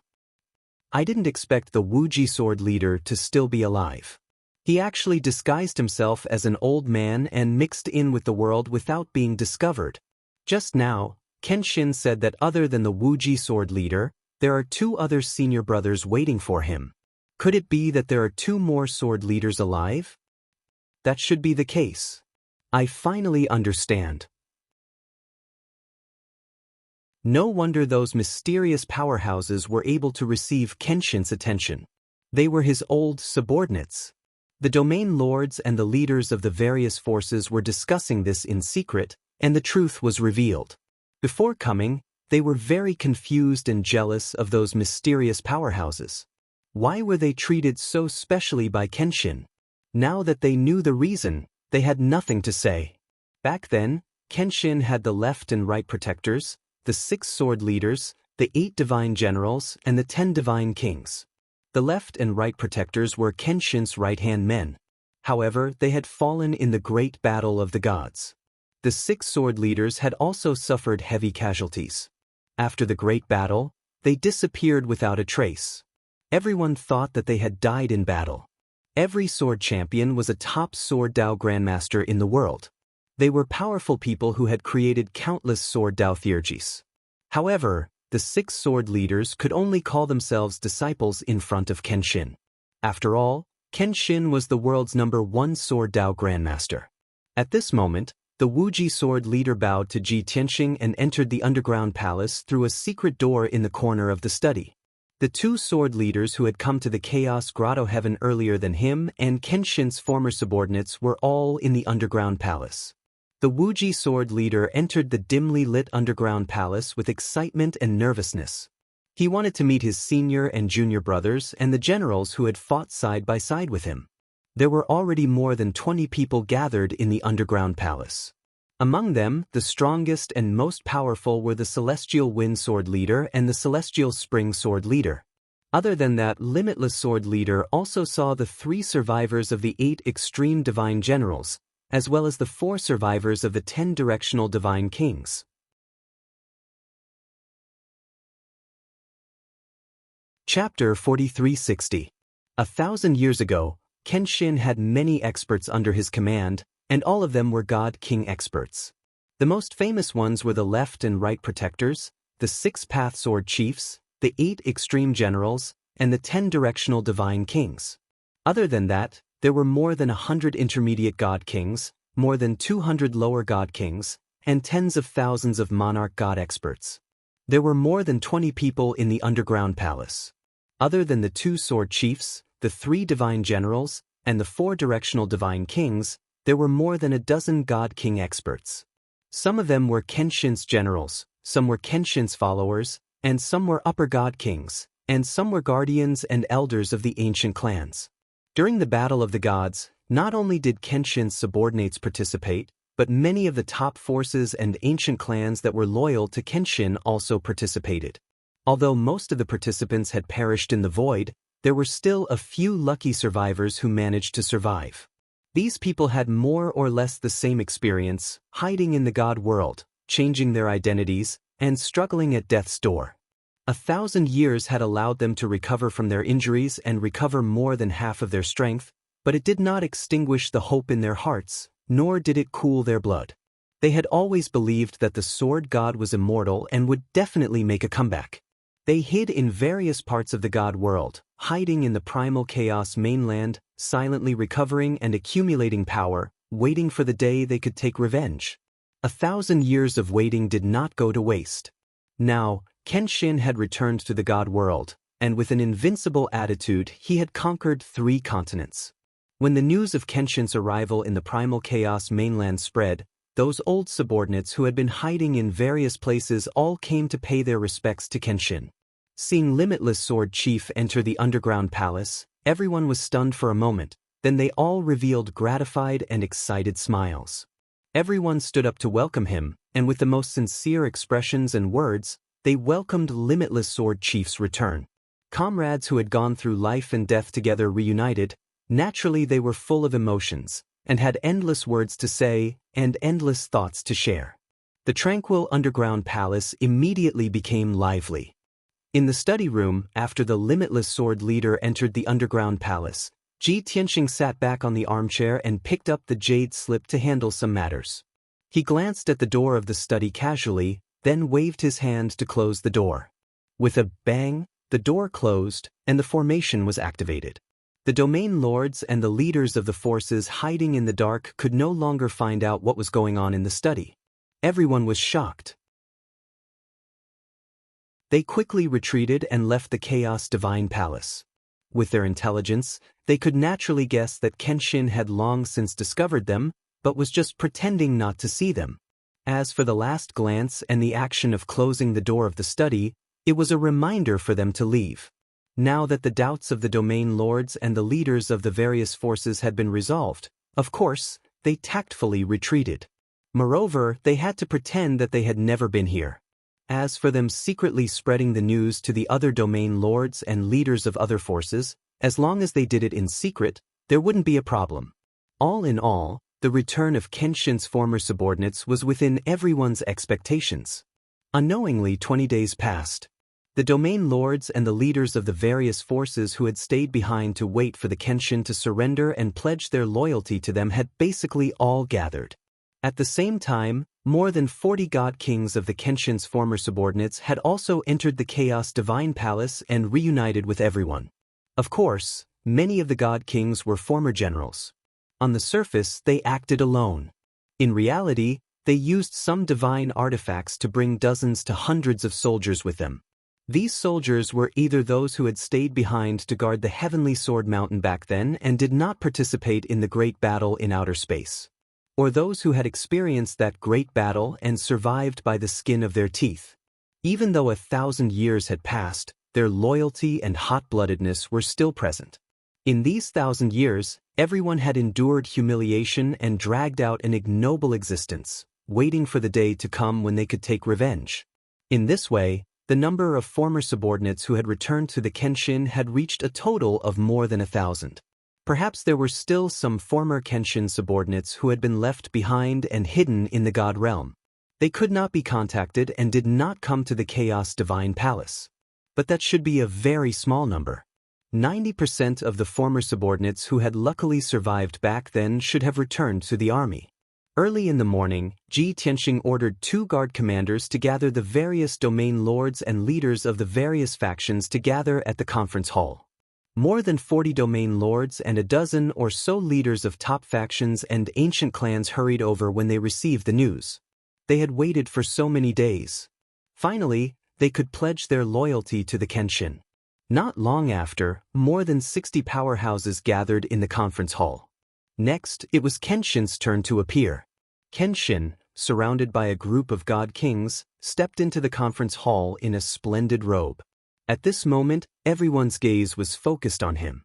I didn't expect the Wuji sword leader to still be alive. He actually disguised himself as an old man and mixed in with the world without being discovered. Just now, Kenshin said that other than the Wuji sword leader, there are 2 other senior brothers waiting for him. Could it be that there are 2 more sword leaders alive? That should be the case. I finally understand. No wonder those mysterious powerhouses were able to receive Kenshin's attention. They were his old subordinates. The domain lords and the leaders of the various forces were discussing this in secret, and the truth was revealed. Before coming, they were very confused and jealous of those mysterious powerhouses. Why were they treated so specially by Kenshin? Now that they knew the reason, they had nothing to say. Back then, Kenshin had the left and right protectors, the 6 sword leaders, the 8 divine generals, and the 10 divine kings. The left and right protectors were Kenshin's right-hand men. However, they had fallen in the great battle of the gods. The 6 sword leaders had also suffered heavy casualties. After the great battle, they disappeared without a trace. Everyone thought that they had died in battle. Every sword champion was a top sword Dao grandmaster in the world. They were powerful people who had created countless sword Dao theurgies. However, the 6 sword leaders could only call themselves disciples in front of Kenshin. After all, Kenshin was the world's #1 sword Dao grandmaster. At this moment, the Wuji sword leader bowed to Ji Tianxing and entered the underground palace through a secret door in the corner of the study. The 2 sword leaders who had come to the Chaos Grotto Heaven earlier than him and Kenshin's former subordinates were all in the underground palace. The Wuji sword leader entered the dimly lit underground palace with excitement and nervousness. He wanted to meet his senior and junior brothers and the generals who had fought side by side with him. There were already more than 20 people gathered in the underground palace. Among them, the strongest and most powerful were the Celestial Wind Sword Leader and the Celestial Spring Sword Leader. Other than that, Limitless Sword Leader also saw the 3 survivors of the 8 Extreme Divine Generals, as well as the 4 survivors of the 10 Directional Divine Kings. Chapter 4360. 1,000 years ago, Kenshin had many experts under his command, and all of them were God-King experts. The most famous ones were the left and right protectors, the 6 path sword chiefs, the 8 extreme generals, and the 10 directional divine kings. Other than that, there were more than 100 intermediate god kings, more than 200 lower god kings, and tens of thousands of monarch god experts. There were more than 20 people in the underground palace. Other than the 2 sword chiefs, the 3 divine generals, and the 4 directional divine kings, there were more than a dozen god king experts. Some of them were Kenshin's generals, some were Kenshin's followers, and some were upper god kings, and some were guardians and elders of the ancient clans. During the Battle of the Gods, not only did Kenshin's subordinates participate, but many of the top forces and ancient clans that were loyal to Kenshin also participated. Although most of the participants had perished in the void, there were still a few lucky survivors who managed to survive. These people had more or less the same experience, hiding in the god world, changing their identities, and struggling at death's door. 1,000 years had allowed them to recover from their injuries and recover more than half of their strength, but it did not extinguish the hope in their hearts, nor did it cool their blood. They had always believed that the sword god was immortal and would definitely make a comeback. They hid in various parts of the god world, hiding in the primal chaos mainland, silently recovering and accumulating power, waiting for the day they could take revenge. 1,000 years of waiting did not go to waste. Now, Kenshin had returned to the god world, and with an invincible attitude he had conquered 3 continents. When the news of Kenshin's arrival in the primal chaos mainland spread, those old subordinates who had been hiding in various places all came to pay their respects to Kenshin. Seeing Limitless Sword Chief enter the underground palace, everyone was stunned for a moment, then they all revealed gratified and excited smiles. Everyone stood up to welcome him, and with the most sincere expressions and words, they welcomed Limitless Sword Chief's return. Comrades who had gone through life and death together reunited, naturally they were full of emotions, and had endless words to say, and endless thoughts to share. The tranquil underground palace immediately became lively. In the study room, after the Limitless Sword leader entered the underground palace, Ji Tianxing sat back on the armchair and picked up the jade slip to handle some matters. He glanced at the door of the study casually, then waved his hand to close the door. With a bang, the door closed, and the formation was activated. The domain lords and the leaders of the forces hiding in the dark could no longer find out what was going on in the study. Everyone was shocked. They quickly retreated and left the Chaos Divine Palace. With their intelligence, they could naturally guess that Kenshin had long since discovered them, but was just pretending not to see them. As for the last glance and the action of closing the door of the study, it was a reminder for them to leave. Now that the doubts of the domain lords and the leaders of the various forces had been resolved, of course, they tactfully retreated. Moreover, they had to pretend that they had never been here. As for them secretly spreading the news to the other domain lords and leaders of other forces, as long as they did it in secret, there wouldn't be a problem. All in all, the return of Kenshin's former subordinates was within everyone's expectations. Unknowingly, 20 days passed. The domain lords and the leaders of the various forces who had stayed behind to wait for the Kenshin to surrender and pledge their loyalty to them had basically all gathered. At the same time, more than 40 god kings of the Kenshin's former subordinates had also entered the Chaos Divine Palace and reunited with everyone. Of course, many of the god kings were former generals. On the surface, they acted alone. In reality, they used some divine artifacts to bring dozens to hundreds of soldiers with them. These soldiers were either those who had stayed behind to guard the Heavenly Sword Mountain back then and did not participate in the great battle in outer space, or those who had experienced that great battle and survived by the skin of their teeth. Even though 1,000 years had passed, their loyalty and hot-bloodedness were still present. In these 1,000 years, everyone had endured humiliation and dragged out an ignoble existence, waiting for the day to come when they could take revenge. In this way, the number of former subordinates who had returned to the Kenshin had reached a total of more than 1,000. Perhaps there were still some former Kenshin subordinates who had been left behind and hidden in the God realm. They could not be contacted and did not come to the Chaos Divine Palace. But that should be a very small number. 90% of the former subordinates who had luckily survived back then should have returned to the army. Early in the morning, Ji Tianxing ordered 2 guard commanders to gather the various domain lords and leaders of the various factions to gather at the conference hall. More than 40 domain lords and a dozen or so leaders of top factions and ancient clans hurried over when they received the news. They had waited for so many days. Finally, they could pledge their loyalty to the Kenshin. Not long after, more than 60 powerhouses gathered in the conference hall. Next, it was Kenshin's turn to appear. Kenshin, surrounded by a group of god kings, stepped into the conference hall in a splendid robe. At this moment, everyone's gaze was focused on him.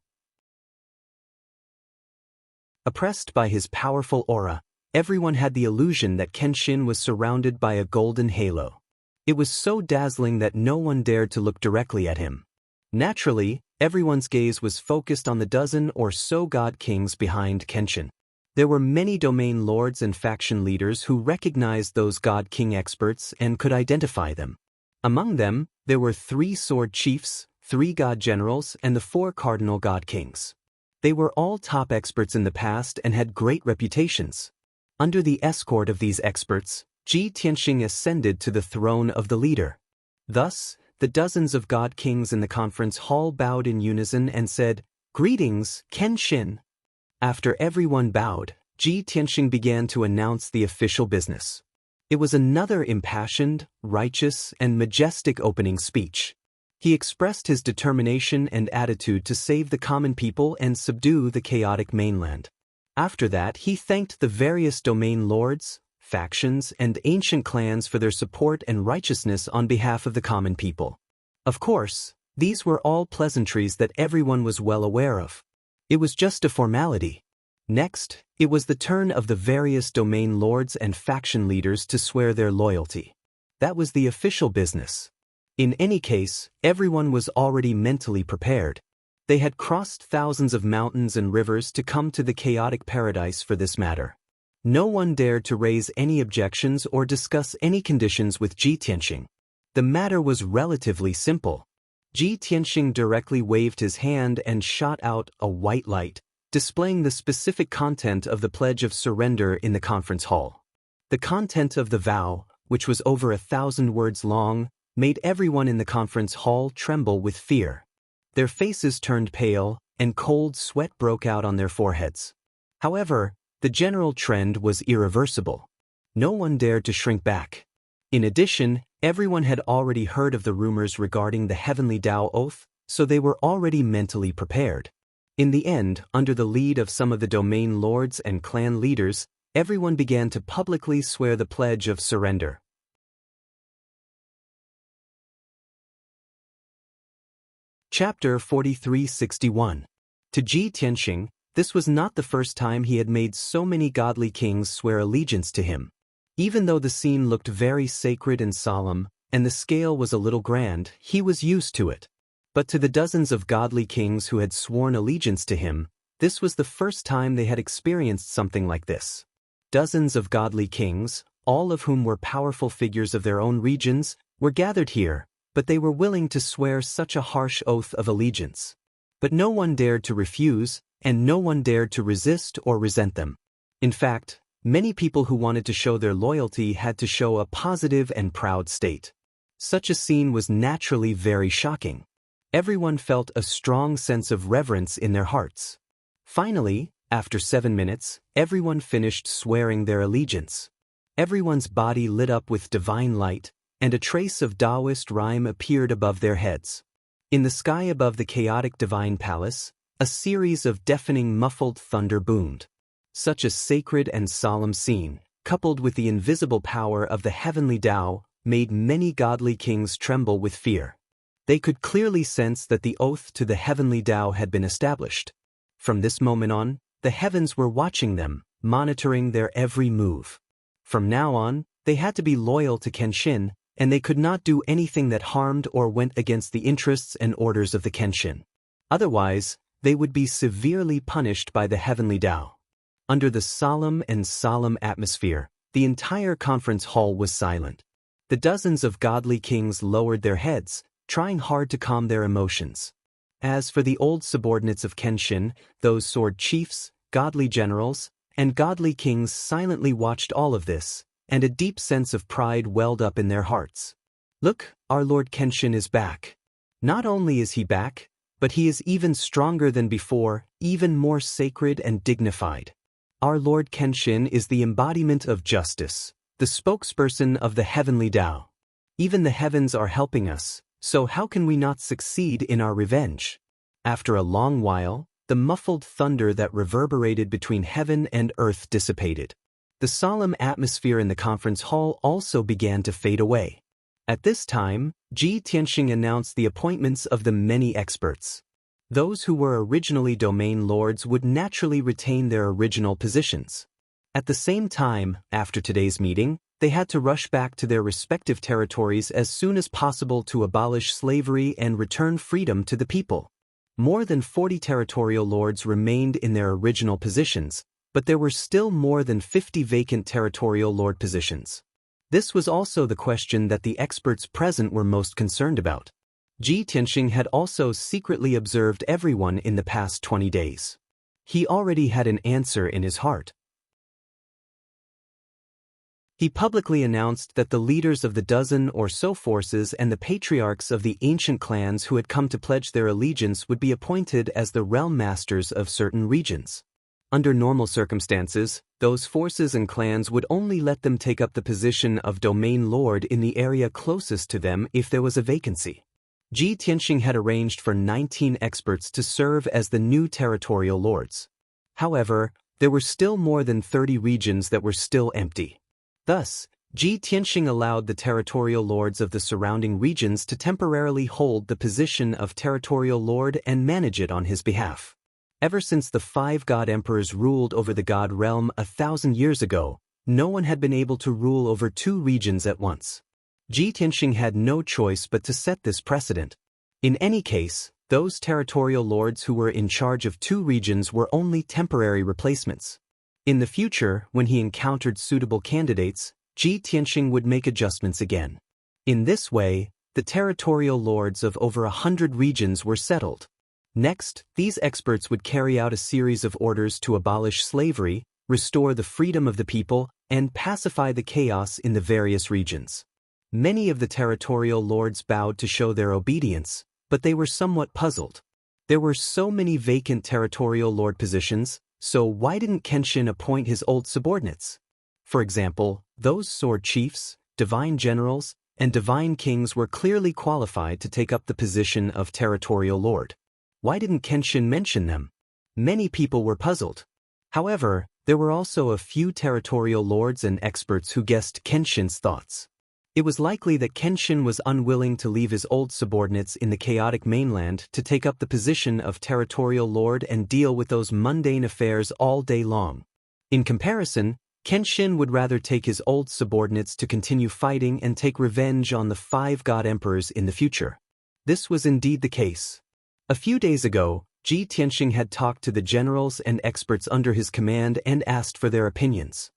Oppressed by his powerful aura, everyone had the illusion that Kenshin was surrounded by a golden halo. It was so dazzling that no one dared to look directly at him. Naturally, everyone's gaze was focused on the dozen or so god kings behind Kenshin. There were many domain lords and faction leaders who recognized those god king experts and could identify them. Among them, there were 3 sword chiefs, 3 god generals, and the 4 cardinal god kings. They were all top experts in the past and had great reputations. Under the escort of these experts, Ji Tianxing ascended to the throne of the leader. Thus, the dozens of god kings in the conference hall bowed in unison and said, "Greetings, Kenshin." After everyone bowed, Ji Tianxing began to announce the official business. It was another impassioned, righteous, and majestic opening speech. He expressed his determination and attitude to save the common people and subdue the chaotic mainland. After that, he thanked the various domain lords, factions, and ancient clans for their support and righteousness on behalf of the common people. Of course, these were all pleasantries that everyone was well aware of. It was just a formality. Next, it was the turn of the various domain lords and faction leaders to swear their loyalty. That was the official business. In any case, everyone was already mentally prepared. They had crossed thousands of mountains and rivers to come to the chaotic paradise for this matter. No one dared to raise any objections or discuss any conditions with Ji Tianxing. The matter was relatively simple. Ji Tianxing directly waved his hand and shot out a white light, displaying the specific content of the pledge of surrender in the conference hall. The content of the vow, which was over 1,000 words long, made everyone in the conference hall tremble with fear. Their faces turned pale, and cold sweat broke out on their foreheads. However, the general trend was irreversible. No one dared to shrink back. In addition, everyone had already heard of the rumors regarding the heavenly Dao oath, so they were already mentally prepared. In the end, under the lead of some of the domain lords and clan leaders, everyone began to publicly swear the pledge of surrender. Chapter 4361. To Ji Tianxing, this was not the first time he had made so many godly kings swear allegiance to him. Even though the scene looked very sacred and solemn, and the scale was a little grand, he was used to it. But to the dozens of godly kings who had sworn allegiance to him, this was the first time they had experienced something like this. Dozens of godly kings, all of whom were powerful figures of their own regions, were gathered here, but they were willing to swear such a harsh oath of allegiance. But no one dared to refuse, and no one dared to resist or resent them. In fact, many people who wanted to show their loyalty had to show a positive and proud state. Such a scene was naturally very shocking. Everyone felt a strong sense of reverence in their hearts. Finally, after 7 minutes, everyone finished swearing their allegiance. Everyone's body lit up with divine light, and a trace of Daoist rhyme appeared above their heads. In the sky above the chaotic divine palace, a series of deafening muffled thunder boomed. Such a sacred and solemn scene, coupled with the invisible power of the heavenly Tao, made many godly kings tremble with fear. They could clearly sense that the oath to the heavenly Tao had been established. From this moment on, the heavens were watching them, monitoring their every move. From now on, they had to be loyal to Kenshin, and they could not do anything that harmed or went against the interests and orders of the Kenshin. Otherwise, they would be severely punished by the heavenly Tao. Under the solemn atmosphere, the entire conference hall was silent. The dozens of godly kings lowered their heads, trying hard to calm their emotions. As for the old subordinates of Kenshin, those sword chiefs, godly generals, and godly kings silently watched all of this, and a deep sense of pride welled up in their hearts. Look, our Lord Kenshin is back. Not only is he back, but he is even stronger than before, even more sacred and dignified. Our Lord Kenshin is the embodiment of justice, the spokesperson of the heavenly Tao. Even the heavens are helping us, so how can we not succeed in our revenge? After a long while, the muffled thunder that reverberated between heaven and earth dissipated. The solemn atmosphere in the conference hall also began to fade away. At this time, Ji Tianxing announced the appointments of the many experts. Those who were originally domain lords would naturally retain their original positions. At the same time, after today's meeting, they had to rush back to their respective territories as soon as possible to abolish slavery and return freedom to the people. More than 40 territorial lords remained in their original positions, but there were still more than 50 vacant territorial lord positions. This was also the question that the experts present were most concerned about. Ji Tianxing had also secretly observed everyone in the past 20 days. He already had an answer in his heart. He publicly announced that the leaders of the dozen or so forces and the patriarchs of the ancient clans who had come to pledge their allegiance would be appointed as the realm masters of certain regions. Under normal circumstances, those forces and clans would only let them take up the position of domain lord in the area closest to them if there was a vacancy. Ji Tianxing had arranged for 19 experts to serve as the new territorial lords. However, there were still more than 30 regions that were still empty. Thus, Ji Tianxing allowed the territorial lords of the surrounding regions to temporarily hold the position of territorial lord and manage it on his behalf. Ever since the 5 god emperors ruled over the god realm 1,000 years ago, no one had been able to rule over 2 regions at once. Ji Tianxing had no choice but to set this precedent. In any case, those territorial lords who were in charge of 2 regions were only temporary replacements. In the future, when he encountered suitable candidates, Ji Tianxing would make adjustments again. In this way, the territorial lords of over 100 regions were settled. Next, these experts would carry out a series of orders to abolish slavery, restore the freedom of the people, and pacify the chaos in the various regions. Many of the territorial lords bowed to show their obedience, but they were somewhat puzzled. There were so many vacant territorial lord positions, so why didn't Kenshin appoint his old subordinates? For example, those sword chiefs, divine generals, and divine kings were clearly qualified to take up the position of territorial lord. Why didn't Kenshin mention them? Many people were puzzled. However, there were also a few territorial lords and experts who guessed Kenshin's thoughts. It was likely that Kenshin was unwilling to leave his old subordinates in the chaotic mainland to take up the position of territorial lord and deal with those mundane affairs all day long. In comparison, Kenshin would rather take his old subordinates to continue fighting and take revenge on the 5 god emperors in the future. This was indeed the case. A few days ago, Ji Tianxing had talked to the generals and experts under his command and asked for their opinions.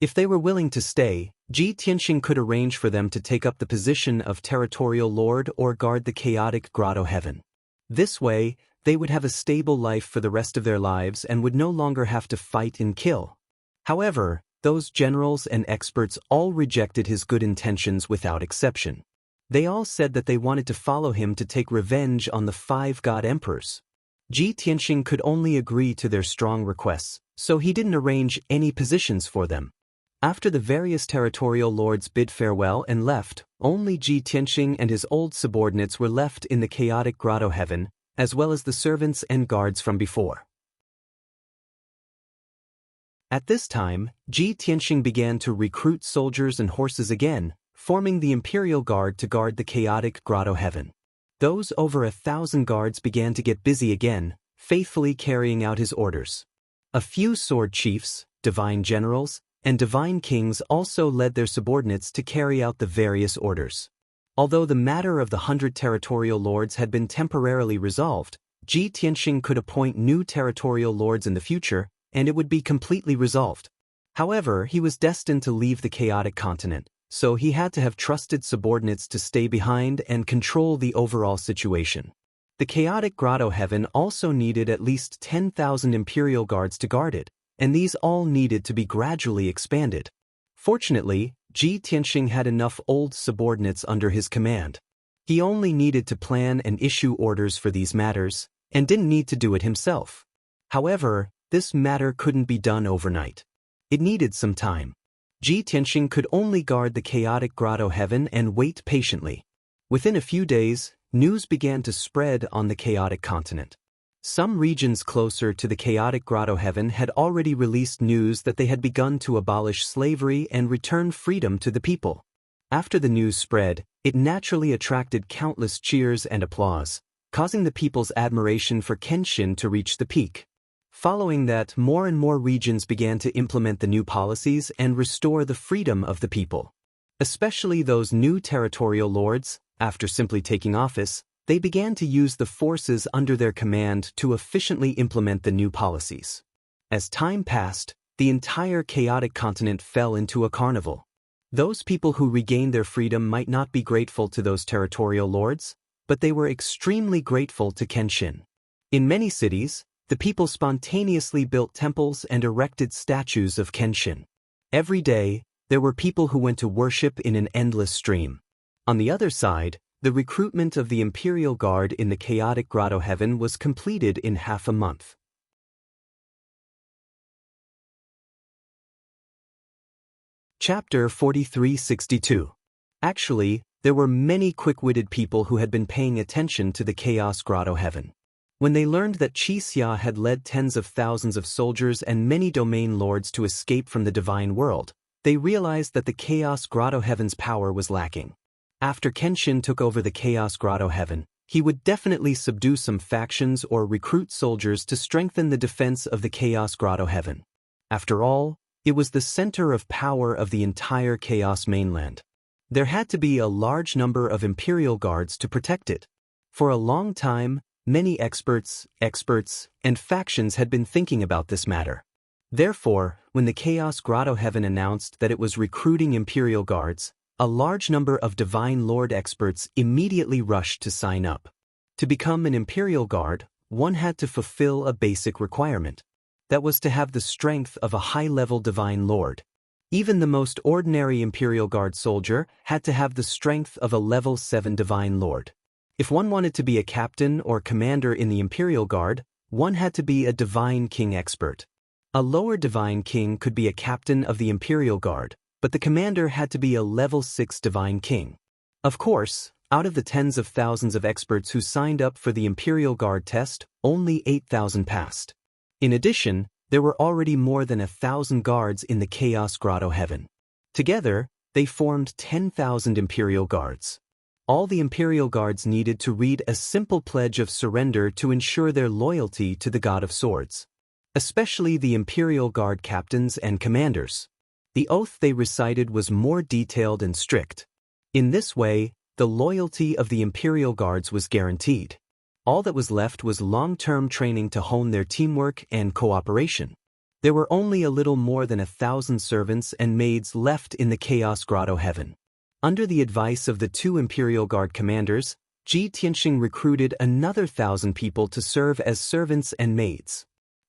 If they were willing to stay, Ji Tianxing could arrange for them to take up the position of territorial lord or guard the chaotic grotto heaven. This way, they would have a stable life for the rest of their lives and would no longer have to fight and kill. However, those generals and experts all rejected his good intentions without exception. They all said that they wanted to follow him to take revenge on the 5 god emperors. Ji Tianxing could only agree to their strong requests, so he didn't arrange any positions for them. After the various territorial lords bid farewell and left, only Ji Tianxing and his old subordinates were left in the chaotic grotto heaven, as well as the servants and guards from before. At this time, Ji Tianxing began to recruit soldiers and horses again, forming the Imperial Guard to guard the chaotic grotto heaven. Those over 1,000 guards began to get busy again, faithfully carrying out his orders. A few sword chiefs, divine generals, and divine kings also led their subordinates to carry out the various orders. Although the matter of the 100 territorial lords had been temporarily resolved, Ji Tianxing could appoint new territorial lords in the future, and it would be completely resolved. However, he was destined to leave the chaotic continent, so he had to have trusted subordinates to stay behind and control the overall situation. The chaotic grotto heaven also needed at least 10,000 imperial guards to guard it, and these all needed to be gradually expanded. Fortunately, Ji Tianxing had enough old subordinates under his command. He only needed to plan and issue orders for these matters, and didn't need to do it himself. However, this matter couldn't be done overnight. It needed some time. Ji Tianxing could only guard the chaotic grotto heaven and wait patiently. Within a few days, news began to spread on the chaotic continent. Some regions closer to the chaotic grotto heaven had already released news that they had begun to abolish slavery and return freedom to the people. After the news spread, it naturally attracted countless cheers and applause, causing the people's admiration for Kenshin to reach the peak. Following that, more and more regions began to implement the new policies and restore the freedom of the people. Especially those new territorial lords, after simply taking office, they began to use the forces under their command to efficiently implement the new policies. As time passed, the entire chaotic continent fell into a carnival. Those people who regained their freedom might not be grateful to those territorial lords, but they were extremely grateful to Kenshin. In many cities, the people spontaneously built temples and erected statues of Kenshin. Every day, there were people who went to worship in an endless stream. On the other side, the recruitment of the Imperial Guard in the chaotic grotto heaven was completed in half a month. Chapter 4362. Actually, there were many quick-witted people who had been paying attention to the Chaos Grotto Heaven. When they learned that Xia had led tens of thousands of soldiers and many domain lords to escape from the divine world, they realized that the Chaos Grotto Heaven's power was lacking. After Kenshin took over the Chaos Grotto Heaven, he would definitely subdue some factions or recruit soldiers to strengthen the defense of the Chaos Grotto Heaven. After all, it was the center of power of the entire Chaos mainland. There had to be a large number of Imperial Guards to protect it. For a long time, many experts, and factions had been thinking about this matter. Therefore, when the Chaos Grotto Heaven announced that it was recruiting Imperial Guards, a large number of Divine Lord experts immediately rushed to sign up. To become an Imperial Guard, one had to fulfill a basic requirement. That was to have the strength of a high-level Divine Lord. Even the most ordinary Imperial Guard soldier had to have the strength of a level 7 Divine Lord. If one wanted to be a captain or commander in the Imperial Guard, one had to be a Divine King expert. A lower Divine King could be a captain of the Imperial Guard, but the commander had to be a level 6 Divine King. Of course, out of the tens of thousands of experts who signed up for the Imperial Guard test, only 8,000 passed. In addition, there were already more than 1,000 guards in the Chaos Grotto Heaven. Together, they formed 10,000 Imperial Guards. All the Imperial Guards needed to read a simple pledge of surrender to ensure their loyalty to the God of Swords. Especially the Imperial Guard captains and commanders. The oath they recited was more detailed and strict. In this way, the loyalty of the Imperial Guards was guaranteed. All that was left was long-term training to hone their teamwork and cooperation. There were only a little more than 1,000 servants and maids left in the Chaos Grotto Heaven. Under the advice of the 2 Imperial Guard commanders, Ji Tianxing recruited another 1,000 people to serve as servants and maids.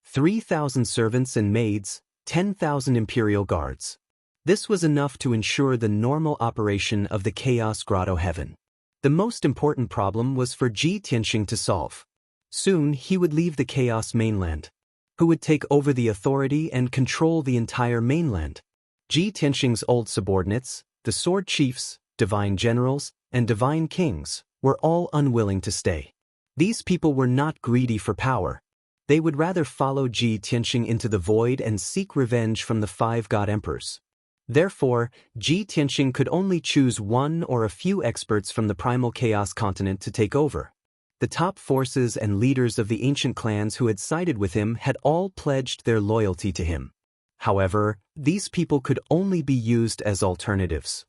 3,000 servants and maids, 10,000 Imperial Guards. This was enough to ensure the normal operation of the Chaos Grotto Heaven. The most important problem was for Ji Tianxing to solve. Soon he would leave the Chaos mainland. Who would take over the authority and control the entire mainland? Ji Tianxing's old subordinates, the Sword Chiefs, Divine Generals, and Divine Kings, were all unwilling to stay. These people were not greedy for power. They would rather follow Ji Tianxing into the void and seek revenge from the 5 God Emperors. Therefore, Ji Tianxing could only choose one or a few experts from the primal chaos continent to take over. The top forces and leaders of the ancient clans who had sided with him had all pledged their loyalty to him. However, these people could only be used as alternatives.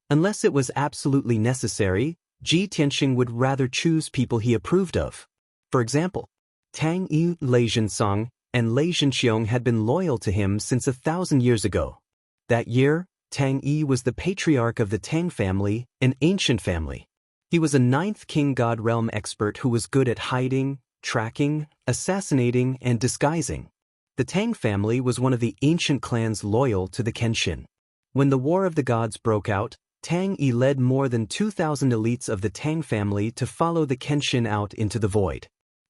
Unless it was absolutely necessary, Ji Tianxing would rather choose people he approved of. For example, Tang Yi, Lei Zhensong, and Lei Zhenxiong had been loyal to him since 1,000 years ago. That year, Tang Yi was the patriarch of the Tang family, an ancient family. He was a ninth king god realm expert who was good at hiding, tracking, assassinating, and disguising. The Tang family was one of the ancient clans loyal to the Kenshin. When the War of the Gods broke out, Tang Yi led more than 2,000 elites of the Tang family to follow the Kenshin out into the void.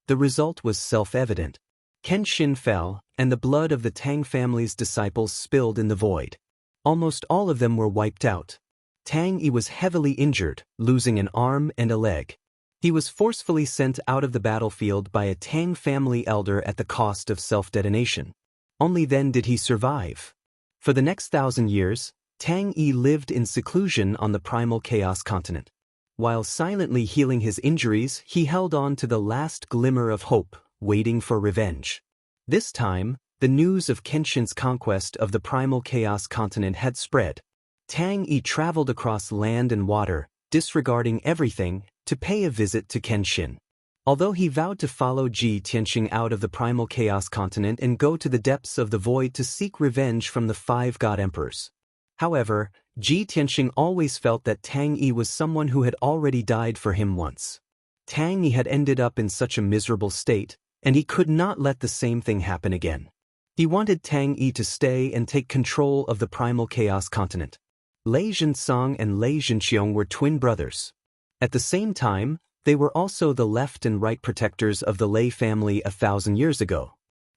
The result was self-evident. Kenshin fell, and the blood of the Tang family's disciples spilled in the void. Almost all of them were wiped out. Tang Yi was heavily injured, losing an arm and a leg. He was forcefully sent out of the battlefield by a Tang family elder at the cost of self-detonation. Only then did he survive. For the next 1,000 years, Tang Yi lived in seclusion on the primal chaos continent. While silently healing his injuries, he held on to the last glimmer of hope, waiting for revenge. This time, the news of Kenshin's conquest of the primal chaos continent had spread. Tang Yi traveled across land and water, disregarding everything, to pay a visit to Kenshin. Although he vowed to follow Ji Tianxing out of the primal chaos continent and go to the depths of the void to seek revenge from the 5 god emperors. However, Ji Tianxing always felt that Tang Yi was someone who had already died for him once. Tang Yi had ended up in such a miserable state, and he could not let the same thing happen again. He wanted Tang Yi to stay and take control of the primal chaos continent. Lei Zhensong and Lei Zhenxiong were twin brothers. At the same time, they were also the left and right protectors of the Lei family 1,000 years ago.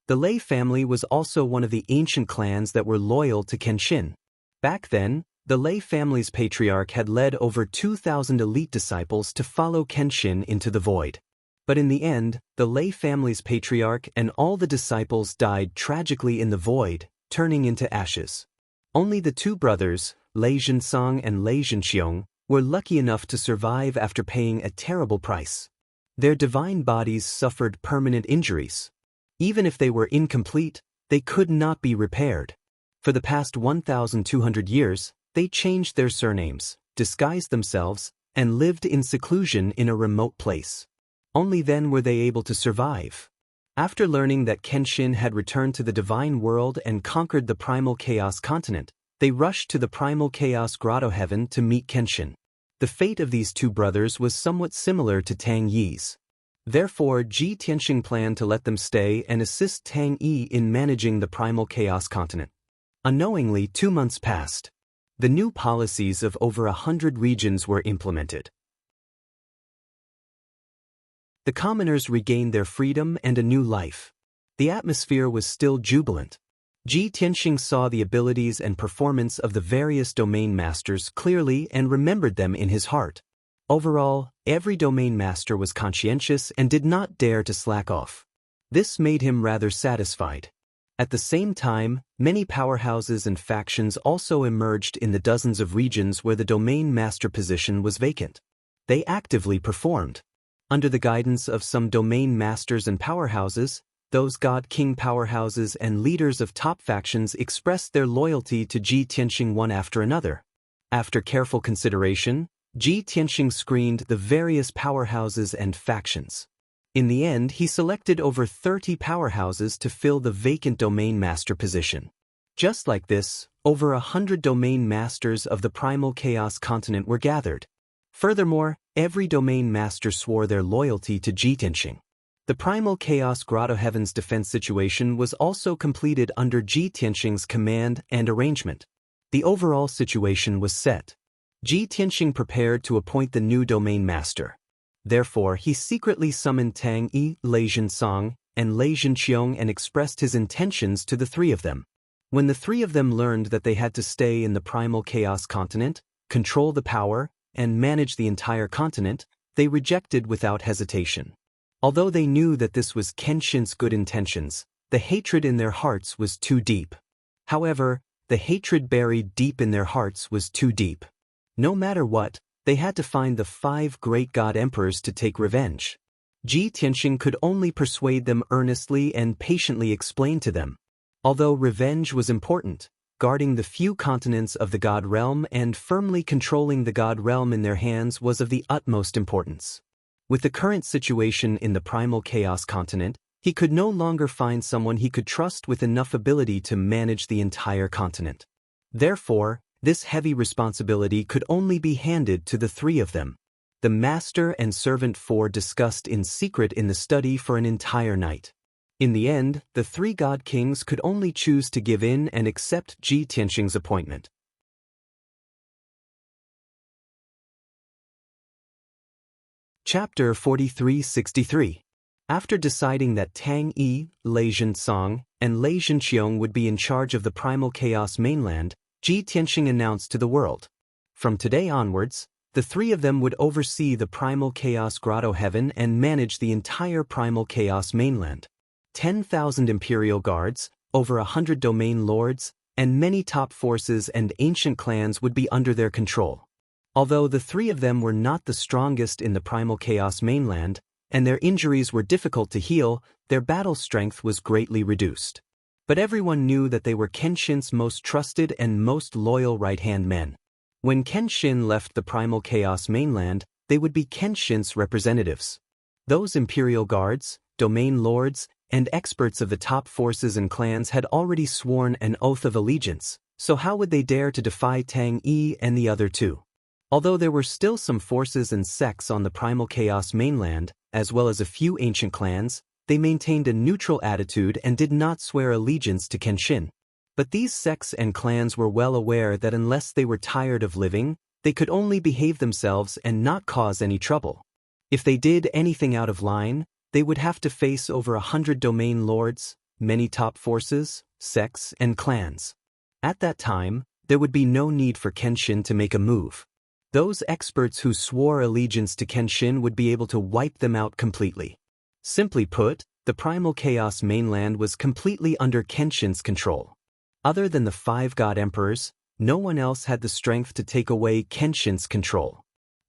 The Lei family was also one of the ancient clans that were loyal to Kenshin. Back then, the Lei family's patriarch had led over 2,000 elite disciples to follow Kenshin into the void. But in the end, the Lei family's patriarch and all the disciples died tragically in the void, turning into ashes. Only the 2 brothers, Lei Zhensong and Lei Zhenxiong, were lucky enough to survive after paying a terrible price. Their divine bodies suffered permanent injuries. Even if they were incomplete, they could not be repaired. For the past 1,200 years, they changed their surnames, disguised themselves, and lived in seclusion in a remote place. Only then were they able to survive. After learning that Kenshin had returned to the divine world and conquered the primal chaos continent, they rushed to the primal chaos grotto heaven to meet Kenshin. The fate of these 2 brothers was somewhat similar to Tang Yi's. Therefore, Ji Tianxing planned to let them stay and assist Tang Yi in managing the primal chaos continent. Unknowingly, 2 months passed. The new policies of over 100 regions were implemented. The commoners regained their freedom and a new life. The atmosphere was still jubilant. Ji Tianxing saw the abilities and performance of the various domain masters clearly and remembered them in his heart. Overall, every domain master was conscientious and did not dare to slack off. This made him rather satisfied. At the same time, many powerhouses and factions also emerged in the dozens of regions where the domain master position was vacant. They actively performed. Under the guidance of some domain masters and powerhouses, those god-king powerhouses and leaders of top factions expressed their loyalty to Ji Tianxing one after another. After careful consideration, Ji Tianxing screened the various powerhouses and factions. In the end, he selected over 30 powerhouses to fill the vacant domain master position. Just like this, over 100 domain masters of the primal chaos continent were gathered. Furthermore, every domain master swore their loyalty to Ji Tianxing. The primal chaos grotto heaven's defense situation was also completed under Ji Tianxing's command and arrangement. The overall situation was set. Ji Tianxing prepared to appoint the new domain master. Therefore, he secretly summoned Tang Yi, Lei Zhensong, and Lei Zhenxiong and expressed his intentions to the 3 of them. When the 3 of them learned that they had to stay in the primal chaos continent, control the power, and manage the entire continent, they rejected without hesitation. Although they knew that this was Kenshin's good intentions, the hatred in their hearts was too deep. However, the hatred buried deep in their hearts was too deep. No matter what, they had to find the 5 great god emperors to take revenge. Ji Tianxing could only persuade them earnestly and patiently explain to them. Although revenge was important, guarding the few continents of the god realm and firmly controlling the god realm in their hands was of the utmost importance. With the current situation in the primal chaos continent, he could no longer find someone he could trust with enough ability to manage the entire continent. Therefore, this heavy responsibility could only be handed to the three of them. The master and servant four discussed in secret in the study for an entire night. In the end, the three god kings could only choose to give in and accept Ji Tianxing's appointment. Chapter 4363. After deciding that Tang Yi, Lei Zhensong, and Lei Zhenqiong would be in charge of the primal chaos mainland, Ji Tianxing announced to the world. From today onwards, the three of them would oversee the primal chaos grotto heaven and manage the entire primal chaos mainland. 10,000 imperial guards, over 100 domain lords, and many top forces and ancient clans would be under their control. Although the three of them were not the strongest in the primal chaos mainland, and their injuries were difficult to heal, their battle strength was greatly reduced. But everyone knew that they were Kenshin's most trusted and most loyal right-hand men. When Kenshin left the primal chaos mainland, they would be Kenshin's representatives. Those imperial guards, domain lords, and experts of the top forces and clans had already sworn an oath of allegiance, so how would they dare to defy Tang Yi and the other two? Although there were still some forces and sects on the primal chaos mainland, as well as a few ancient clans, they maintained a neutral attitude and did not swear allegiance to Kenshin. But these sects and clans were well aware that unless they were tired of living, they could only behave themselves and not cause any trouble. If they did anything out of line, they would have to face over 100 domain lords, many top forces, sects, and clans. At that time, there would be no need for Kenshin to make a move. Those experts who swore allegiance to Kenshin would be able to wipe them out completely. Simply put, the primal chaos mainland was completely under Kenshin's control. Other than the 5 god emperors, no one else had the strength to take away Kenshin's control.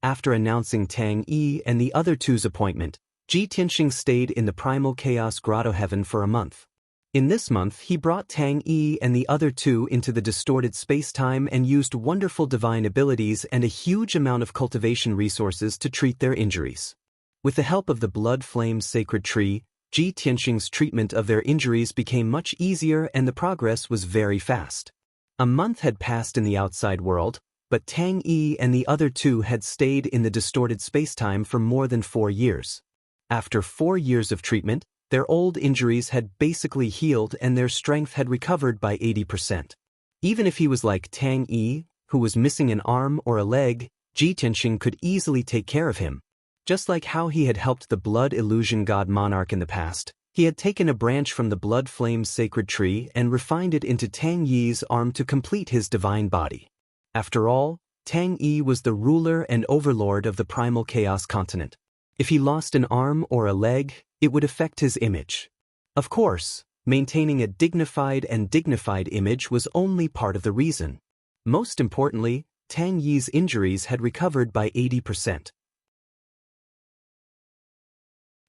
After announcing Tang Yi and the other two's appointment, Ji Tianxing stayed in the primal chaos grotto heaven for a month. In this month he brought Tang Yi and the other two into the distorted space-time and used wonderful divine abilities and a huge amount of cultivation resources to treat their injuries. With the help of the blood flame sacred tree, Ji Tianxing's treatment of their injuries became much easier and the progress was very fast. A month had passed in the outside world, but Tang Yi and the other two had stayed in the distorted space-time for more than 4 years. After 4 years of treatment, their old injuries had basically healed and their strength had recovered by 80%. Even if he was like Tang Yi, who was missing an arm or a leg, Ji Tianxing could easily take care of him. Just like how he had helped the blood illusion god monarch in the past, he had taken a branch from the blood flame sacred tree and refined it into Tang Yi's arm to complete his divine body. After all, Tang Yi was the ruler and overlord of the primal chaos continent. If he lost an arm or a leg, it would affect his image. Of course, maintaining a dignified image was only part of the reason. Most importantly, Tang Yi's injuries had recovered by 80%.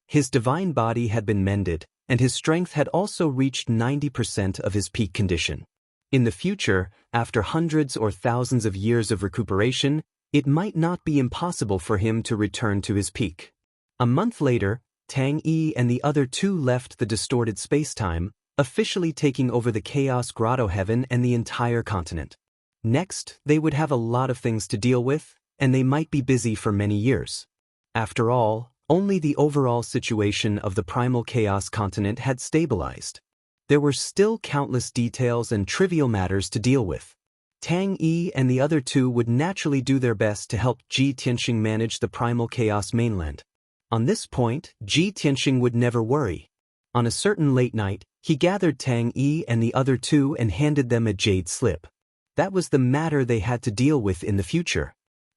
His divine body had been mended, and his strength had also reached 90% of his peak condition. In the future, after hundreds or thousands of years of recuperation, it might not be impossible for him to return to his peak. A month later, Tang Yi and the other two left the distorted space-time, officially taking over the Chaos Grotto Heaven and the entire continent. Next, they would have a lot of things to deal with, and they might be busy for many years. After all, only the overall situation of the primal chaos continent had stabilized. There were still countless details and trivial matters to deal with. Tang Yi and the other two would naturally do their best to help Ji Tianxing manage the primal chaos mainland. On this point, Ji Tianxing would never worry. On a certain late night, he gathered Tang Yi and the other two and handed them a jade slip. That was the matter they had to deal with in the future.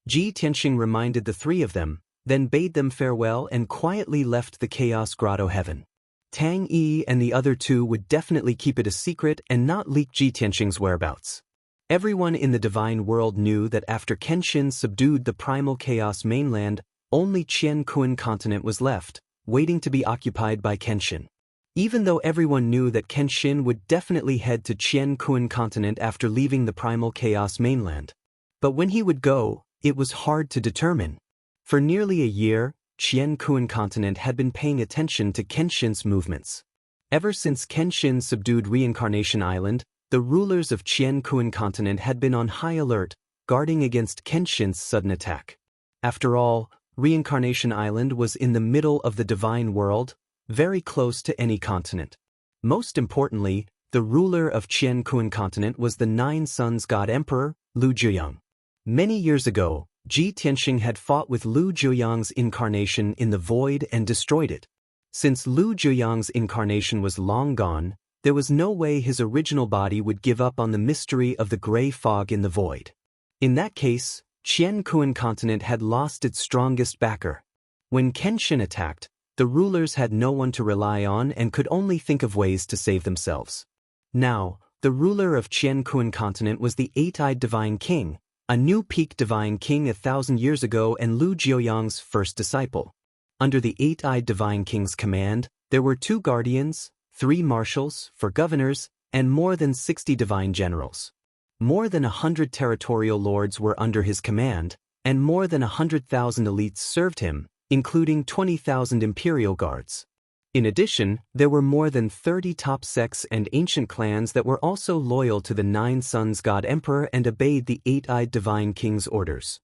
Ji Tianxing reminded the three of them, then bade them farewell and quietly left the Chaos Grotto Heaven. Tang Yi and the other two would definitely keep it a secret and not leak Ji Tianxing's whereabouts. Everyone in the divine world knew that after Kenshin subdued the primal chaos mainland, only Qian continent was left, waiting to be occupied by Kenshin. Even though everyone knew that Kenshin would definitely head to Qian continent after leaving the primal chaos mainland. But when he would go, it was hard to determine. For nearly a year, Qian continent had been paying attention to Kenshin's movements. Ever since Kenshin subdued Reincarnation Island, the rulers of Qian continent had been on high alert, guarding against Kenshin's sudden attack. After all, Reincarnation Island was in the middle of the divine world, very close to any continent. Most importantly, the ruler of Qian continent was the Nine Suns God Emperor, Lu Zhiyang. Many years ago, Ji Tianxing had fought with Lu Zhiyang's incarnation in the void and destroyed it. Since Lu Zhiyang's incarnation was long gone, there was no way his original body would give up on the mystery of the gray fog in the void. In that case, Qian continent had lost its strongest backer. When Kenshin attacked, the rulers had no one to rely on and could only think of ways to save themselves. Now, the ruler of Qian continent was the eight-eyed divine king, a new peak divine king 1,000 years ago and Lu Zhiyang's first disciple. Under the eight-eyed divine king's command, there were 2 guardians, 3 marshals, 4 governors, and more than 60 divine generals. More than 100 territorial lords were under his command, and more than 100,000 elites served him, including 20,000 imperial guards. In addition, there were more than 30 top sects and ancient clans that were also loyal to the Nine Suns God Emperor and obeyed the eight-eyed divine king's orders.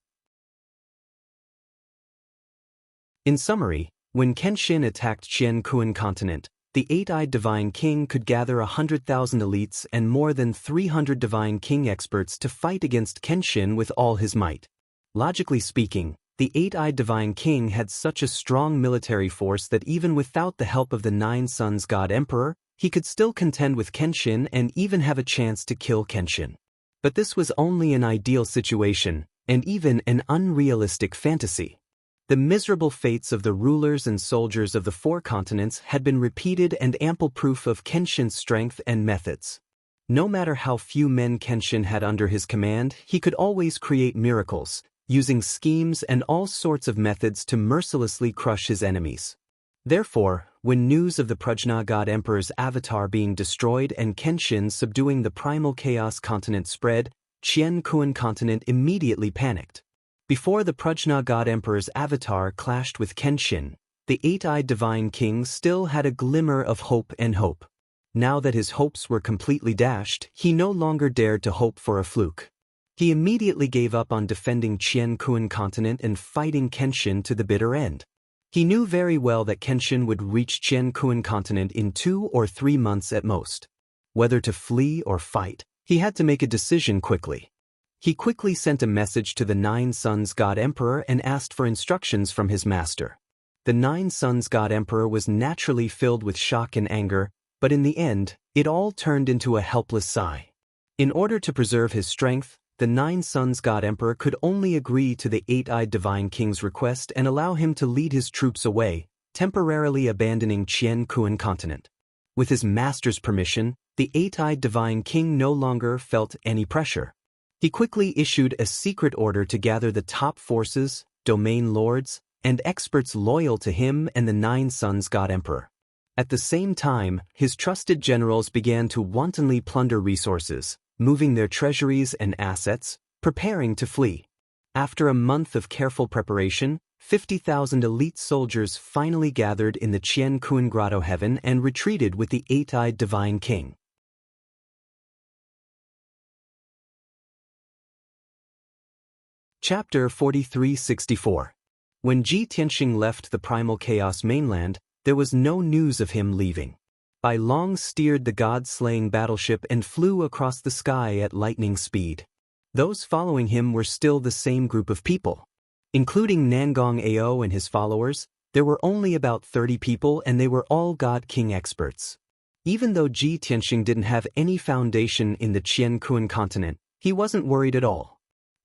In summary, when Kenshin attacked Qian continent, the eight-eyed divine king could gather 100,000 elites and more than 300 divine king experts to fight against Kenshin with all his might. Logically speaking, the eight-eyed divine king had such a strong military force that even without the help of the Nine Suns God Emperor, he could still contend with Kenshin and even have a chance to kill Kenshin. But this was only an ideal situation, and even an unrealistic fantasy. The miserable fates of the rulers and soldiers of the 4 continents had been repeated and ample proof of Kenshin's strength and methods. No matter how few men Kenshin had under his command, he could always create miracles, using schemes and all sorts of methods to mercilessly crush his enemies. Therefore, when news of the Prajna God Emperor's avatar being destroyed and Kenshin subduing the primal chaos continent spread, Qian continent immediately panicked. Before the Prajna God Emperor's avatar clashed with Kenshin, the eight-eyed divine king still had a glimmer of hope and hope. Now that his hopes were completely dashed, he no longer dared to hope for a fluke. He immediately gave up on defending Qian continent and fighting Kenshin to the bitter end. He knew very well that Kenshin would reach Qian continent in 2 or 3 months at most. Whether to flee or fight, he had to make a decision quickly. He quickly sent a message to the Nine Suns God Emperor and asked for instructions from his master. The Nine Suns God Emperor was naturally filled with shock and anger, but in the end, it all turned into a helpless sigh. In order to preserve his strength, the Nine Suns God Emperor could only agree to the eight-eyed divine king's request and allow him to lead his troops away, temporarily abandoning Qian continent. With his master's permission, the eight-eyed divine king no longer felt any pressure. He quickly issued a secret order to gather the top forces, domain lords, and experts loyal to him and the Nine Suns God Emperor. At the same time, his trusted generals began to wantonly plunder resources, moving their treasuries and assets, preparing to flee. After a month of careful preparation, 50,000 elite soldiers finally gathered in the Qian Grotto heaven and retreated with the eight-eyed divine king. Chapter 4364. When Ji Tianxing left the primal chaos mainland, there was no news of him leaving. Bai Long steered the god-slaying battleship and flew across the sky at lightning speed. Those following him were still the same group of people. Including Nangong Ao and his followers, there were only about 30 people and they were all God King experts. Even though Ji Tianxing didn't have any foundation in the Qian continent, he wasn't worried at all.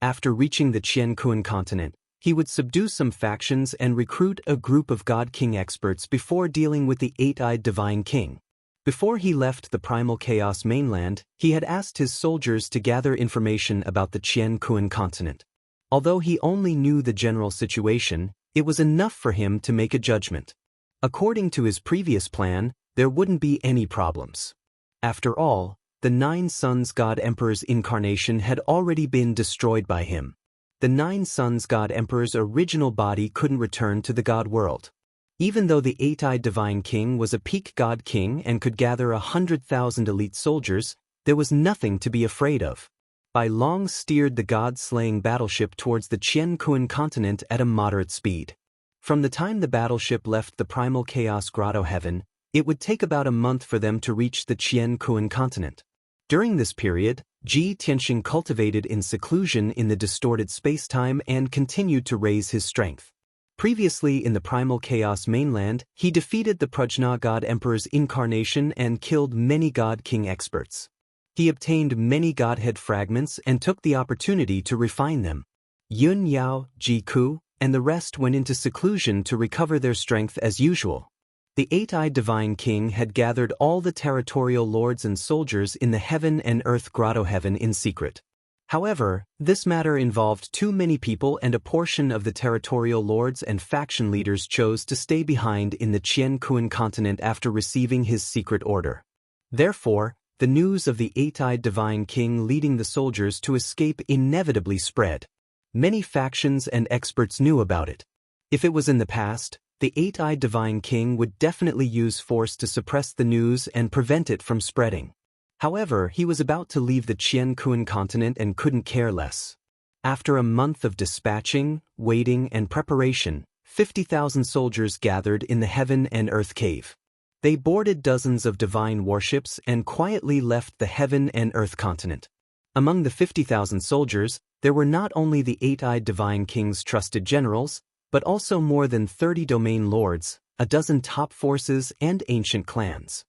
After reaching the Qian continent, he would subdue some factions and recruit a group of God King experts before dealing with the eight-eyed divine king. Before he left the primal chaos mainland, he had asked his soldiers to gather information about the Qian continent. Although he only knew the general situation, it was enough for him to make a judgment. According to his previous plan, there wouldn't be any problems. After all, the Nine Suns God Emperor's incarnation had already been destroyed by him. The Nine Suns God Emperor's original body couldn't return to the God world. Even though the eight-eyed divine king was a peak God king and could gather 100,000 elite soldiers, There was nothing to be afraid of. Bai Long steered the god-slaying battleship towards the Qiankuan continent at a moderate speed. From the time the battleship left the primal chaos grotto heaven, it would take about a month for them to reach the Qiankuan continent. During this period, Ji Tianxing cultivated in seclusion in the distorted spacetime and continued to raise his strength. Previously in the primal chaos mainland, he defeated the Prajna god emperor's incarnation and killed many god king experts. He obtained many godhead fragments and took the opportunity to refine them. Yun Yao, Ji Ku, and the rest went into seclusion to recover their strength as usual. The eight-eyed divine king had gathered all the territorial lords and soldiers in the heaven and earth grotto heaven in secret. However, this matter involved too many people, and a portion of the territorial lords and faction leaders chose to stay behind in the Qiankuan continent after receiving his secret order. Therefore, the news of the eight-eyed divine king leading the soldiers to escape inevitably spread. Many factions and experts knew about it. If it was in the past, the eight-eyed divine king would definitely use force to suppress the news and prevent it from spreading. However, he was about to leave the Qiankuan continent and couldn't care less. After a month of dispatching, waiting, and preparation, 50,000 soldiers gathered in the heaven and earth cave. They boarded dozens of divine warships and quietly left the heaven and earth continent. Among the 50,000 soldiers, there were not only the eight-eyed divine king's trusted generals, but also more than 30 domain lords, a dozen top forces, and ancient clans.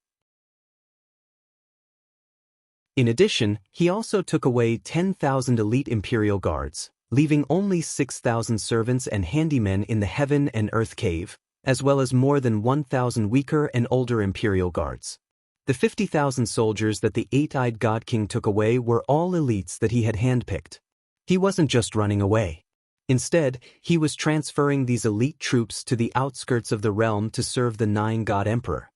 In addition, he also took away 10,000 elite imperial guards, leaving only 6,000 servants and handymen in the heaven and earth cave, as well as more than 1,000 weaker and older imperial guards. The 50,000 soldiers that the eight-eyed god king took away were all elites that he had handpicked. He wasn't just running away. Instead, he was transferring these elite troops to the outskirts of the realm to serve the nine-god emperor.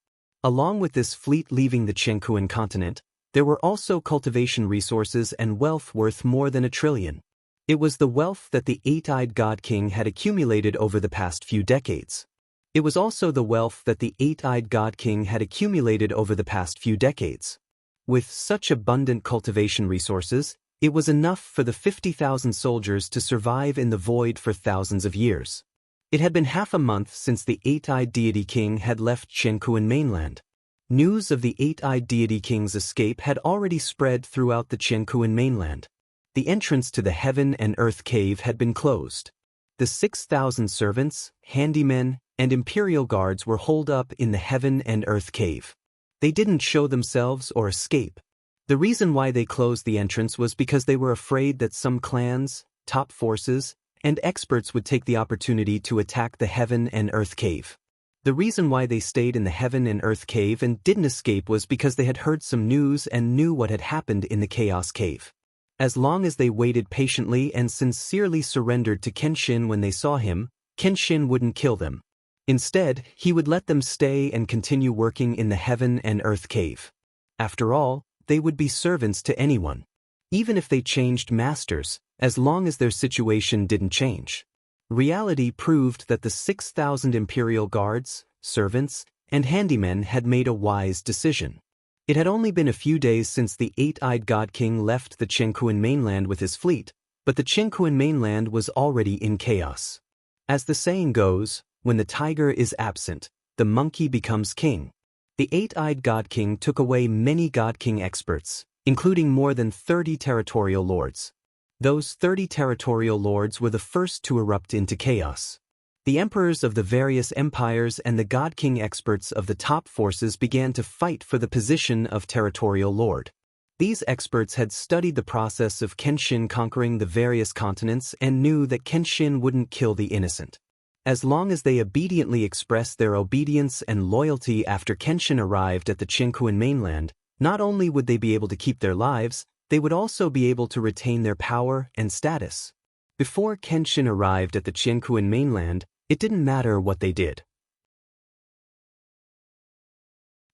Along with this fleet leaving the Qiankuan continent, there were also cultivation resources and wealth worth more than $1 trillion. It was the wealth that the eight-eyed god king had accumulated over the past few decades. It was also the wealth that the eight-eyed god king had accumulated over the past few decades. With such abundant cultivation resources, it was enough for the 50,000 soldiers to survive in the void for thousands of years. It had been half a month since the eight-eyed deity king had left Qiankuan mainland. News of the eight-eyed deity king's escape had already spread throughout the Qiankuan mainland. The entrance to the heaven and earth cave had been closed. The 6,000 servants, handymen, and imperial guards were holed up in the heaven and earth cave. They didn't show themselves or escape. The reason why they closed the entrance was because they were afraid that some clans, top forces, and experts would take the opportunity to attack the heaven and earth cave. The reason why they stayed in the heaven and earth cave and didn't escape was because they had heard some news and knew what had happened in the chaos cave. As long as they waited patiently and sincerely surrendered to Kenshin when they saw him, Kenshin wouldn't kill them. Instead, he would let them stay and continue working in the heaven and earth cave. After all, they would be servants to anyone. Even if they changed masters, as long as their situation didn't change. Reality proved that the 6,000 imperial guards, servants, and handymen had made a wise decision. It had only been a few days since the eight-eyed god king left the Qiankuan mainland with his fleet, but the Qiankuan mainland was already in chaos. As the saying goes, when the tiger is absent, the monkey becomes king. The eight-eyed god king took away many god king experts, including more than 30 territorial lords. Those 30 territorial lords were the first to erupt into chaos. The emperors of the various empires and the god king experts of the top forces began to fight for the position of territorial lord. These experts had studied the process of Kenshin conquering the various continents and knew that Kenshin wouldn't kill the innocent. As long as they obediently expressed their obedience and loyalty after Kenshin arrived at the Qiankuan mainland, not only would they be able to keep their lives, they would also be able to retain their power and status. Before Kenshin arrived at the Qiankuan mainland, it didn't matter what they did.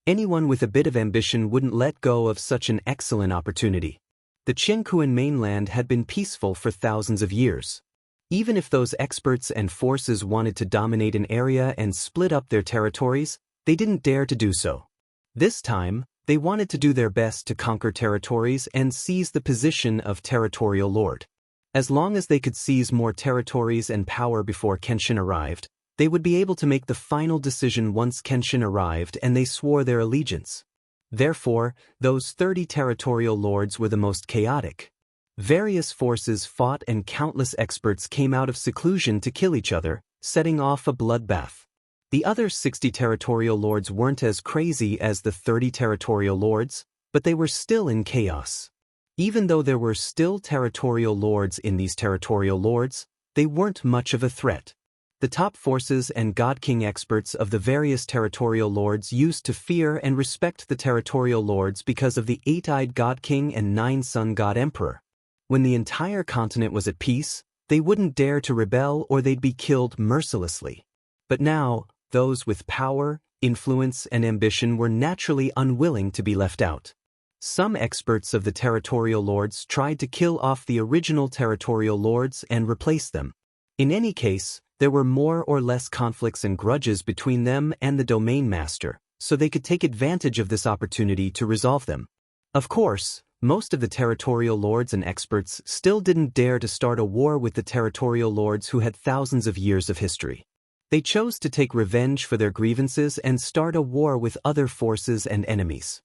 Anyone with a bit of ambition wouldn't let go of such an excellent opportunity. The Qiankuan mainland had been peaceful for thousands of years. Even if those experts and forces wanted to dominate an area and split up their territories, they didn't dare to do so. This time, They wanted to do their best to conquer territories and seize the position of territorial lord. As long as they could seize more territories and power before Kenshin arrived, they would be able to make the final decision once Kenshin arrived and they swore their allegiance. Therefore, those 30 territorial lords were the most chaotic. Various forces fought and countless experts came out of seclusion to kill each other, setting off a bloodbath. The other 60 territorial lords weren't as crazy as the 30 territorial lords, but they were still in chaos. Even though there were still territorial lords in these territorial lords, they weren't much of a threat. The top forces and God King experts of the various territorial lords used to fear and respect the territorial lords because of the 8-eyed God King and 9-son God Emperor. When the entire continent was at peace, they wouldn't dare to rebel or they'd be killed mercilessly. But now, those with power, influence, and ambition were naturally unwilling to be left out. Some experts of the territorial lords tried to kill off the original territorial lords and replace them. In any case, there were more or less conflicts and grudges between them and the domain master, so they could take advantage of this opportunity to resolve them. Of course, most of the territorial lords and experts still didn't dare to start a war with the territorial lords who had thousands of years of history. They chose to take revenge for their grievances and start a war with other forces and enemies.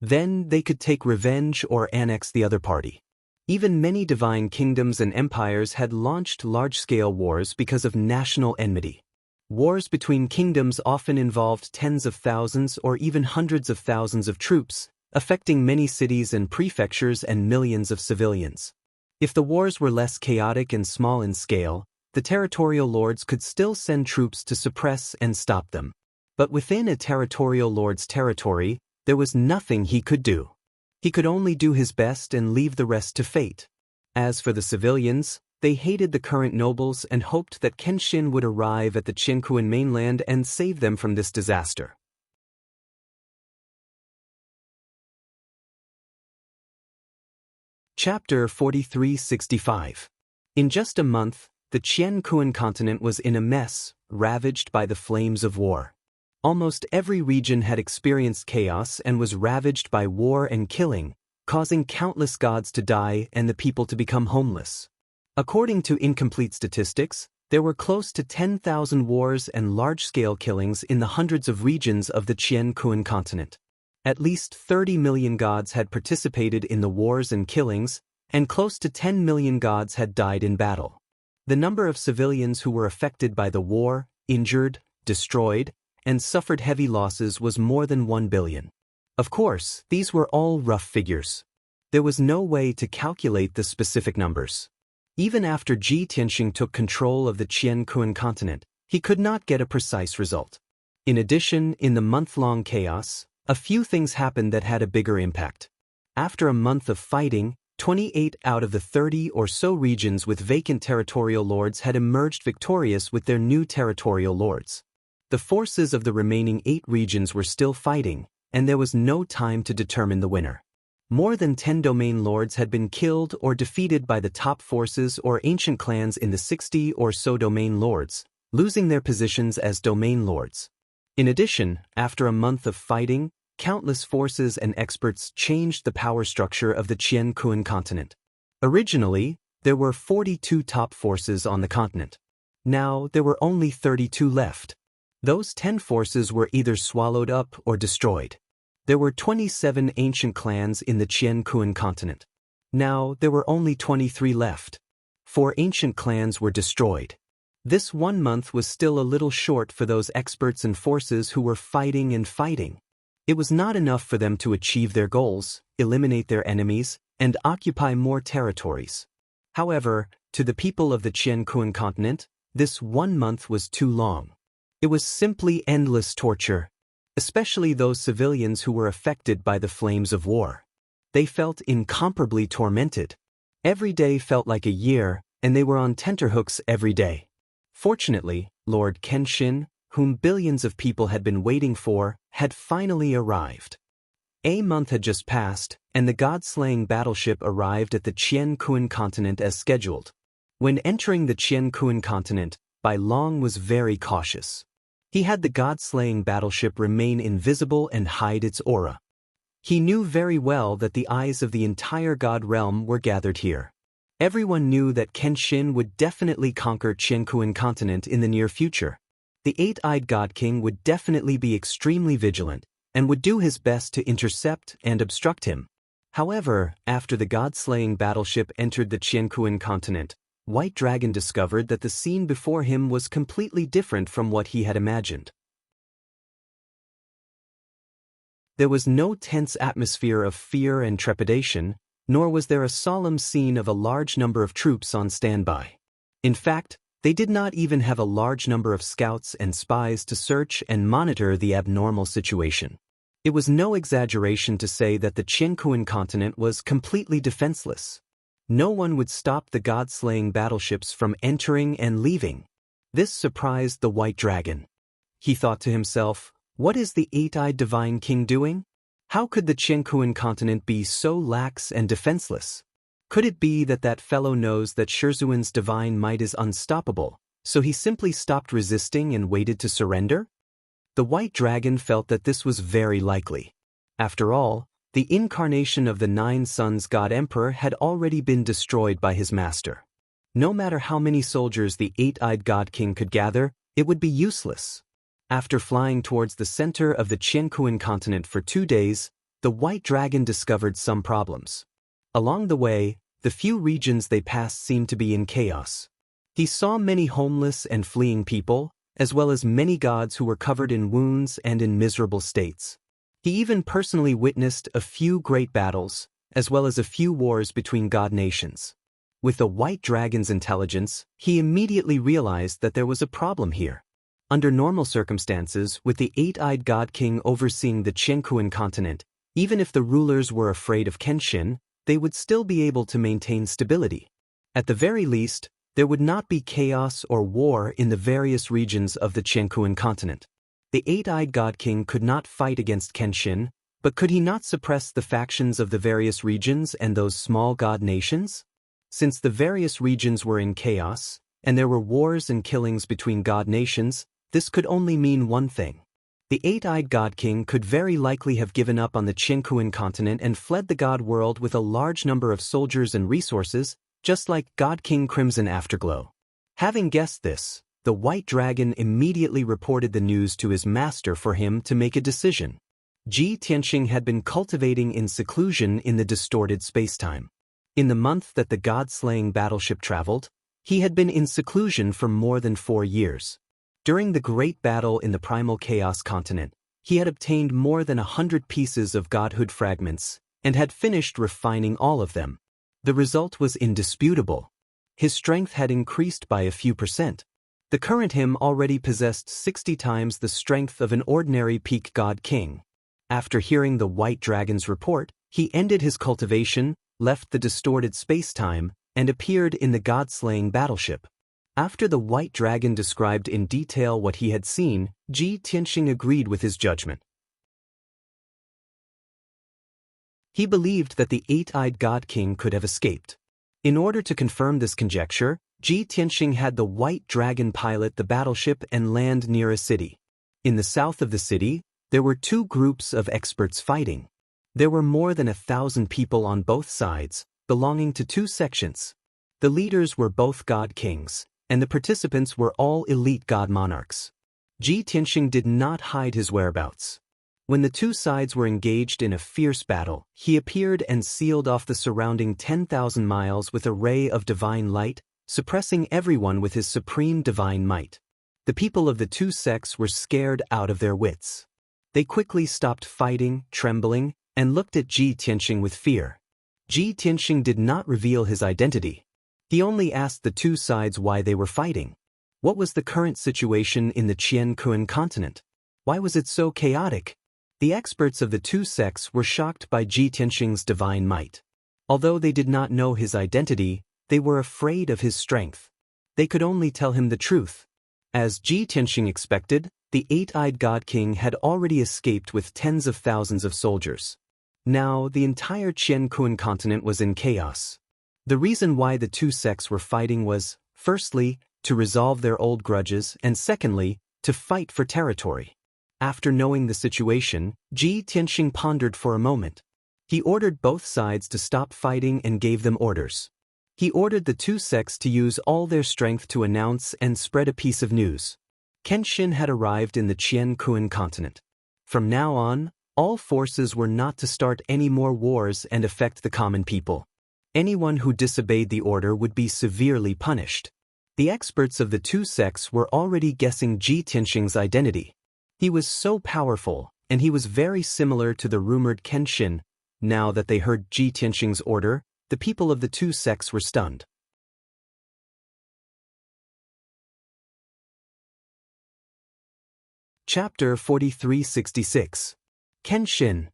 Then they could take revenge or annex the other party. Even many divine kingdoms and empires had launched large-scale wars because of national enmity. Wars between kingdoms often involved tens of thousands or even hundreds of thousands of troops, affecting many cities and prefectures and millions of civilians. If the wars were less chaotic and small in scale, the territorial lords could still send troops to suppress and stop them. But within a territorial lord's territory, there was nothing he could do. He could only do his best and leave the rest to fate. As for the civilians, they hated the current nobles and hoped that Kenshin would arrive at the Qianquan mainland and save them from this disaster. Chapter 4365. In just a month, the Qianquan continent was in a mess, ravaged by the flames of war. Almost every region had experienced chaos and was ravaged by war and killing, causing countless gods to die and the people to become homeless. According to incomplete statistics, there were close to 10,000 wars and large-scale killings in the hundreds of regions of the Qianquan continent. At least 30 million gods had participated in the wars and killings, and close to 10 million gods had died in battle. The number of civilians who were affected by the war, injured, destroyed, and suffered heavy losses was more than 1 billion. Of course, these were all rough figures. There was no way to calculate the specific numbers. Even after Ji Tianxing took control of the Qianquan continent, he could not get a precise result. In addition, in the month-long chaos, a few things happened that had a bigger impact. After a month of fighting, 28 out of the 30 or so regions with vacant territorial lords had emerged victorious with their new territorial lords. The forces of the remaining 8 regions were still fighting, and there was no time to determine the winner. More than 10 domain lords had been killed or defeated by the top forces or ancient clans in the 60 or so domain lords, losing their positions as domain lords. In addition, after a month of fighting, countless forces and experts changed the power structure of the Qianquan continent. Originally, there were 42 top forces on the continent. Now, there were only 32 left. Those 10 forces were either swallowed up or destroyed. There were 27 ancient clans in the Qianquan continent. Now, there were only 23 left. 4 ancient clans were destroyed. This 1 month was still a little short for those experts and forces who were fighting and fighting. It was not enough for them to achieve their goals, eliminate their enemies, and occupy more territories. However, to the people of the Qianquan continent, this 1 month was too long. It was simply endless torture, especially those civilians who were affected by the flames of war. They felt incomparably tormented. Every day felt like a year, and they were on tenterhooks every day. Fortunately, Lord Kenshin, whom billions of people had been waiting for, had finally arrived. A month had just passed, and the god-slaying battleship arrived at the Qianquan continent as scheduled. When entering the Qianquan continent, Bai Long was very cautious. He had the god-slaying battleship remain invisible and hide its aura. He knew very well that the eyes of the entire god realm were gathered here. Everyone knew that Kenshin would definitely conquer Qiankuan continent in the near future. The eight-eyed god king would definitely be extremely vigilant, and would do his best to intercept and obstruct him. However, after the god-slaying battleship entered the Qiankuan continent, White Dragon discovered that the scene before him was completely different from what he had imagined. There was no tense atmosphere of fear and trepidation, nor was there a solemn scene of a large number of troops on standby. In fact, they did not even have a large number of scouts and spies to search and monitor the abnormal situation. It was no exaggeration to say that the Qiankuan continent was completely defenseless. No one would stop the god-slaying battleships from entering and leaving. This surprised the White Dragon. He thought to himself, what is the eight-eyed divine king doing? How could the Qiankuan continent be so lax and defenseless? Could it be that that fellow knows that Shizuan's divine might is unstoppable, so he simply stopped resisting and waited to surrender? The White Dragon felt that this was very likely. After all, the incarnation of the Nine Suns God Emperor had already been destroyed by his master. No matter how many soldiers the eight-eyed God King could gather, it would be useless. After flying towards the center of the Qiankuan continent for 2 days, the White Dragon discovered some problems. Along the way, the few regions they passed seemed to be in chaos. He saw many homeless and fleeing people, as well as many gods who were covered in wounds and in miserable states. He even personally witnessed a few great battles, as well as a few wars between god nations. With the White Dragon's intelligence, he immediately realized that there was a problem here. Under normal circumstances, with the eight-eyed god king overseeing the Qiankuan continent, even if the rulers were afraid of Kenshin, they would still be able to maintain stability. At the very least, there would not be chaos or war in the various regions of the Qiankuan continent. The eight-eyed god king could not fight against Kenshin, but could he not suppress the factions of the various regions and those small god nations? Since the various regions were in chaos, and there were wars and killings between god nations, this could only mean one thing. The eight-eyed god king could very likely have given up on the Qiankuan continent and fled the god world with a large number of soldiers and resources, just like God King Crimson Afterglow. Having guessed this, the White Dragon immediately reported the news to his master for him to make a decision. Ji Tianxing had been cultivating in seclusion in the distorted spacetime. In the month that the god-slaying battleship traveled, he had been in seclusion for more than 4 years. During the great battle in the Primal Chaos continent, he had obtained more than 100 pieces of godhood fragments, and had finished refining all of them. The result was indisputable. His strength had increased by a few %. The current him already possessed 60 times the strength of an ordinary peak god king. After hearing the White Dragon's report, he ended his cultivation, left the distorted spacetime, and appeared in the god-slaying battleship. After the White Dragon described in detail what he had seen, Ji Tianxing agreed with his judgment. He believed that the eight-eyed god king could have escaped. In order to confirm this conjecture, Ji Tianxing had the White Dragon pilot the battleship and land near a city. In the south of the city, there were 2 groups of experts fighting. There were more than 1,000 people on both sides, belonging to 2 sections. The leaders were both god kings, and the participants were all elite god monarchs. Ji Tianxing did not hide his whereabouts. When the 2 sides were engaged in a fierce battle, he appeared and sealed off the surrounding 10,000 miles with a ray of divine light, suppressing everyone with his supreme divine might. The people of the 2 sects were scared out of their wits. They quickly stopped fighting, trembling, and looked at Ji Tianxing with fear. Ji Tianxing did not reveal his identity. He only asked the 2 sides why they were fighting. What was the current situation in the Qiankuan continent? Why was it so chaotic? The experts of the 2 sects were shocked by Ji Tianxing's divine might. Although they did not know his identity, they were afraid of his strength. They could only tell him the truth. As Ji Tianxing expected, the eight-eyed god king had already escaped with tens of thousands of soldiers. Now, the entire Qiankuan continent was in chaos. The reason why the 2 sects were fighting was, firstly, to resolve their old grudges, and secondly, to fight for territory. After knowing the situation, Ji Tianxing pondered for a moment. He ordered both sides to stop fighting and gave them orders. He ordered the two sects to use all their strength to announce and spread a piece of news. Kenshin had arrived in the Qiankuan continent. From now on, all forces were not to start any more wars and affect the common people. Anyone who disobeyed the order would be severely punished. The experts of the two sects were already guessing Ji Tianxing's identity. He was so powerful, and he was very similar to the rumored Kenshin. Now that they heard Ji Tianxing's order, the people of the two sects were stunned. Chapter 4366. Kenshin.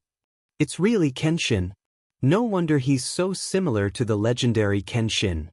It's really Kenshin. No wonder he's so similar to the legendary Kenshin.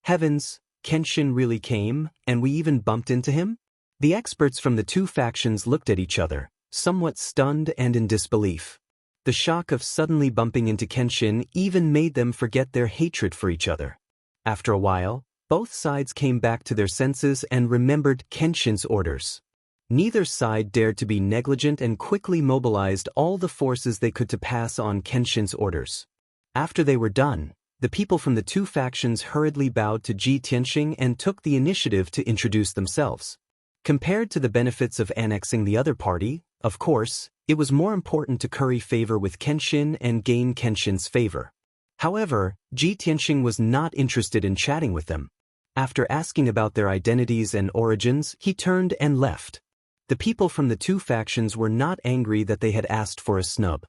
Heavens, Kenshin really came, and we even bumped into him? The experts from the two factions looked at each other, somewhat stunned and in disbelief. The shock of suddenly bumping into Kenshin even made them forget their hatred for each other. After a while, both sides came back to their senses and remembered Kenshin's orders. Neither side dared to be negligent and quickly mobilized all the forces they could to pass on Kenshin's orders. After they were done, the people from the two factions hurriedly bowed to Ji Tianxing and took the initiative to introduce themselves. Compared to the benefits of annexing the other party, of course, it was more important to curry favor with Kenshin and gain Kenshin's favor. However, Ji Tianxing was not interested in chatting with them. After asking about their identities and origins, he turned and left. The people from the two factions were not angry that they had asked for a snub.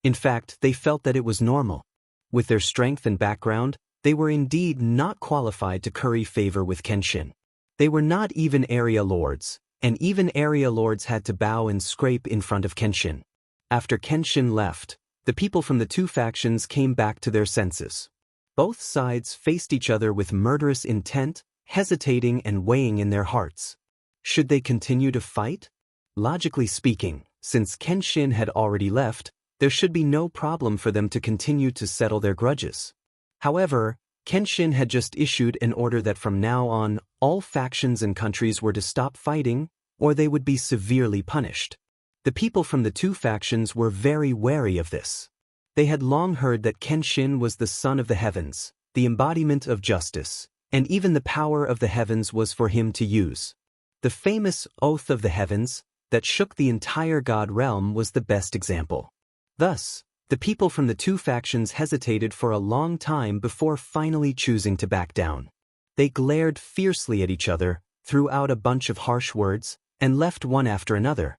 In fact, they felt that it was normal. With their strength and background, they were indeed not qualified to curry favor with Kenshin. They were not even area lords, and even area lords had to bow and scrape in front of Kenshin. After Kenshin left, the people from the two factions came back to their senses. Both sides faced each other with murderous intent, hesitating and weighing in their hearts. Should they continue to fight? Logically speaking, since Kenshin had already left, there should be no problem for them to continue to settle their grudges. However, Kenshin had just issued an order that from now on, all factions and countries were to stop fighting, or they would be severely punished. The people from the two factions were very wary of this. They had long heard that Kenshin was the son of the heavens, the embodiment of justice, and even the power of the heavens was for him to use. The famous Oath of the Heavens, that shook the entire god realm, was the best example. Thus, the people from the two factions hesitated for a long time before finally choosing to back down. They glared fiercely at each other, threw out a bunch of harsh words, and left one after another.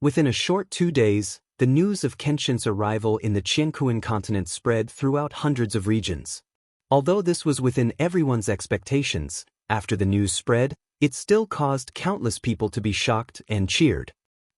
Within a short 2 days, the news of Kenshin's arrival in the Qiankuan continent spread throughout hundreds of regions. Although this was within everyone's expectations, after the news spread, it still caused countless people to be shocked and cheered.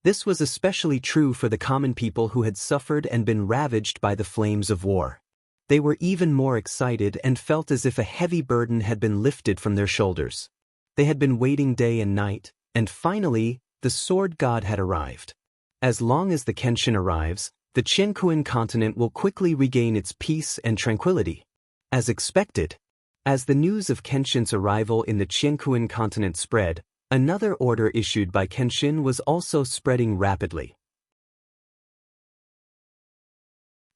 This was especially true for the common people who had suffered and been ravaged by the flames of war. They were even more excited and felt as if a heavy burden had been lifted from their shoulders. They had been waiting day and night, and finally, the sword god had arrived. As long as the Kenshin arrives, the Qiankuan continent will quickly regain its peace and tranquility. As expected, as the news of Kenshin's arrival in the Qiankuan continent spread, another order issued by Kenshin was also spreading rapidly.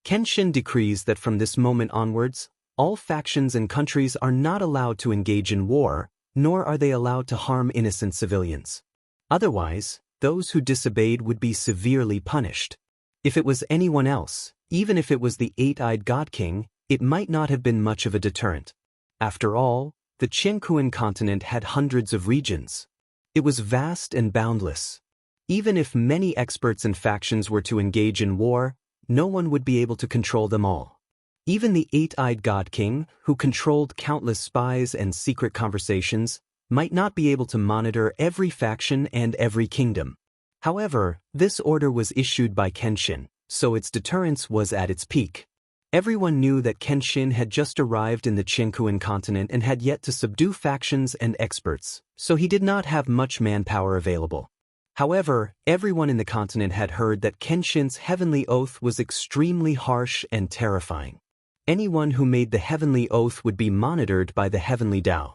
Kenshin decrees that from this moment onwards, all factions and countries are not allowed to engage in war, nor are they allowed to harm innocent civilians. Otherwise, those who disobeyed would be severely punished. If it was anyone else, even if it was the eight-eyed God King, it might not have been much of a deterrent. After all, the Qiankuan continent had hundreds of regions. It was vast and boundless. Even if many experts and factions were to engage in war, no one would be able to control them all. Even the eight-eyed God King, who controlled countless spies and secret conversations, might not be able to monitor every faction and every kingdom. However, this order was issued by Kenshin, so its deterrence was at its peak. Everyone knew that Kenshin had just arrived in the Qiankuan continent and had yet to subdue factions and experts, so he did not have much manpower available. However, everyone in the continent had heard that Kenshin's heavenly oath was extremely harsh and terrifying. Anyone who made the heavenly oath would be monitored by the heavenly Dao.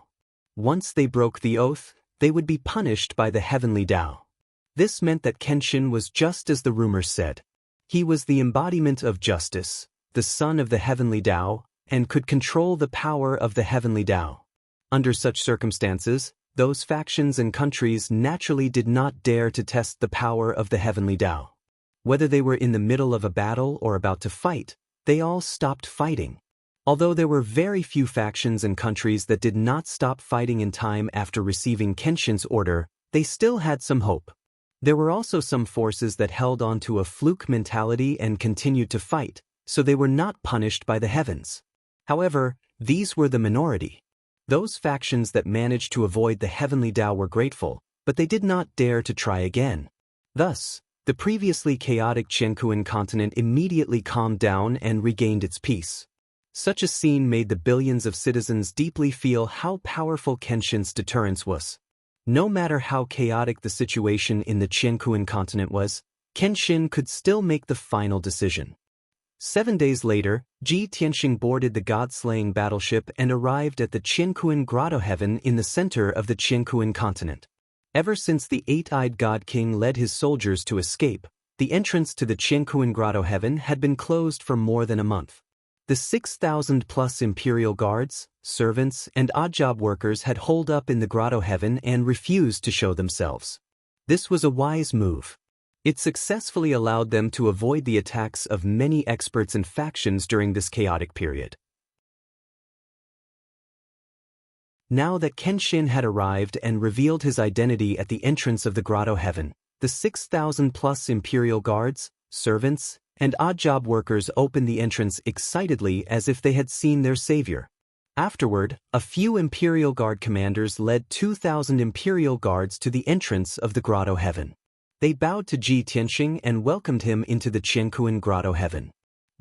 Once they broke the oath, they would be punished by the heavenly Dao. This meant that Kenshin was just as the rumors said. He was the embodiment of justice, the son of the heavenly Tao, and could control the power of the heavenly Tao. Under such circumstances, those factions and countries naturally did not dare to test the power of the heavenly Tao. Whether they were in the middle of a battle or about to fight, they all stopped fighting. Although there were very few factions and countries that did not stop fighting in time after receiving Kenshin's order, they still had some hope. There were also some forces that held on to a fluke mentality and continued to fight, so they were not punished by the heavens. However, these were the minority. Those factions that managed to avoid the heavenly Tao were grateful, but they did not dare to try again. Thus, the previously chaotic Qianquan continent immediately calmed down and regained its peace. Such a scene made the billions of citizens deeply feel how powerful Kenshin's deterrence was. No matter how chaotic the situation in the Qianquan continent was, Kenshin could still make the final decision. 7 days later, Ji Tianxing boarded the god-slaying battleship and arrived at the Qianquan Grotto Heaven in the center of the Qianquan continent. Ever since the eight-eyed god king led his soldiers to escape, the entrance to the Qianquan Grotto Heaven had been closed for more than a month. The 6,000-plus imperial guards, servants, and odd-job workers had holed up in the Grotto Heaven and refused to show themselves. This was a wise move. It successfully allowed them to avoid the attacks of many experts and factions during this chaotic period. Now that Kenshin had arrived and revealed his identity at the entrance of the Grotto Heaven, the 6,000-plus imperial guards, servants, and odd-job workers opened the entrance excitedly as if they had seen their savior. Afterward, a few imperial guard commanders led 2,000 imperial guards to the entrance of the Grotto Heaven. They bowed to Ji Tianxing and welcomed him into the Qianquan Grotto Heaven.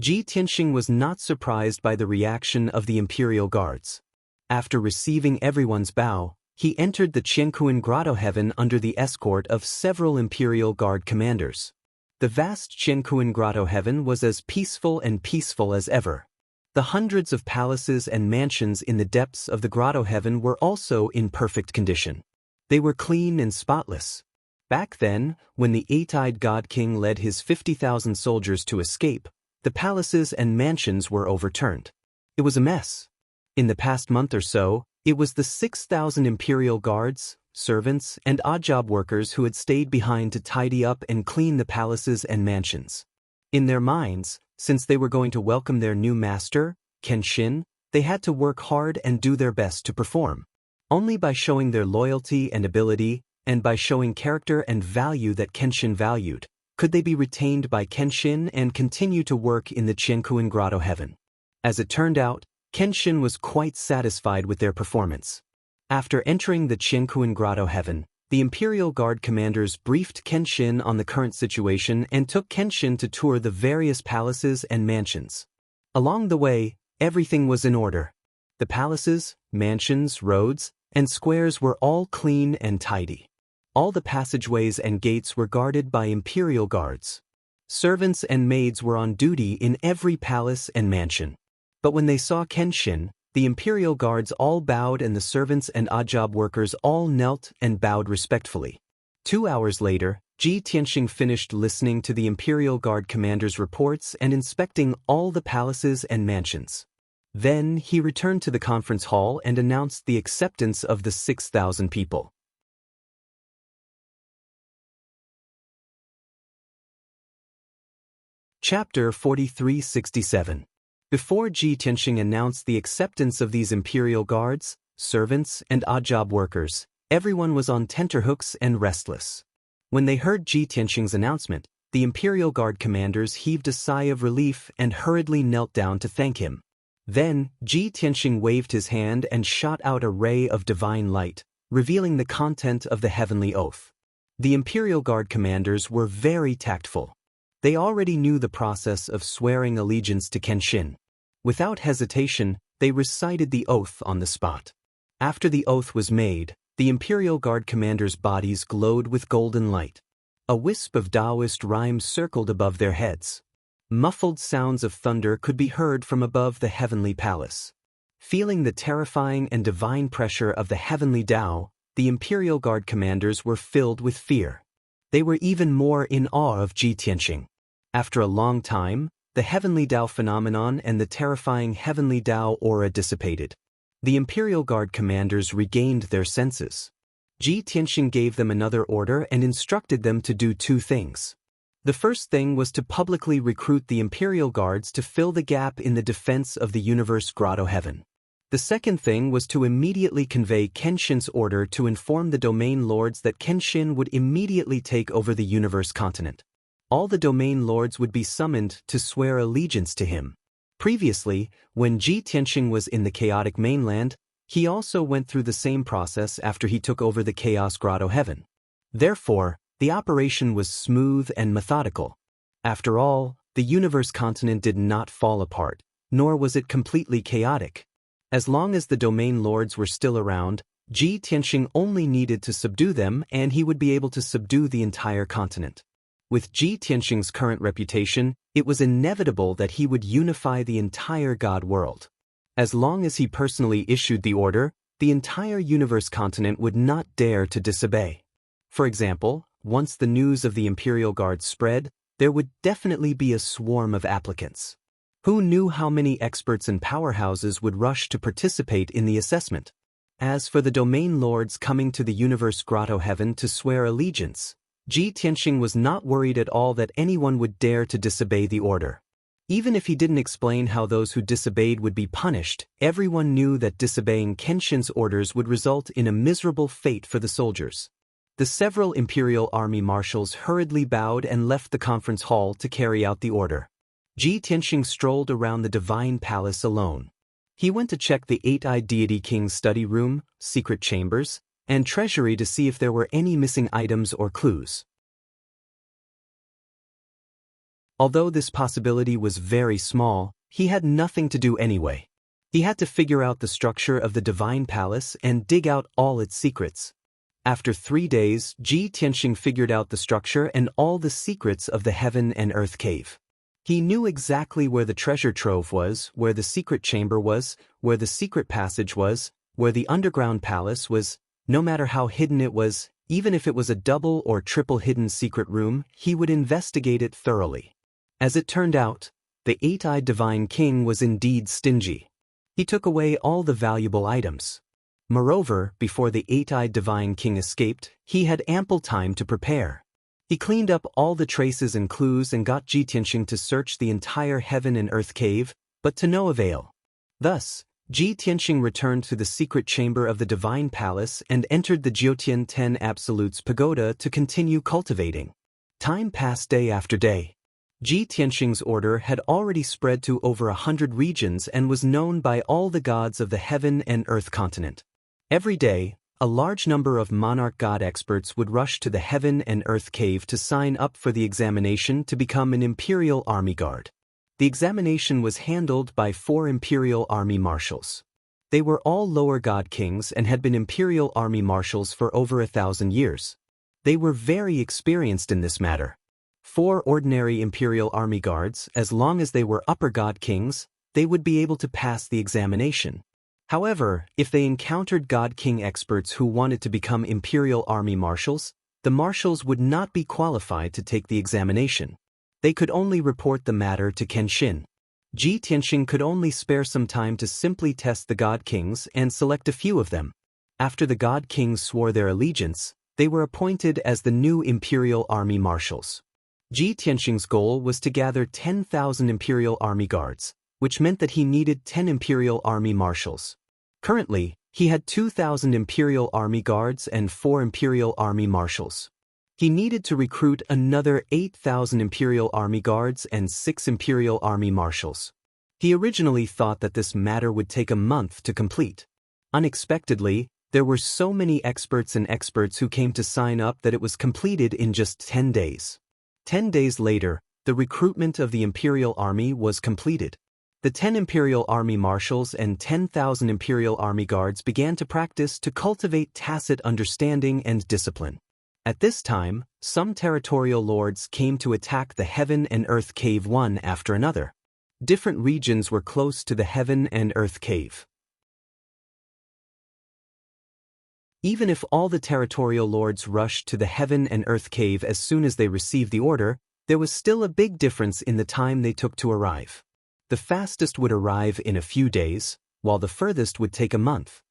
Ji Tianxing was not surprised by the reaction of the imperial guards. After receiving everyone's bow, he entered the Qianquan Grotto Heaven under the escort of several imperial guard commanders. The vast Qianquan Grotto Heaven was as peaceful as ever. The hundreds of palaces and mansions in the depths of the Grotto Heaven were also in perfect condition. They were clean and spotless. Back then, when the eight-eyed god king led his 50,000 soldiers to escape, the palaces and mansions were overturned. It was a mess. In the past month or so, it was the 6,000 imperial guards, servants, and odd-job workers who had stayed behind to tidy up and clean the palaces and mansions. In their minds, since they were going to welcome their new master, Kenshin, they had to work hard and do their best to perform. Only by showing their loyalty and ability, and by showing character and value that Kenshin valued, could they be retained by Kenshin and continue to work in the Qianquan Grotto Heaven. As it turned out, Kenshin was quite satisfied with their performance. After entering the Qianquan Grotto Heaven, the Imperial Guard commanders briefed Kenshin on the current situation and took Kenshin to tour the various palaces and mansions. Along the way, everything was in order. The palaces, mansions, roads, and squares were all clean and tidy. All the passageways and gates were guarded by imperial guards. Servants and maids were on duty in every palace and mansion. But when they saw Kenshin, the imperial guards all bowed and the servants and odd-job workers all knelt and bowed respectfully. 2 hours later, Ji Tianxing finished listening to the imperial guard commander's reports and inspecting all the palaces and mansions. Then he returned to the conference hall and announced the acceptance of the 6,000 people. Chapter 4367. Before Ji Tianxing announced the acceptance of these imperial guards, servants, and odd-job workers, everyone was on tenterhooks and restless. When they heard Ji Tianxing's announcement, the imperial guard commanders heaved a sigh of relief and hurriedly knelt down to thank him. Then, Ji Tianxing waved his hand and shot out a ray of divine light, revealing the content of the heavenly oath. The imperial guard commanders were very tactful. They already knew the process of swearing allegiance to Kenshin. Without hesitation, they recited the oath on the spot. After the oath was made, the Imperial Guard commanders' bodies glowed with golden light. A wisp of Daoist rhymes circled above their heads. Muffled sounds of thunder could be heard from above the heavenly palace. Feeling the terrifying and divine pressure of the heavenly Tao, the Imperial Guard commanders were filled with fear. They were even more in awe of Ji Tianxing. After a long time, the heavenly Dao phenomenon and the terrifying heavenly Dao aura dissipated. The Imperial Guard commanders regained their senses. Ji Tianxing gave them another order and instructed them to do two things. The first thing was to publicly recruit the Imperial Guards to fill the gap in the defense of the universe Grotto Heaven. The second thing was to immediately convey Kenshin's order to inform the domain lords that Kenshin would immediately take over the universe continent. All the domain lords would be summoned to swear allegiance to him. Previously, when Ji Tianxing was in the chaotic mainland, he also went through the same process after he took over the Chaos Grotto Heaven. Therefore, the operation was smooth and methodical. After all, the universe continent did not fall apart, nor was it completely chaotic. As long as the domain lords were still around, Ji Tianxing only needed to subdue them and he would be able to subdue the entire continent. With Ji Tianxing's current reputation, it was inevitable that he would unify the entire God world. As long as he personally issued the order, the entire universe continent would not dare to disobey. For example, once the news of the Imperial Guard spread, there would definitely be a swarm of applicants. Who knew how many experts and powerhouses would rush to participate in the assessment? As for the domain lords coming to the universe Grotto Heaven to swear allegiance, Ji Tianxing was not worried at all that anyone would dare to disobey the order. Even if he didn't explain how those who disobeyed would be punished, everyone knew that disobeying Kenshin's orders would result in a miserable fate for the soldiers. The several Imperial Army marshals hurriedly bowed and left the conference hall to carry out the order. Ji Tianxing strolled around the divine palace alone. He went to check the eight-eyed deity king's study room, secret chambers, and treasury to see if there were any missing items or clues. Although this possibility was very small, he had nothing to do anyway. He had to figure out the structure of the divine palace and dig out all its secrets. After 3 days, Ji Tianxing figured out the structure and all the secrets of the Heaven and Earth Cave. He knew exactly where the treasure trove was, where the secret chamber was, where the secret passage was, where the underground palace was. No matter how hidden it was, even if it was a double or triple hidden secret room, he would investigate it thoroughly. As it turned out, the eight-eyed divine king was indeed stingy. He took away all the valuable items. Moreover, before the eight-eyed divine king escaped, he had ample time to prepare. He cleaned up all the traces and clues and got Ji Tianxing to search the entire Heaven and Earth Cave, but to no avail. Thus, Ji Tianxing returned to the secret chamber of the Divine Palace and entered the Jiutian 10 Absolutes Pagoda to continue cultivating. Time passed day after day. Ji Tianxing's order had already spread to over 100 regions and was known by all the gods of the Heaven and Earth continent. Every day, a large number of monarch god experts would rush to the Heaven and Earth Cave to sign up for the examination to become an Imperial Army Guard. The examination was handled by 4 Imperial Army Marshals. They were all lower god kings and had been Imperial Army Marshals for over 1,000 years. They were very experienced in this matter. 4 ordinary Imperial Army Guards, as long as they were upper god kings, they would be able to pass the examination. However, if they encountered God King experts who wanted to become Imperial Army Marshals, the Marshals would not be qualified to take the examination. They could only report the matter to Kenshin. Ji Tianxing could only spare some time to simply test the God Kings and select a few of them. After the God Kings swore their allegiance, they were appointed as the new Imperial Army Marshals. Ji Tianxing's goal was to gather 10,000 Imperial Army Guards, which meant that he needed 10 Imperial Army Marshals. Currently, he had 2,000 Imperial Army Guards and 4 Imperial Army Marshals. He needed to recruit another 8,000 Imperial Army Guards and 6 Imperial Army Marshals. He originally thought that this matter would take a month to complete. Unexpectedly, there were so many experts who came to sign up that it was completed in just 10 days. 10 days later, the recruitment of the Imperial Army was completed. The 10 Imperial Army Marshals and 10,000 Imperial Army Guards began to practice to cultivate tacit understanding and discipline. At this time, some territorial lords came to attack the Heaven and Earth Cave one after another. Different regions were close to the Heaven and Earth Cave. Even if all the territorial lords rushed to the heaven and earth cave as soon as they received the order, there was still a big difference in the time they took to arrive. The fastest would arrive in a few days, while the furthest would take a month.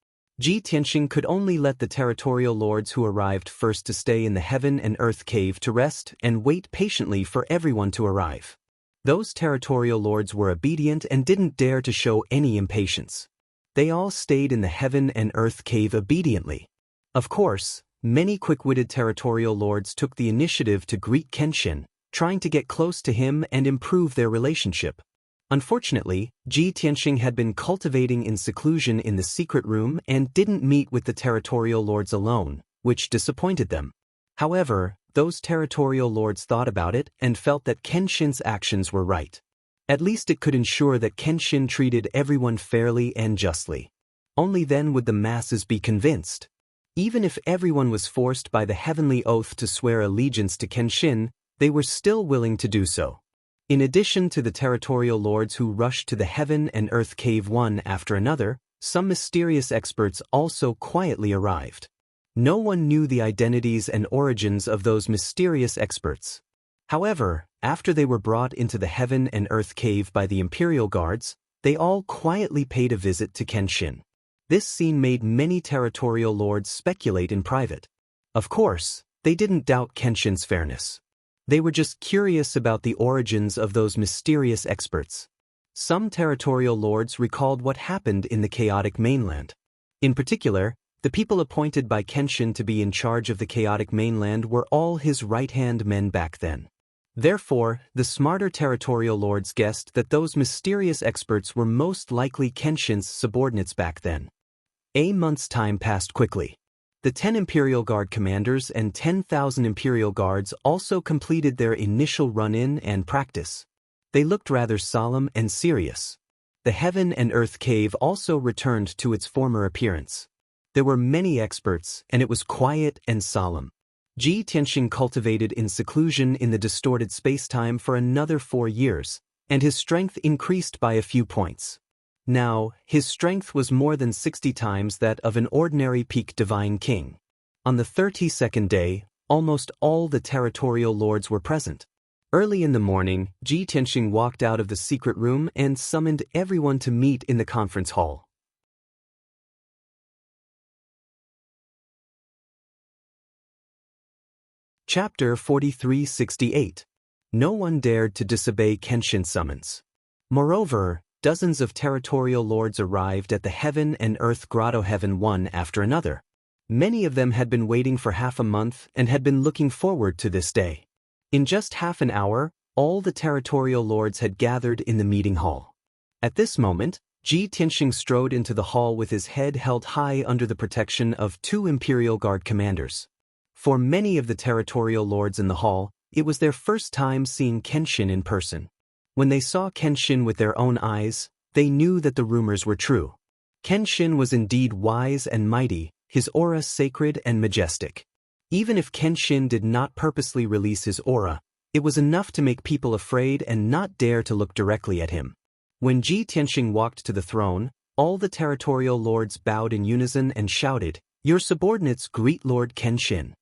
Ji Tianxing could only let the territorial lords who arrived first to stay in the heaven and earth cave to rest and wait patiently for everyone to arrive. Those territorial lords were obedient and didn't dare to show any impatience. They all stayed in the heaven and earth cave obediently. Of course, many quick-witted territorial lords took the initiative to greet Kenshin, trying to get close to him and improve their relationship. Unfortunately, Ji Tianxing had been cultivating in seclusion in the secret room and didn't meet with the territorial lords alone, which disappointed them. However, those territorial lords thought about it and felt that Kenshin's actions were right. At least it could ensure that Kenshin treated everyone fairly and justly. Only then would the masses be convinced. Even if everyone was forced by the heavenly oath to swear allegiance to Kenshin, they were still willing to do so. In addition to the territorial lords who rushed to the heaven and earth cave one after another, some mysterious experts also quietly arrived. No one knew the identities and origins of those mysterious experts. However, after they were brought into the heaven and earth cave by the imperial guards, they all quietly paid a visit to Kenshin. This scene made many territorial lords speculate in private. Of course, they didn't doubt Kenshin's fairness. They were just curious about the origins of those mysterious experts. Some territorial lords recalled what happened in the chaotic mainland. In particular, the people appointed by Kenshin to be in charge of the chaotic mainland were all his right-hand men back then. Therefore, the smarter territorial lords guessed that those mysterious experts were most likely Kenshin's subordinates back then. A month's time passed quickly. The 10 Imperial Guard commanders and 10,000 Imperial Guards also completed their initial run-in and practice. They looked rather solemn and serious. The heaven and earth cave also returned to its former appearance. There were many experts, and it was quiet and solemn. Ji Tianxing cultivated in seclusion in the distorted space-time for another 4 years, and his strength increased by a few points. Now, his strength was more than 60 times that of an ordinary peak divine king. On the 32nd day, almost all the territorial lords were present. Early in the morning, Ji Tianxing walked out of the secret room and summoned everyone to meet in the conference hall. Chapter 4368. No one dared to disobey Kenshin's summons. Moreover, dozens of territorial lords arrived at the heaven and earth grotto heaven one after another. Many of them had been waiting for half a month and had been looking forward to this day. In just half an hour, all the territorial lords had gathered in the meeting hall. At this moment, Ji Tianxing strode into the hall with his head held high under the protection of 2 Imperial Guard commanders. For many of the territorial lords in the hall, it was their first time seeing Kenshin in person. When they saw Kenshin with their own eyes, they knew that the rumors were true. Kenshin was indeed wise and mighty, his aura sacred and majestic. Even if Kenshin did not purposely release his aura, it was enough to make people afraid and not dare to look directly at him. When Ji Tianxing walked to the throne, all the territorial lords bowed in unison and shouted, "Your subordinates greet Lord Kenshin."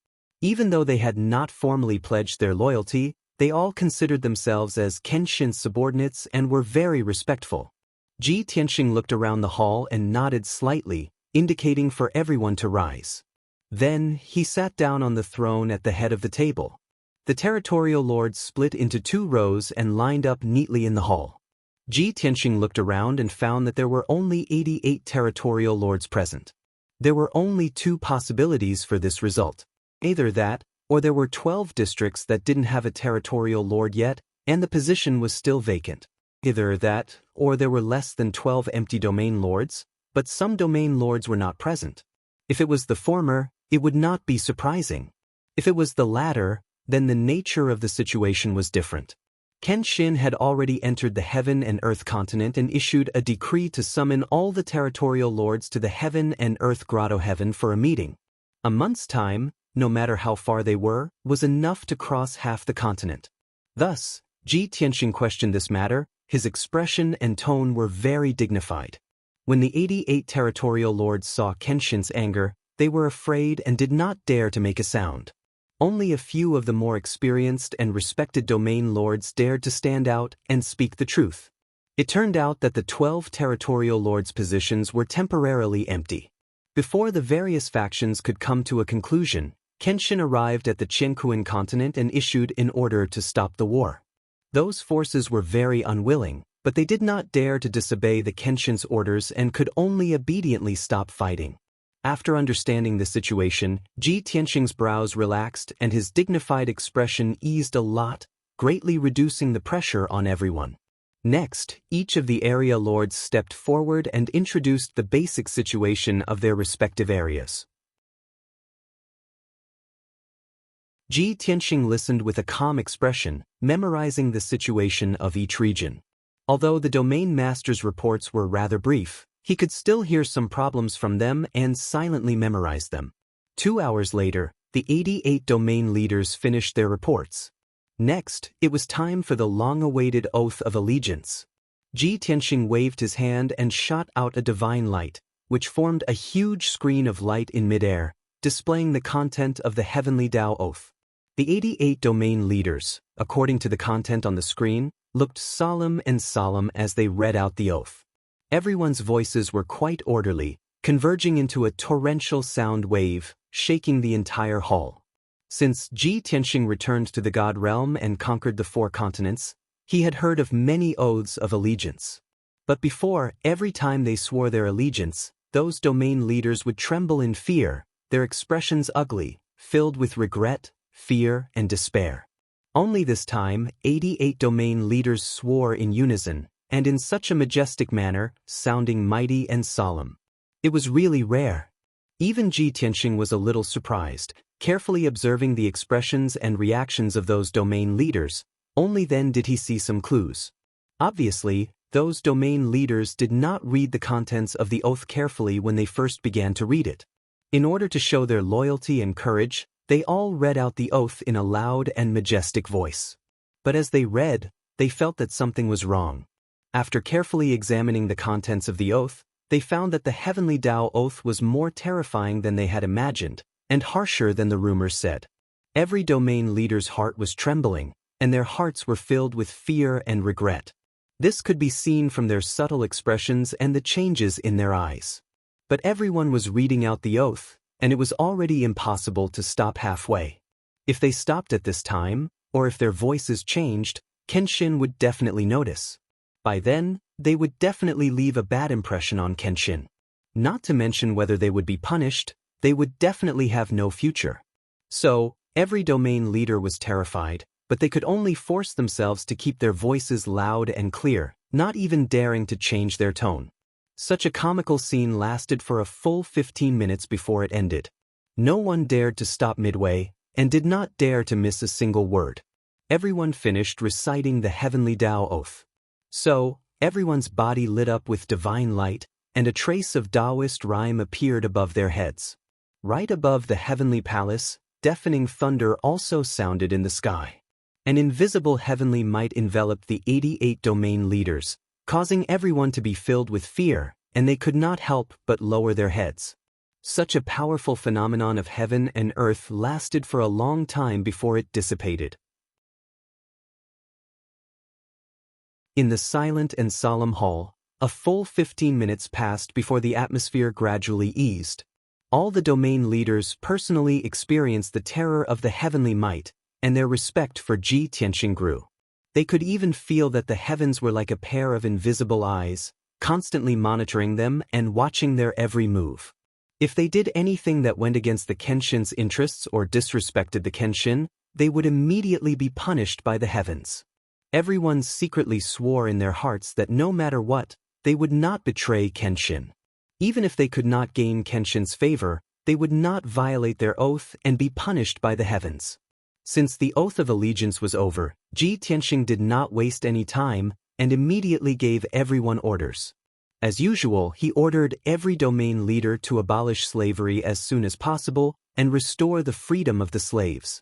Even though they had not formally pledged their loyalty, they all considered themselves as Kenshin's subordinates and were very respectful. Ji Tianxing looked around the hall and nodded slightly, indicating for everyone to rise. Then, he sat down on the throne at the head of the table. The territorial lords split into 2 rows and lined up neatly in the hall. Ji Tianxing looked around and found that there were only 88 territorial lords present. There were only 2 possibilities for this result. Either that, or there were 12 districts that didn't have a territorial lord yet, and the position was still vacant. Either that, or there were less than 12 empty domain lords, but some domain lords were not present. If it was the former, it would not be surprising. If it was the latter, then the nature of the situation was different. Kenshin had already entered the heaven and earth continent and issued a decree to summon all the territorial lords to the heaven and earth grotto heaven for a meeting. A month's time, no matter how far they were, was enough to cross half the continent. Thus, Ji Tianxing questioned this matter. His expression and tone were very dignified. When the 88 territorial lords saw Kenshin's anger, they were afraid and did not dare to make a sound. Only a few of the more experienced and respected domain lords dared to stand out and speak the truth. It turned out that the 12 territorial lords' positions were temporarily empty. Before the various factions could come to a conclusion, Kenshin arrived at the Qiankuan continent and issued an order to stop the war. Those forces were very unwilling, but they did not dare to disobey the Kenshin's orders and could only obediently stop fighting. After understanding the situation, Ji Tianxing's brows relaxed and his dignified expression eased a lot, greatly reducing the pressure on everyone. Next, each of the area lords stepped forward and introduced the basic situation of their respective areas. Ji Tianxing listened with a calm expression, memorizing the situation of each region. Although the domain master's reports were rather brief, he could still hear some problems from them and silently memorize them. 2 hours later, the 88 domain leaders finished their reports. Next, it was time for the long-awaited Oath of Allegiance. Ji Tianxing waved his hand and shot out a divine light, which formed a huge screen of light in midair, displaying the content of the Heavenly Dao Oath. The 88 domain leaders, according to the content on the screen, looked solemn as they read out the oath. Everyone's voices were quite orderly, converging into a torrential sound wave, shaking the entire hall. Since Ji Tianxing returned to the God Realm and conquered the 4 continents, he had heard of many oaths of allegiance. But before, every time they swore their allegiance, those domain leaders would tremble in fear, their expressions ugly, filled with regret, fear, and despair. Only this time, 88 domain leaders swore in unison, and in such a majestic manner, sounding mighty and solemn. It was really rare. Even Ji Tianxing was a little surprised, carefully observing the expressions and reactions of those domain leaders. Only then did he see some clues. Obviously, those domain leaders did not read the contents of the oath carefully when they first began to read it. In order to show their loyalty and courage, they all read out the oath in a loud and majestic voice. But as they read, they felt that something was wrong. After carefully examining the contents of the oath, they found that the Heavenly Dao Oath was more terrifying than they had imagined, and harsher than the rumors said. Every domain leader's heart was trembling, and their hearts were filled with fear and regret. This could be seen from their subtle expressions and the changes in their eyes. But everyone was reading out the oath, and it was already impossible to stop halfway. If they stopped at this time, or if their voices changed, Kenshin would definitely notice. By then, they would definitely leave a bad impression on Kenshin. Not to mention whether they would be punished, they would definitely have no future. So, every domain leader was terrified, but they could only force themselves to keep their voices loud and clear, not even daring to change their tone. Such a comical scene lasted for a full 15 minutes before it ended. No one dared to stop midway, and did not dare to miss a single word. Everyone finished reciting the Heavenly Dao Oath. So, everyone's body lit up with divine light, and a trace of Daoist rhyme appeared above their heads. Right above the heavenly palace, deafening thunder also sounded in the sky. An invisible heavenly might enveloped the 88 domain leaders, causing everyone to be filled with fear, and they could not help but lower their heads. Such a powerful phenomenon of heaven and earth lasted for a long time before it dissipated. In the silent and solemn hall, a full 15 minutes passed before the atmosphere gradually eased. All the domain leaders personally experienced the terror of the heavenly might, and their respect for Ji Tianxing grew. They could even feel that the heavens were like a pair of invisible eyes, constantly monitoring them and watching their every move. If they did anything that went against the Kenshin's interests or disrespected the Kenshin, they would immediately be punished by the heavens. Everyone secretly swore in their hearts that no matter what, they would not betray Kenshin. Even if they could not gain Kenshin's favor, they would not violate their oath and be punished by the heavens. Since the Oath of Allegiance was over, Ji Tianxing did not waste any time and immediately gave everyone orders. As usual, he ordered every domain leader to abolish slavery as soon as possible and restore the freedom of the slaves.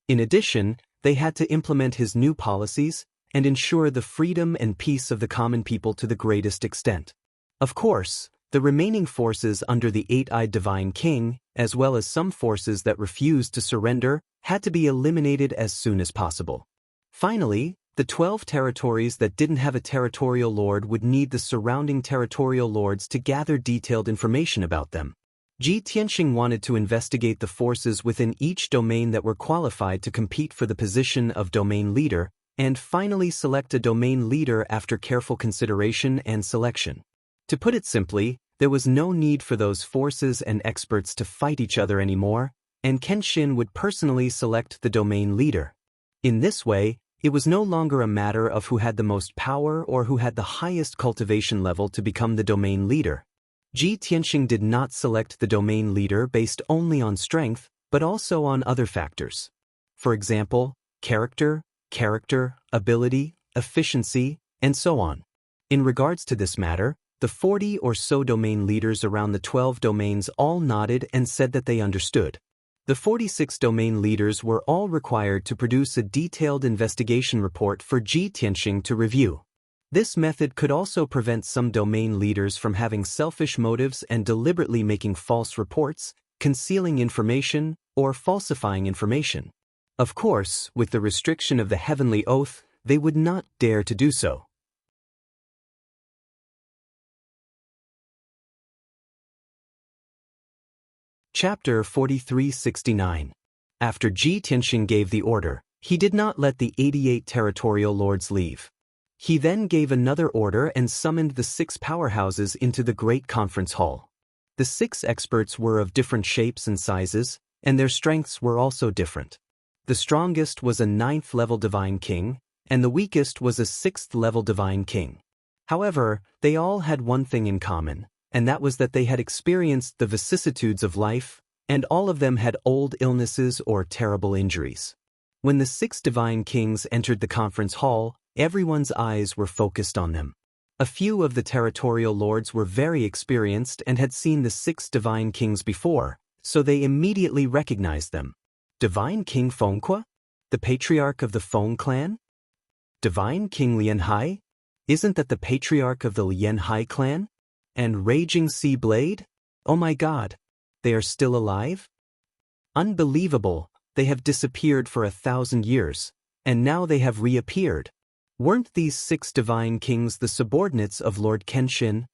In addition, they had to implement his new policies and ensure the freedom and peace of the common people to the greatest extent. Of course, The remaining forces under the eight-eyed Divine King, as well as some forces that refused to surrender, had to be eliminated as soon as possible. Finally, the 12 territories that didn't have a territorial lord would need the surrounding territorial lords to gather detailed information about them. Ji Tianxing wanted to investigate the forces within each domain that were qualified to compete for the position of domain leader, and finally select a domain leader after careful consideration and selection. To put it simply, there was no need for those forces and experts to fight each other anymore, and Kenshin would personally select the domain leader. In this way, it was no longer a matter of who had the most power or who had the highest cultivation level to become the domain leader. Ji Tianxing did not select the domain leader based only on strength, but also on other factors. For example, character, ability, efficiency, and so on. In regards to this matter, the 40 or so domain leaders around the 12 domains all nodded and said that they understood. The 46 domain leaders were all required to produce a detailed investigation report for Ji Tianxing to review. This method could also prevent some domain leaders from having selfish motives and deliberately making false reports, concealing information, or falsifying information. Of course, with the restriction of the heavenly oath, they would not dare to do so. Chapter 4369. After Ji Tianxing gave the order, he did not let the 88 territorial lords leave. He then gave another order and summoned the 6 powerhouses into the great conference hall. The 6 experts were of different shapes and sizes, and their strengths were also different. The strongest was a 9th-level Divine King, and the weakest was a 6th-level Divine King. However, they all had one thing in common, and that was that they had experienced the vicissitudes of life, and all of them had old illnesses or terrible injuries. When the 6 Divine Kings entered the conference hall, everyone's eyes were focused on them. A few of the territorial lords were very experienced and had seen the 6 Divine Kings before, so they immediately recognized them. Divine King Fengque? The patriarch of the Feng clan? Divine King Lianhai? Isn't that the patriarch of the Lianhai clan? And Raging Sea Blade? Oh my god, they are still alive? Unbelievable, they have disappeared for 1,000 years, and now they have reappeared. Weren't these 6 divine kings the subordinates of Lord Kenshin?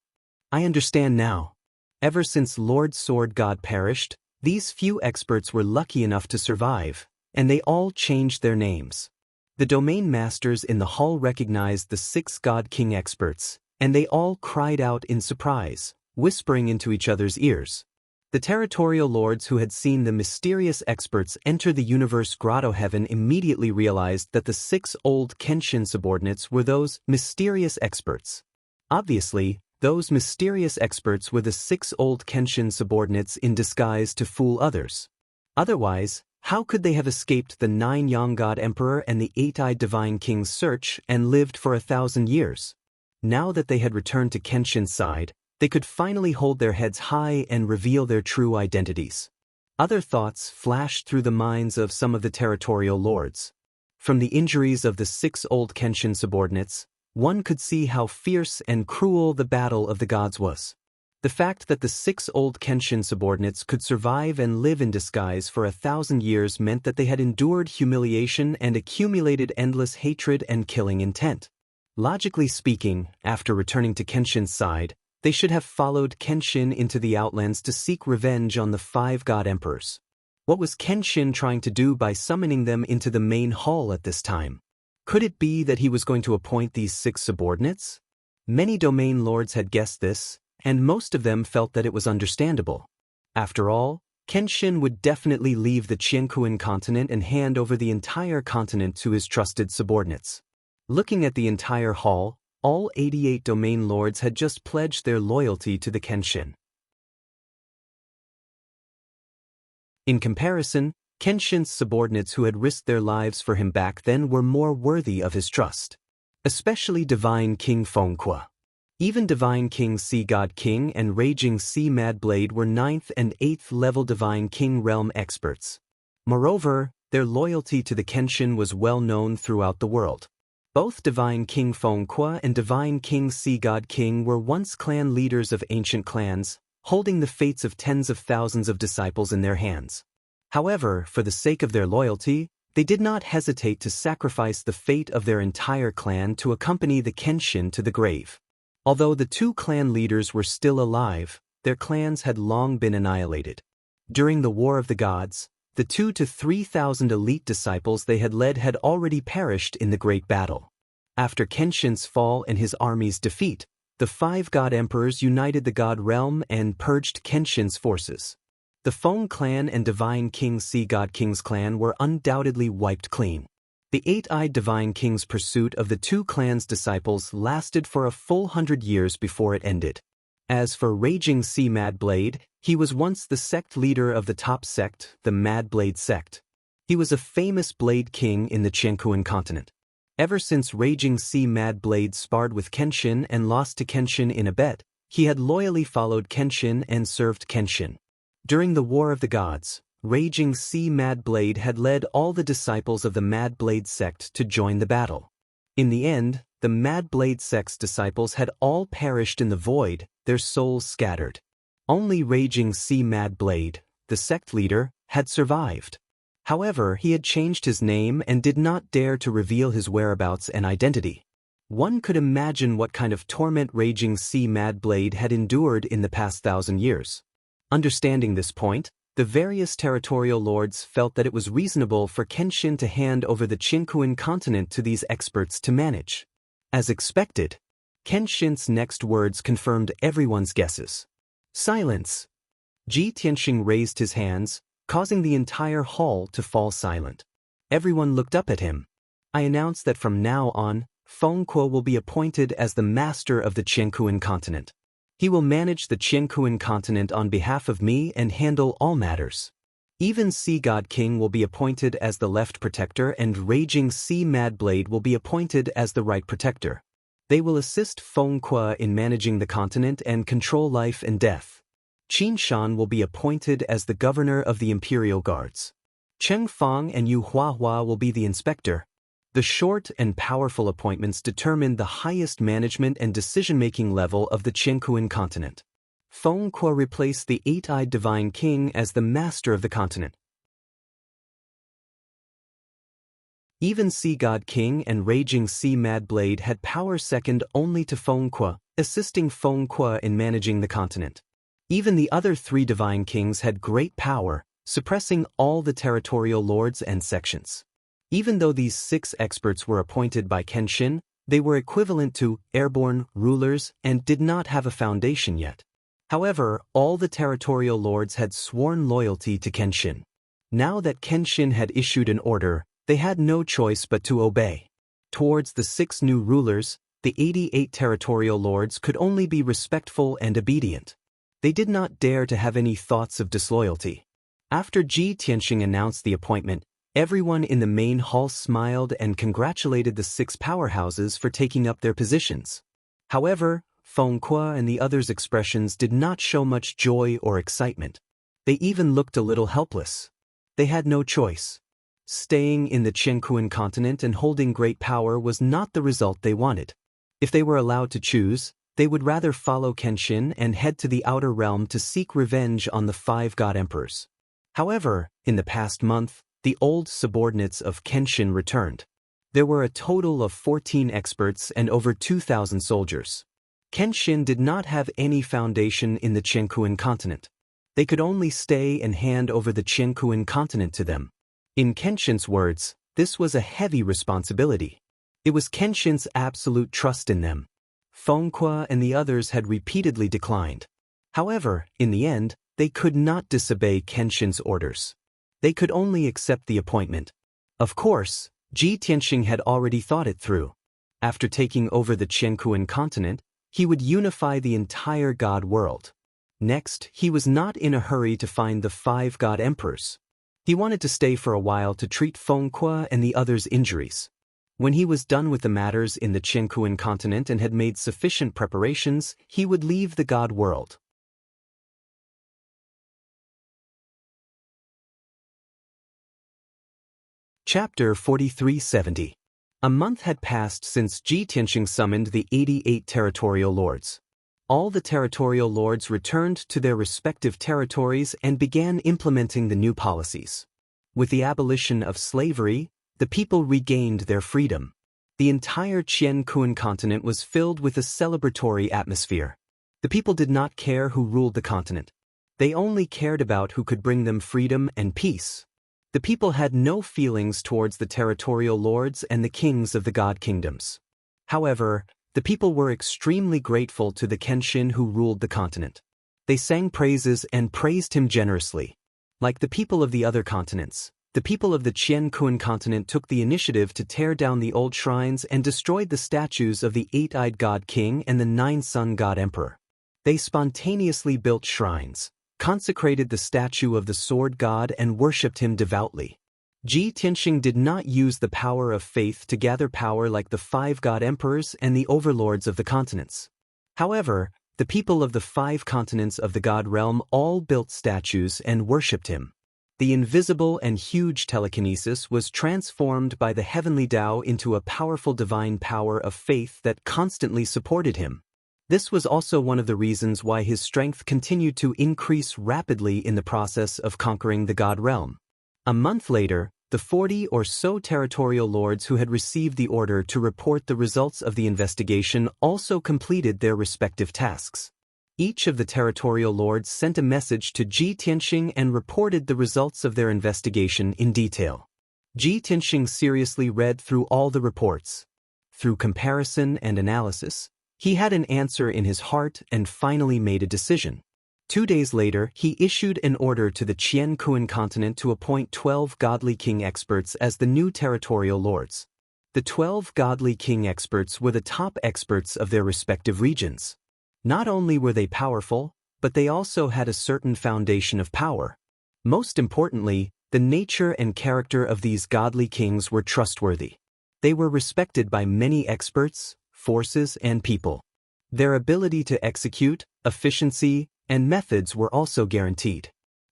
I understand now. Ever since Lord Sword God perished, these few experts were lucky enough to survive, and they all changed their names. The domain masters in the hall recognized the 6 God King experts, and they all cried out in surprise, whispering into each other's ears. The territorial lords who had seen the mysterious experts enter the universe grotto heaven immediately realized that the 6 old Kenshin subordinates were those mysterious experts. Obviously, those mysterious experts were the 6 old Kenshin subordinates in disguise to fool others. Otherwise, how could they have escaped the 9 Yang God Emperor and the 8-eyed Divine King's search and lived for 1,000 years? Now that they had returned to Kenshin's side, they could finally hold their heads high and reveal their true identities. Other thoughts flashed through the minds of some of the territorial lords. From the injuries of the 6 old Kenshin subordinates, one could see how fierce and cruel the battle of the gods was. The fact that the 6 old Kenshin subordinates could survive and live in disguise for 1,000 years meant that they had endured humiliation and accumulated endless hatred and killing intent. Logically speaking, after returning to Kenshin's side, they should have followed Kenshin into the Outlands to seek revenge on the 5 God Emperors. What was Kenshin trying to do by summoning them into the main hall at this time? Could it be that he was going to appoint these 6 subordinates? Many domain lords had guessed this, and most of them felt that it was understandable. After all, Kenshin would definitely leave the Qiankuan continent and hand over the entire continent to his trusted subordinates. Looking at the entire hall, all 88 domain lords had just pledged their loyalty to the Kenshin. In comparison, Kenshin's subordinates who had risked their lives for him back then were more worthy of his trust. Especially Divine King Fengque. Even Divine King Sea God King and Raging Sea Mad Blade were 9th and 8th level Divine King realm experts. Moreover, their loyalty to the Kenshin was well known throughout the world. Both Divine King Fengque and Divine King Sea God King were once clan leaders of ancient clans, holding the fates of tens of thousands of disciples in their hands. However, for the sake of their loyalty, they did not hesitate to sacrifice the fate of their entire clan to accompany the Kenshin to the grave. Although the two clan leaders were still alive, their clans had long been annihilated. During the War of the Gods, the 2,000 to 3,000 elite disciples they had led had already perished in the great battle. After Kenshin's fall and his army's defeat, the 5 god emperors united the god realm and purged Kenshin's forces. The Feng clan and Divine King Sea God King's clan were undoubtedly wiped clean. The 8-eyed Divine King's pursuit of the two clans' disciples lasted for a full 100 years before it ended. As for Raging Sea Mad Blade, he was once the sect leader of the top sect, the Mad Blade sect. He was a famous blade king in the Qianquan continent. Ever since Raging Sea Mad Blade sparred with Kenshin and lost to Kenshin in a bet, he had loyally followed Kenshin and served Kenshin. During the War of the Gods, Raging Sea Mad Blade had led all the disciples of the Mad Blade sect to join the battle. In the end, the Mad Blade sect's disciples had all perished in the void, their souls scattered. Only Raging Sea Mad Blade, the sect leader, had survived. However, he had changed his name and did not dare to reveal his whereabouts and identity. One could imagine what kind of torment Raging Sea Mad Blade had endured in the past 1,000 years. Understanding this point, the various territorial lords felt that it was reasonable for Kenshin to hand over the Qianquan continent to these experts to manage. As expected, Kenshin's next words confirmed everyone's guesses. Silence! Ji Tianxing raised his hands, causing the entire hall to fall silent. Everyone looked up at him. I announce that from now on, Fengque will be appointed as the master of the Qianquan continent. He will manage the Qianquan continent on behalf of me and handle all matters. Even Sea God King will be appointed as the left protector and Raging Sea Mad Blade will be appointed as the right protector. They will assist Fengque in managing the continent and control life and death. Qin Shan will be appointed as the governor of the Imperial Guards. Cheng Fang and Yu Huahua will be the inspector. The short and powerful appointments determine the highest management and decision-making level of the Qianquan continent. Fengque replaced the 8-eyed Divine King as the master of the continent. Even Sea God King and Raging Sea Mad Blade had power second only to Fengque, assisting Fengque in managing the continent. Even the other 3 Divine Kings had great power, suppressing all the territorial lords and sections. Even though these 6 experts were appointed by Kenshin, they were equivalent to airborne rulers and did not have a foundation yet. However, all the territorial lords had sworn loyalty to Kenshin. Now that Kenshin had issued an order, they had no choice but to obey. Towards the 6 new rulers, the 88 territorial lords could only be respectful and obedient. They did not dare to have any thoughts of disloyalty. After Ji Tianxing announced the appointment, everyone in the main hall smiled and congratulated the 6 powerhouses for taking up their positions. However, Fengque and the others' expressions did not show much joy or excitement. They even looked a little helpless. They had no choice. Staying in the Qianquan continent and holding great power was not the result they wanted. If they were allowed to choose, they would rather follow Kenshin and head to the outer realm to seek revenge on the 5 god emperors. However, in the past month, the old subordinates of Kenshin returned. There were a total of 14 experts and over 2,000 soldiers. Kenshin did not have any foundation in the Qianquan continent. They could only stay and hand over the Qianquan continent to them. In Kenshin's words, this was a heavy responsibility. It was Kenshin's absolute trust in them. Fengque and the others had repeatedly declined. However, in the end, they could not disobey Kenshin's orders. They could only accept the appointment. Of course, Ji Tianxing had already thought it through. After taking over the Qianquan continent, he would unify the entire god world. Next, he was not in a hurry to find the 5 god emperors. He wanted to stay for a while to treat Fengque and the others' injuries. When he was done with the matters in the Qianquan continent and had made sufficient preparations, he would leave the god world. Chapter 4370. A month had passed since Ji Tianxing summoned the 88 territorial lords. All the territorial lords returned to their respective territories and began implementing the new policies. With the abolition of slavery, the people regained their freedom. The entire Qian continent was filled with a celebratory atmosphere. The people did not care who ruled the continent. They only cared about who could bring them freedom and peace. The people had no feelings towards the territorial lords and the kings of the god kingdoms. However, the people were extremely grateful to the Kenshin who ruled the continent. They sang praises and praised him generously. Like the people of the other continents, the people of the Qian continent took the initiative to tear down the old shrines and destroyed the statues of the eight-eyed god king and the nine-sun god emperor. They spontaneously built shrines, consecrated the statue of the sword god and worshipped him devoutly. Ji Tianxing did not use the power of faith to gather power like the five god emperors and the overlords of the continents. However, the people of the five continents of the god realm all built statues and worshipped him. The invisible and huge telekinesis was transformed by the heavenly Tao into a powerful divine power of faith that constantly supported him. This was also one of the reasons why his strength continued to increase rapidly in the process of conquering the god realm. A month later, the 40 or so territorial lords who had received the order to report the results of the investigation also completed their respective tasks. Each of the territorial lords sent a message to Ji Tianxing and reported the results of their investigation in detail. Ji Tianxing seriously read through all the reports. Through comparison and analysis, he had an answer in his heart and finally made a decision. 2 days later, he issued an order to the Qian continent to appoint 12 godly king experts as the new territorial lords. The 12 godly king experts were the top experts of their respective regions. Not only were they powerful, but they also had a certain foundation of power. Most importantly, the nature and character of these godly kings were trustworthy. They were respected by many experts, forces, and people. Their ability to execute, efficiency, and methods were also guaranteed.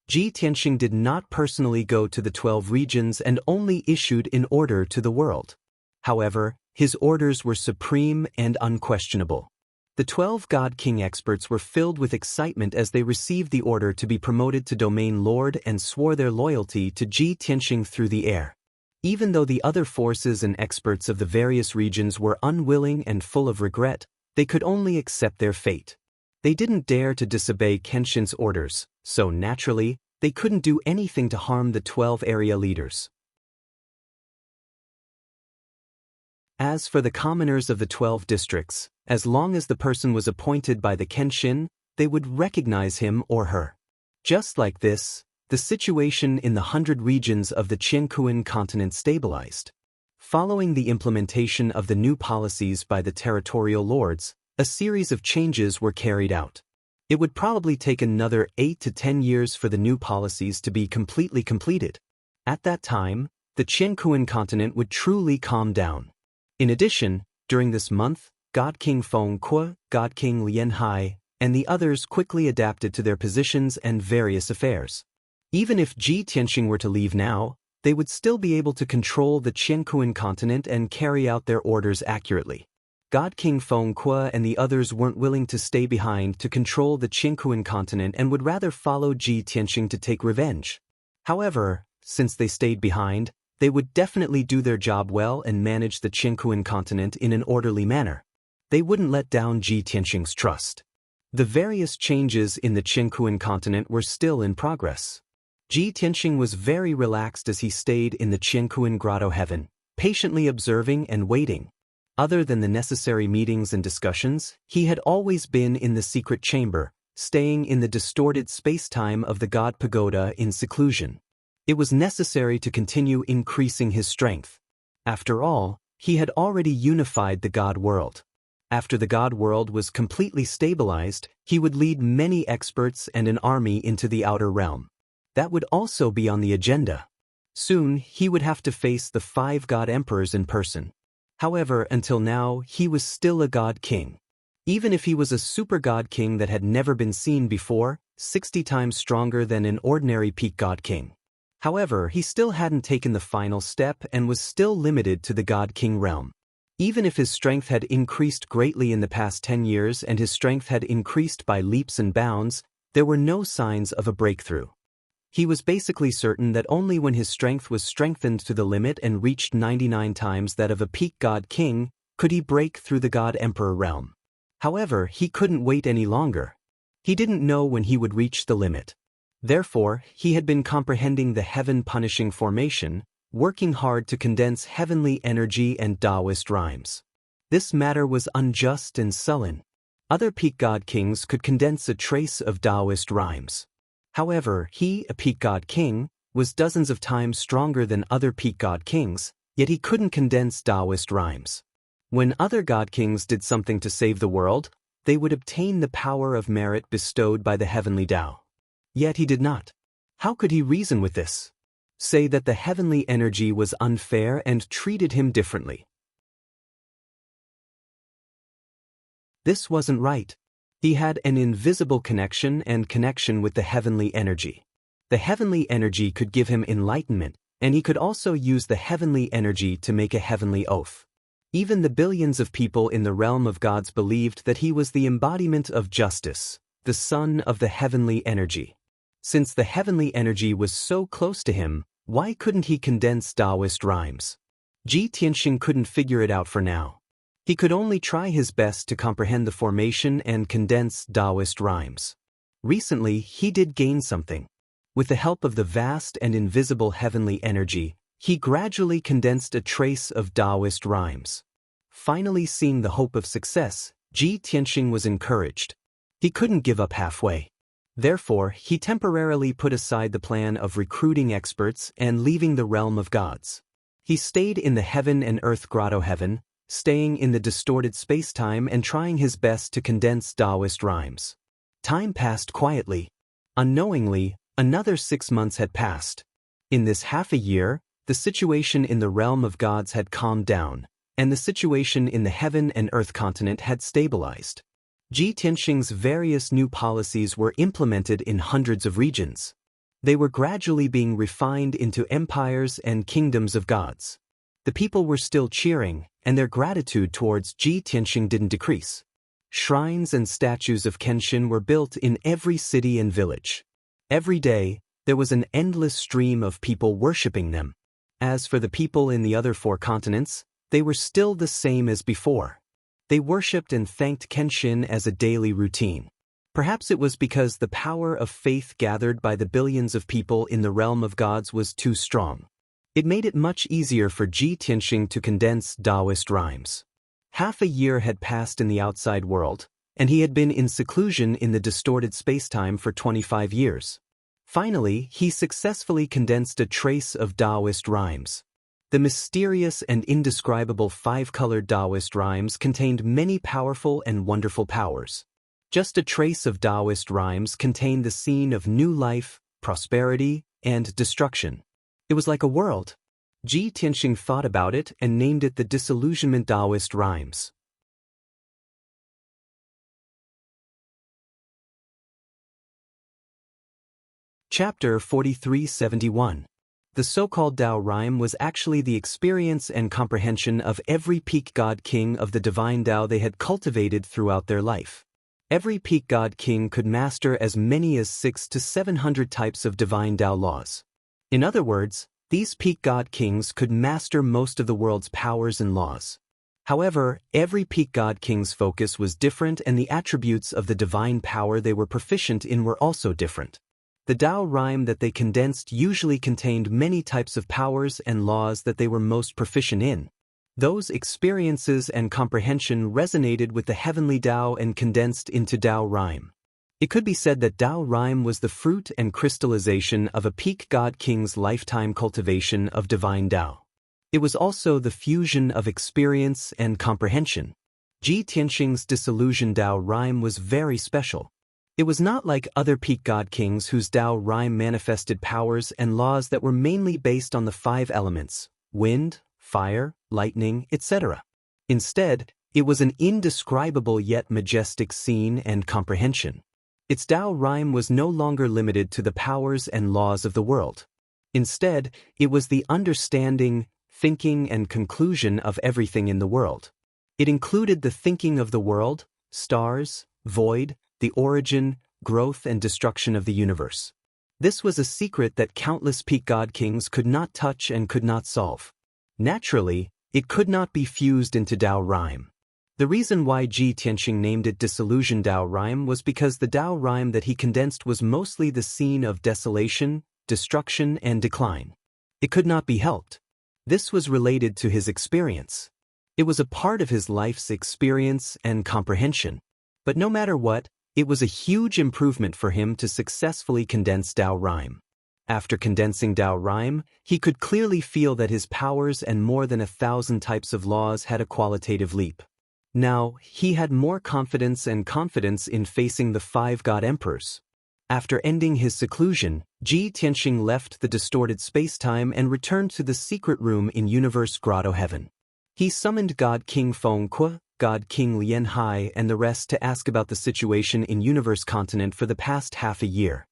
Ji Tianxing did not personally go to the 12 regions and only issued an order to the world. However, his orders were supreme and unquestionable. The 12 God King experts were filled with excitement as they received the order to be promoted to domain lord and swore their loyalty to Ji Tianxing through the air. Even though the other forces and experts of the various regions were unwilling and full of regret, they could only accept their fate. They didn't dare to disobey Kenshin's orders, so naturally, they couldn't do anything to harm the 12 area leaders. As for the commoners of the 12 districts, as long as the person was appointed by the Kenshin, they would recognize him or her. Just like this, the situation in the 100 regions of the Qian continent stabilized. Following the implementation of the new policies by the territorial lords, a series of changes were carried out. It would probably take another 8 to 10 years for the new policies to be completely completed. At that time, the Qian continent would truly calm down. In addition, during this month, God King Feng Kuo, God King Lian Hai, and the others quickly adapted to their positions and various affairs. Even if Ji Tianxing were to leave now, they would still be able to control the Qian continent and carry out their orders accurately. God King Feng Kuo and the others weren't willing to stay behind to control the Qian continent and would rather follow Ji Tianxing to take revenge. However, since they stayed behind, they would definitely do their job well and manage the Qian continent in an orderly manner. They wouldn't let down Ji Tianxing's trust. The various changes in the Qian continent were still in progress. Ji Tianxing was very relaxed as he stayed in the Qian grotto heaven, patiently observing and waiting. Other than the necessary meetings and discussions, he had always been in the secret chamber, staying in the distorted space-time of the god pagoda in seclusion. It was necessary to continue increasing his strength. After all, he had already unified the god world. After the god world was completely stabilized, he would lead many experts and an army into the outer realm. That would also be on the agenda. Soon, he would have to face the 5 god emperors in person. However, until now, he was still a god king. Even if he was a super god king that had never been seen before, 60 times stronger than an ordinary peak god king. However, he still hadn't taken the final step and was still limited to the God-King realm. Even if his strength had increased greatly in the past 10 years and his strength had increased by leaps and bounds, there were no signs of a breakthrough. He was basically certain that only when his strength was strengthened to the limit and reached 99 times that of a peak God-King could he break through the God-Emperor realm. However, he couldn't wait any longer. He didn't know when he would reach the limit. Therefore, he had been comprehending the heaven-punishing formation, working hard to condense heavenly energy and Daoist rhymes. This matter was unjust and sullen. Other peak god kings could condense a trace of Daoist rhymes. However, he, a peak god king, was dozens of times stronger than other peak god kings, yet he couldn't condense Daoist rhymes. When other god kings did something to save the world, they would obtain the power of merit bestowed by the heavenly Tao. Yet he did not. How could he reason with this? Say that the heavenly energy was unfair and treated him differently. This wasn't right. He had an invisible connection with the heavenly energy. The heavenly energy could give him enlightenment, and he could also use the heavenly energy to make a heavenly oath. Even the billions of people in the realm of gods believed that he was the embodiment of justice, the son of the heavenly energy. Since the heavenly energy was so close to him, why couldn't he condense Daoist rhymes? Ji Tianxing couldn't figure it out for now. He could only try his best to comprehend the formation and condense Daoist rhymes. Recently, he did gain something. With the help of the vast and invisible heavenly energy, he gradually condensed a trace of Daoist rhymes. Finally seeing the hope of success, Ji Tianxing was encouraged. He couldn't give up halfway. Therefore, he temporarily put aside the plan of recruiting experts and leaving the realm of gods. He stayed in the heaven and earth grotto heaven, staying in the distorted space-time and trying his best to condense Daoist rhymes. Time passed quietly. Unknowingly, another 6 months had passed. In this half a year, the situation in the realm of gods had calmed down, and the situation in the heaven and earth continent had stabilized. Ji Tianxing's various new policies were implemented in hundreds of regions. They were gradually being refined into empires and kingdoms of gods. The people were still cheering, and their gratitude towards Ji Tianxing didn't decrease. Shrines and statues of Kenshin were built in every city and village. Every day, there was an endless stream of people worshipping them. As for the people in the other 4 continents, they were still the same as before. They worshipped and thanked Kenshin as a daily routine. Perhaps it was because the power of faith gathered by the billions of people in the realm of gods was too strong. It made it much easier for Ji Tianxing to condense Daoist rhymes. Half a year had passed in the outside world, and he had been in seclusion in the distorted spacetime for 25 years. Finally, he successfully condensed a trace of Daoist rhymes. The mysterious and indescribable 5-colored Daoist rhymes contained many powerful and wonderful powers. Just a trace of Daoist rhymes contained the scene of new life, prosperity, and destruction. It was like a world. Ji Tianxing thought about it and named it the Disillusionment Daoist rhymes. Chapter 4371. The so-called Tao rhyme was actually the experience and comprehension of every peak god king of the divine Tao they had cultivated throughout their life. Every peak god king could master as many as 600 to 700 types of divine Tao laws. In other words, these peak god kings could master most of the world's powers and laws. However, every peak god king's focus was different and the attributes of the divine power they were proficient in were also different. The Tao rhyme that they condensed usually contained many types of powers and laws that they were most proficient in. Those experiences and comprehension resonated with the heavenly Tao and condensed into Tao rhyme. It could be said that Tao rhyme was the fruit and crystallization of a peak god king's lifetime cultivation of divine Tao. It was also the fusion of experience and comprehension. Ji Tianxing's disillusioned Tao rhyme was very special. It was not like other peak god kings whose Tao rhyme manifested powers and laws that were mainly based on the 5 elements: wind, fire, lightning, etc. Instead, it was an indescribable yet majestic scene and comprehension. Its Tao rhyme was no longer limited to the powers and laws of the world. Instead, it was the understanding, thinking, and conclusion of everything in the world. It included the thinking of the world, stars, void, the origin, growth, and destruction of the universe. This was a secret that countless peak god kings could not touch and could not solve. Naturally, it could not be fused into Dao rhyme. The reason why Ji Tianxing named it Disillusion Dao rhyme was because the Dao rhyme that he condensed was mostly the scene of desolation, destruction, and decline. It could not be helped. This was related to his experience. It was a part of his life's experience and comprehension. But no matter what, it was a huge improvement for him to successfully condense Dao rhyme. After condensing Dao rhyme, he could clearly feel that his powers and more than 1,000 types of laws had a qualitative leap. Now, he had more confidence in facing the 5 god emperors. After ending his seclusion, Ji Tianxing left the distorted space-time and returned to the secret room in Universe Grotto Heaven. He summoned God King Fengque, God King Lian Hai, and the rest to ask about the situation in Universe Continent for the past half a year.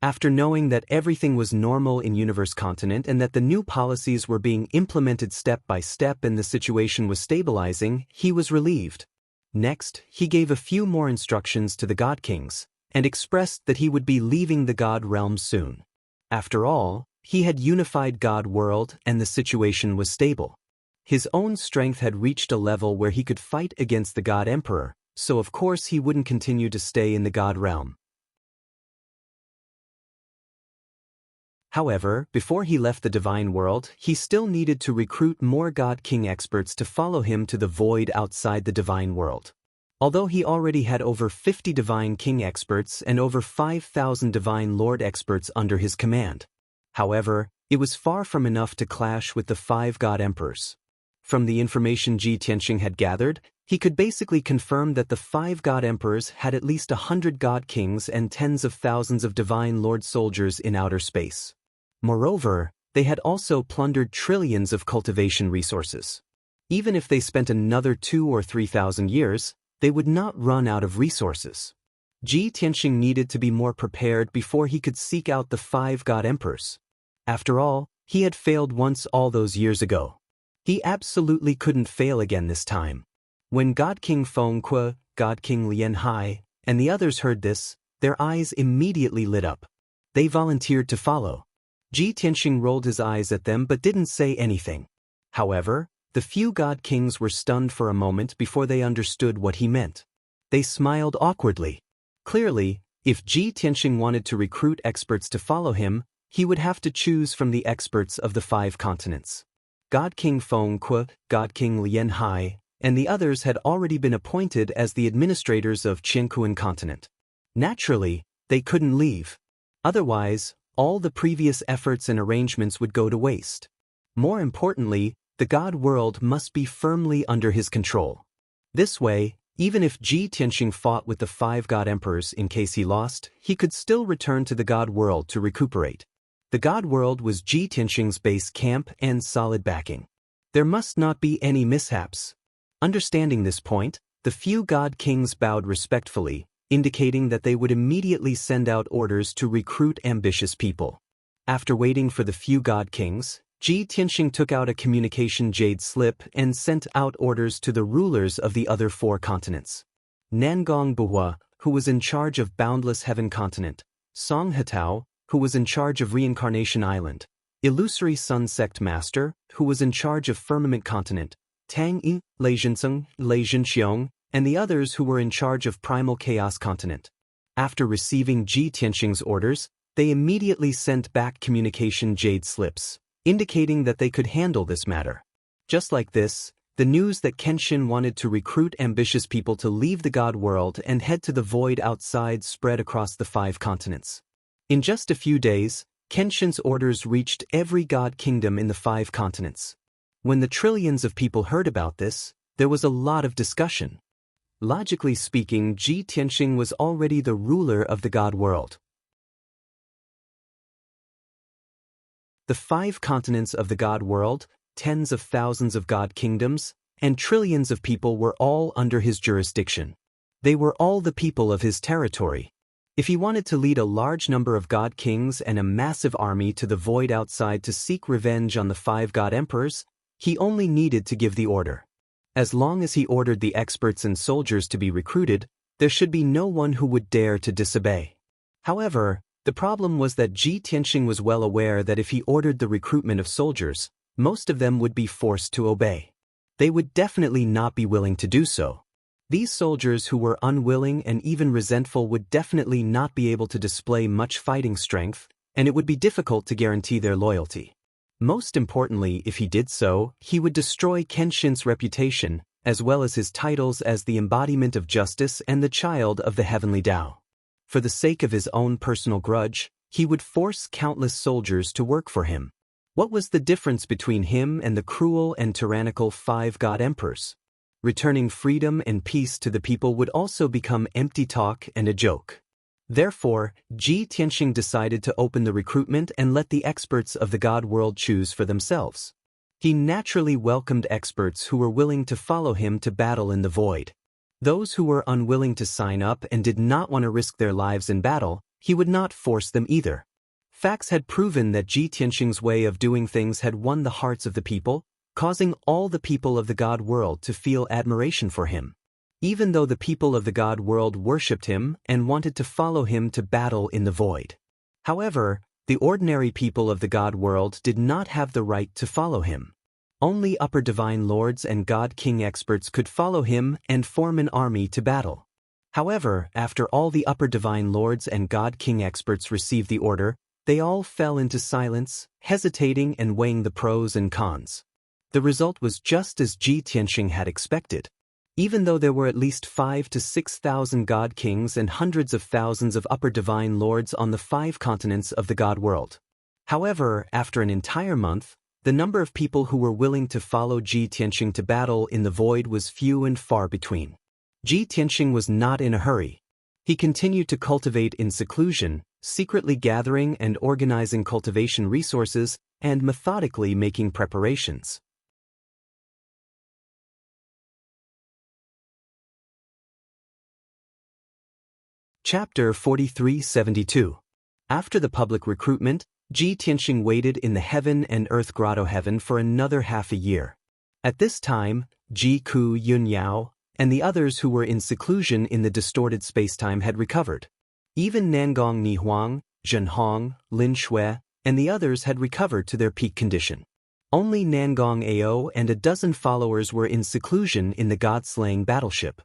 After knowing that everything was normal in Universe Continent and that the new policies were being implemented step by step and the situation was stabilizing, he was relieved. Next, he gave a few more instructions to the God Kings, and expressed that he would be leaving the God realm soon. After all, he had unified God world and the situation was stable. His own strength had reached a level where he could fight against the God Emperor, so of course he wouldn't continue to stay in the God realm. However, before he left the divine world, he still needed to recruit more God King experts to follow him to the void outside the divine world. Although he already had over 50 divine king experts and over 5,000 divine lord experts under his command. However, it was far from enough to clash with the 5 god emperors. From the information Ji Tianxing had gathered, he could basically confirm that the 5 god emperors had at least 100 god kings and tens of thousands of divine lord soldiers in outer space. Moreover, they had also plundered trillions of cultivation resources. Even if they spent another 2,000 or 3,000 years, they would not run out of resources. Ji Tianxing needed to be more prepared before he could seek out the 5 god emperors. After all, he had failed once all those years ago. He absolutely couldn't fail again this time. When God King Fengque, God King Lian Hai, and the others heard this, their eyes immediately lit up. They volunteered to follow. Ji Tianxing rolled his eyes at them but didn't say anything. However, the few god kings were stunned for a moment before they understood what he meant. They smiled awkwardly. Clearly, if Ji Tianxing wanted to recruit experts to follow him, he would have to choose from the experts of the 5 continents. God King Fengque, God King Lian Hai, and the others had already been appointed as the administrators of Qianquan continent. Naturally, they couldn't leave. Otherwise, all the previous efforts and arrangements would go to waste. More importantly, the God world must be firmly under his control. This way, even if Ji Tianxing fought with the 5 god emperors in case he lost, he could still return to the God world to recuperate. The God world was Ji Tianxing's base camp and solid backing. There must not be any mishaps. Understanding this point, the few god kings bowed respectfully, indicating that they would immediately send out orders to recruit ambitious people. After waiting for the few god kings, Ji Tianxing took out a communication jade slip and sent out orders to the rulers of the other 4 continents. Nangong Buhua, who was in charge of Boundless Heaven Continent, Song Hetao, who was in charge of Reincarnation Island, Illusory Sun Sect Master, who was in charge of Firmament Continent, Tang Yi, Lei Zhinseng, Lei Zhinxiong, and the others who were in charge of Primal Chaos Continent. After receiving Ji Tianxing's orders, they immediately sent back communication jade slips, indicating that they could handle this matter. Just like this, the news that Kenshin wanted to recruit ambitious people to leave the God world and head to the void outside spread across the 5 continents. In just a few days, Kenshin's orders reached every god kingdom in the 5 continents. When the trillions of people heard about this, there was a lot of discussion. Logically speaking, Ji Tianxing was already the ruler of the God world. The 5 continents of the God world, tens of thousands of god kingdoms, and trillions of people were all under his jurisdiction. They were all the people of his territory. If he wanted to lead a large number of god kings and a massive army to the void outside to seek revenge on the 5 god emperors, he only needed to give the order. As long as he ordered the experts and soldiers to be recruited, there should be no one who would dare to disobey. However, the problem was that Ji Tianxing was well aware that if he ordered the recruitment of soldiers, most of them would be forced to obey. They would definitely not be willing to do so. These soldiers who were unwilling and even resentful would definitely not be able to display much fighting strength, and it would be difficult to guarantee their loyalty. Most importantly, if he did so, he would destroy Kenshin's reputation, as well as his titles as the embodiment of justice and the child of the heavenly Tao. For the sake of his own personal grudge, he would force countless soldiers to work for him. What was the difference between him and the cruel and tyrannical 5 god emperors? Returning freedom and peace to the people would also become empty talk and a joke. Therefore, Ji Tianxing decided to open the recruitment and let the experts of the god world choose for themselves. He naturally welcomed experts who were willing to follow him to battle in the void. Those who were unwilling to sign up and did not want to risk their lives in battle, he would not force them either. Facts had proven that Ji Tianxing's way of doing things had won the hearts of the people, causing all the people of the god world to feel admiration for him. Even though the people of the god world worshipped him and wanted to follow him to battle in the void. However, the ordinary people of the god world did not have the right to follow him. Only upper divine lords and god king experts could follow him and form an army to battle. However, after all the upper divine lords and god king experts received the order, they all fell into silence, hesitating and weighing the pros and cons. The result was just as Ji Tianxing had expected. Even though there were at least 5,000 to 6,000 god kings and hundreds of thousands of upper divine lords on the 5 continents of the god world. However, after an entire month, the number of people who were willing to follow Ji Tianxing to battle in the void was few and far between. Ji Tianxing was not in a hurry. He continued to cultivate in seclusion, secretly gathering and organizing cultivation resources and methodically making preparations. Chapter 4372. After the public recruitment, Ji Tianxing waited in the heaven and earth grotto heaven for another half a year. At this time, Ji Ku Yunyao and the others who were in seclusion in the distorted spacetime had recovered. Even Nangong Nihuang, Zhenhong, Lin Shui, and the others had recovered to their peak condition. Only Nangong Ao and a dozen followers were in seclusion in the god-slaying battleship.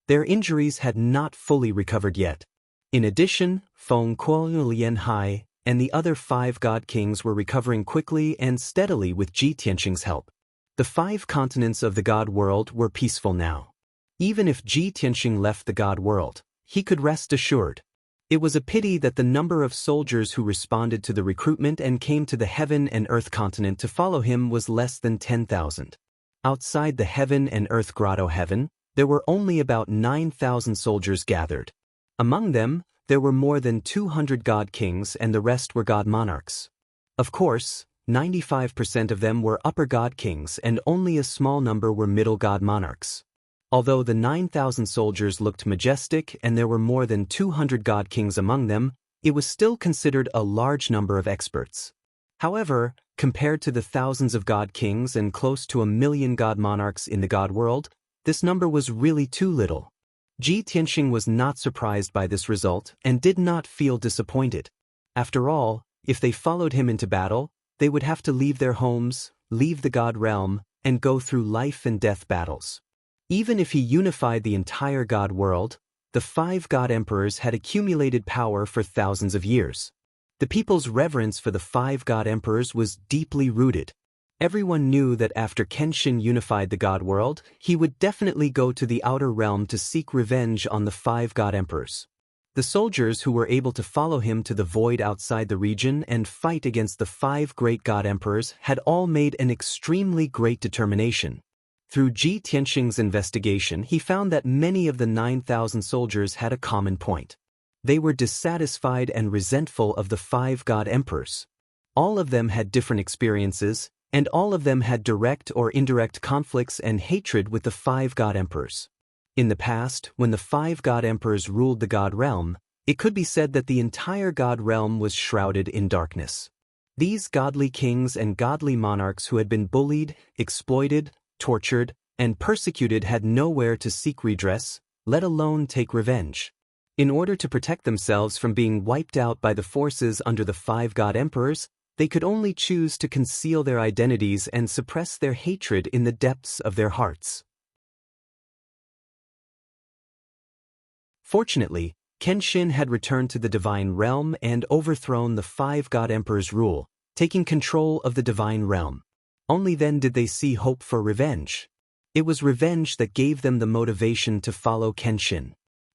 Their injuries had not fully recovered yet. In addition, Feng Kuo Hai and the other 5 god kings were recovering quickly and steadily with Ji Tianxing's help. The 5 continents of the god world were peaceful now. Even if Ji Tianxing left the god world, he could rest assured. It was a pity that the number of soldiers who responded to the recruitment and came to the heaven and earth continent to follow him was less than 10,000. Outside the heaven and earth grotto heaven, there were only about 9,000 soldiers gathered. Among them, there were more than 200 god kings and the rest were god monarchs. Of course, 95% of them were upper god kings and only a small number were middle god monarchs. Although the 9,000 soldiers looked majestic and there were more than 200 god kings among them, it was still considered a large number of experts. However, compared to the thousands of god kings and close to 1 million god monarchs in the god world, this number was really too little. Ji Tianxing was not surprised by this result and did not feel disappointed. After all, if they followed him into battle, they would have to leave their homes, leave the god realm, and go through life and death battles. Even if he unified the entire god world, the 5 god emperors had accumulated power for thousands of years. The people's reverence for the 5 god emperors was deeply rooted. Everyone knew that after Kenshin unified the god world, he would definitely go to the outer realm to seek revenge on the 5 god emperors. The soldiers who were able to follow him to the void outside the region and fight against the 5 great god emperors had all made an extremely great determination. Through Ji Tianxing's investigation, he found that many of the 9,000 soldiers had a common point. They were dissatisfied and resentful of the 5 god emperors. All of them had different experiences, and all of them had direct or indirect conflicts and hatred with the 5 god emperors. In the past, when the 5 god emperors ruled the god realm, It could be said that the entire god realm was shrouded in darkness. These godly kings and godly monarchs who had been bullied, exploited, tortured, and persecuted had nowhere to seek redress, let alone take revenge. In order to protect themselves from being wiped out by the forces under the 5 god emperors, they could only choose to conceal their identities and suppress their hatred in the depths of their hearts. Fortunately, Kenshin had returned to the divine realm and overthrown the 5 god emperors' rule, taking control of the divine realm. Only then did they see hope for revenge. It was revenge that gave them the motivation to follow Kenshin.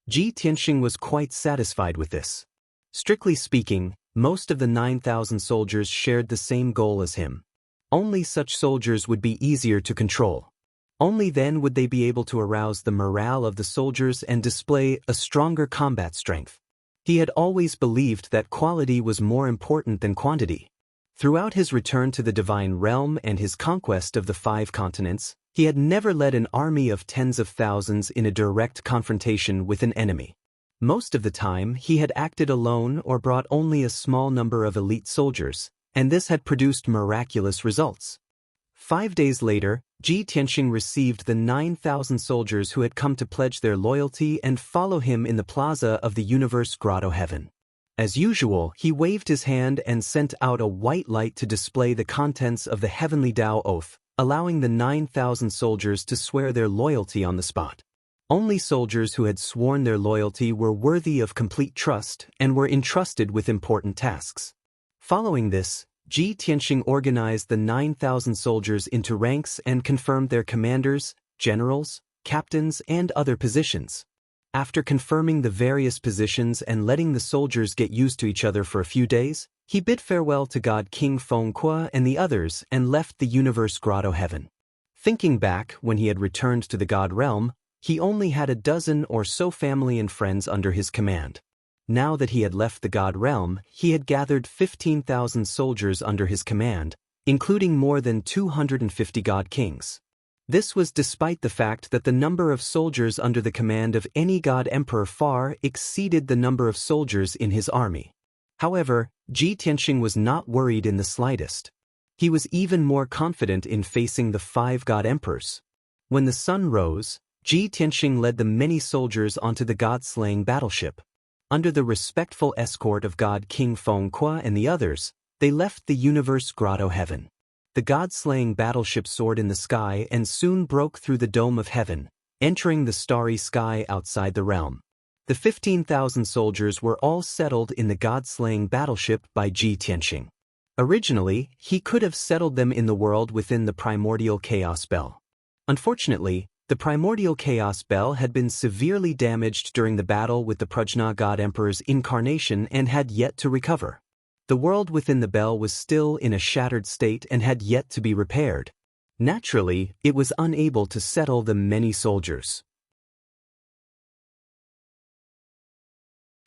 Ji Tianxing was quite satisfied with this. Strictly speaking, most of the 9,000 soldiers shared the same goal as him. Only such soldiers would be easier to control. Only then would they be able to arouse the morale of the soldiers and display a stronger combat strength. He had always believed that quality was more important than quantity. Throughout his return to the divine realm and his conquest of the 5 continents, he had never led an army of tens of thousands in a direct confrontation with an enemy. Most of the time, he had acted alone or brought only a small number of elite soldiers, and this had produced miraculous results. 5 days later, Ji Tianxing received the 9,000 soldiers who had come to pledge their loyalty and follow him in the plaza of the universe grotto heaven. As usual, he waved his hand and sent out a white light to display the contents of the heavenly Dao oath, allowing the 9,000 soldiers to swear their loyalty on the spot. Only soldiers who had sworn their loyalty were worthy of complete trust and were entrusted with important tasks. Following this, Ji Tianxing organized the 9,000 soldiers into ranks and confirmed their commanders, generals, captains, and other positions. After confirming the various positions and letting the soldiers get used to each other for a few days, he bid farewell to God King Fengque and the others and left the universe grotto heaven. Thinking back, when he had returned to the god realm, he only had a dozen or so family and friends under his command. Now that he had left the god realm, he had gathered 15,000 soldiers under his command, including more than 250 god kings. This was despite the fact that the number of soldiers under the command of any god emperor far exceeded the number of soldiers in his army. However, Ji Tianxing was not worried in the slightest. He was even more confident in facing the 5 god emperors. When the sun rose, Ji Tianxing led the many soldiers onto the god-slaying battleship. Under the respectful escort of God King Fengque and the others, they left the universe grotto heaven. The god-slaying battleship soared in the sky and soon broke through the dome of heaven, entering the starry sky outside the realm. The 15,000 soldiers were all settled in the god-slaying battleship by Ji Tianxing. Originally, he could have settled them in the world within the primordial chaos bell. Unfortunately, the primordial chaos bell had been severely damaged during the battle with the Prajna god emperor's incarnation and had yet to recover. The world within the bell was still in a shattered state and had yet to be repaired. Naturally, it was unable to settle the many soldiers.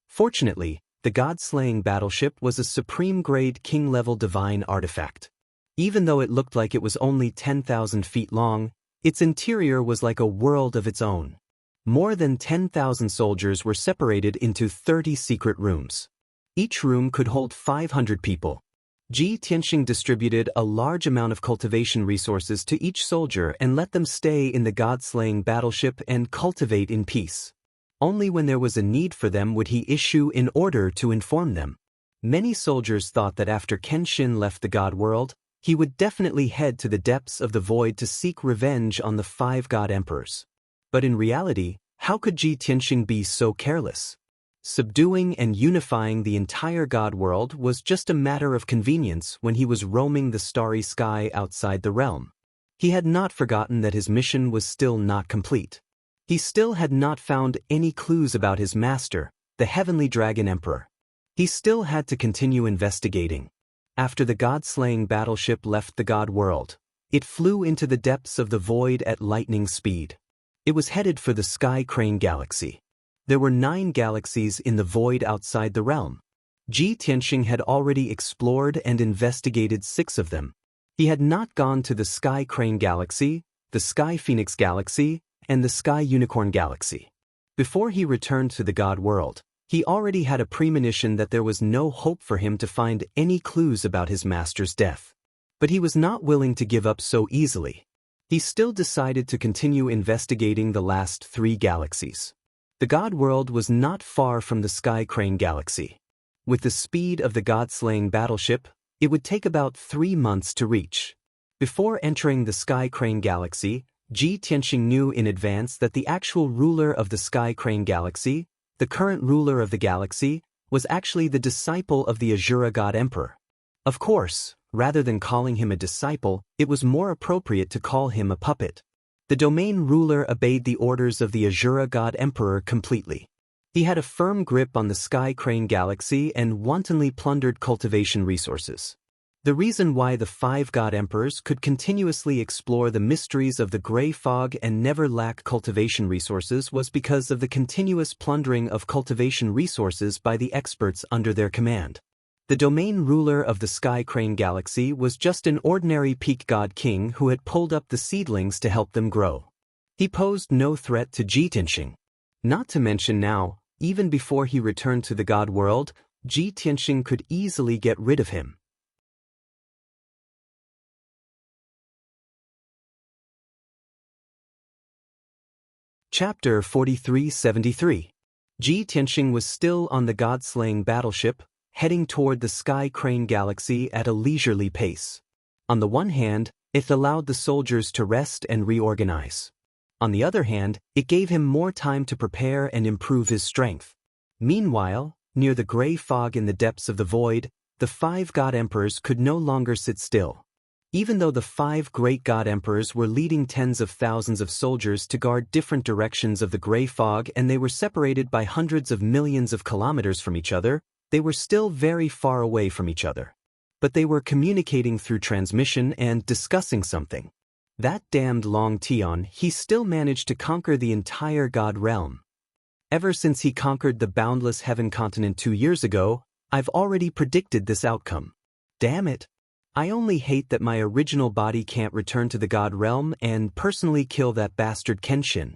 Fortunately, the god-slaying battleship was a supreme-grade king-level divine artifact. Even though it looked like it was only 10,000 feet long, its interior was like a world of its own. More than 10,000 soldiers were separated into 30 secret rooms. Each room could hold 500 people. Ji Tianxing distributed a large amount of cultivation resources to each soldier and let them stay in the god-slaying battleship and cultivate in peace. Only when there was a need for them would he issue an order to inform them. Many soldiers thought that after Kenshin left the god world, he would definitely head to the depths of the void to seek revenge on the 5 god emperors. But in reality, how could Ji Tianxing be so careless? Subduing and unifying the entire god world was just a matter of convenience when he was roaming the starry sky outside the realm. He had not forgotten that his mission was still not complete. He still had not found any clues about his master, the heavenly dragon emperor. He still had to continue investigating. After the god-slaying battleship left the god world, it flew into the depths of the void at lightning speed. It was headed for the Sky Crane Galaxy. There were 9 galaxies in the void outside the realm. Ji Tianxing had already explored and investigated 6 of them. He had not gone to the Sky Crane Galaxy, the Sky Phoenix Galaxy, and the Sky Unicorn Galaxy. Before he returned to the god world, He already had a premonition that there was no hope for him to find any clues about his master's death. But he was not willing to give up so easily. He still decided to continue investigating the last 3 galaxies. The God World was not far from the Sky Crane Galaxy. With the speed of the God-slaying battleship, it would take about 3 months to reach. Before entering the Sky Crane Galaxy, Ji Tianxing knew in advance that the actual ruler of the Sky Crane Galaxy, the current ruler of the galaxy, was actually the disciple of the Azura God Emperor. Of course, rather than calling him a disciple, it was more appropriate to call him a puppet. The domain ruler obeyed the orders of the Azura God Emperor completely. He had a firm grip on the Sky Crane Galaxy and wantonly plundered cultivation resources. The reason why the 5 God Emperors could continuously explore the mysteries of the gray fog and never lack cultivation resources was because of the continuous plundering of cultivation resources by the experts under their command. The domain ruler of the Sky Crane Galaxy was just an ordinary peak god king who had pulled up the seedlings to help them grow. He posed no threat to Ji Tianxing. Not to mention now, even before he returned to the God World, Ji Tianxing could easily get rid of him. Chapter 4373. Ji Tianxing was still on the God-slaying battleship, heading toward the Sky Crane Galaxy at a leisurely pace. On the one hand, it allowed the soldiers to rest and reorganize. On the other hand, it gave him more time to prepare and improve his strength. Meanwhile, near the gray fog in the depths of the void, the 5 God Emperors could no longer sit still. Even though the 5 great God Emperors were leading tens of thousands of soldiers to guard different directions of the gray fog and they were separated by hundreds of millions of kilometers from each other, they were still very far away from each other. But they were communicating through transmission and discussing something. That damned Longtime, he still managed to conquer the entire God realm. Ever since he conquered the boundless heaven continent 2 years ago, I've already predicted this outcome. Damn it. I only hate that my original body can't return to the God realm and personally kill that bastard Kenshin.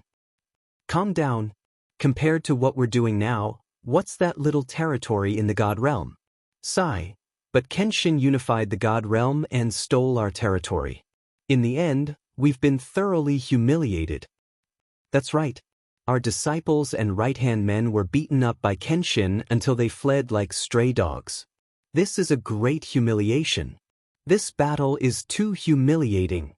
Calm down. Compared to what we're doing now, what's that little territory in the God realm? Sigh. But Kenshin unified the God realm and stole our territory. In the end, we've been thoroughly humiliated. That's right. Our disciples and right-hand men were beaten up by Kenshin until they fled like stray dogs. This is a great humiliation. This battle is too humiliating.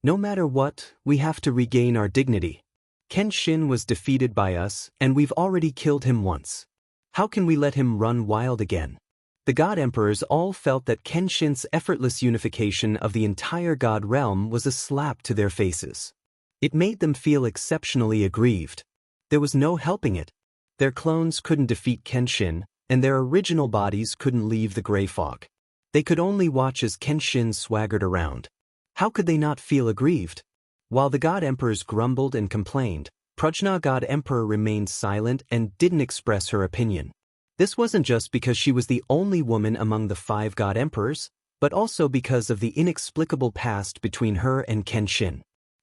No matter what, we have to regain our dignity. Kenshin was defeated by us, and we've already killed him once. How can we let him run wild again? The God Emperors all felt that Kenshin's effortless unification of the entire God realm was a slap to their faces. It made them feel exceptionally aggrieved. There was no helping it. Their clones couldn't defeat Kenshin, and their original bodies couldn't leave the gray fog. They could only watch as Kenshin swaggered around. How could they not feel aggrieved? While the God Emperors grumbled and complained, Prajna God Emperor remained silent and didn't express her opinion. This wasn't just because she was the only woman among the 5 God Emperors, but also because of the inexplicable past between her and Kenshin.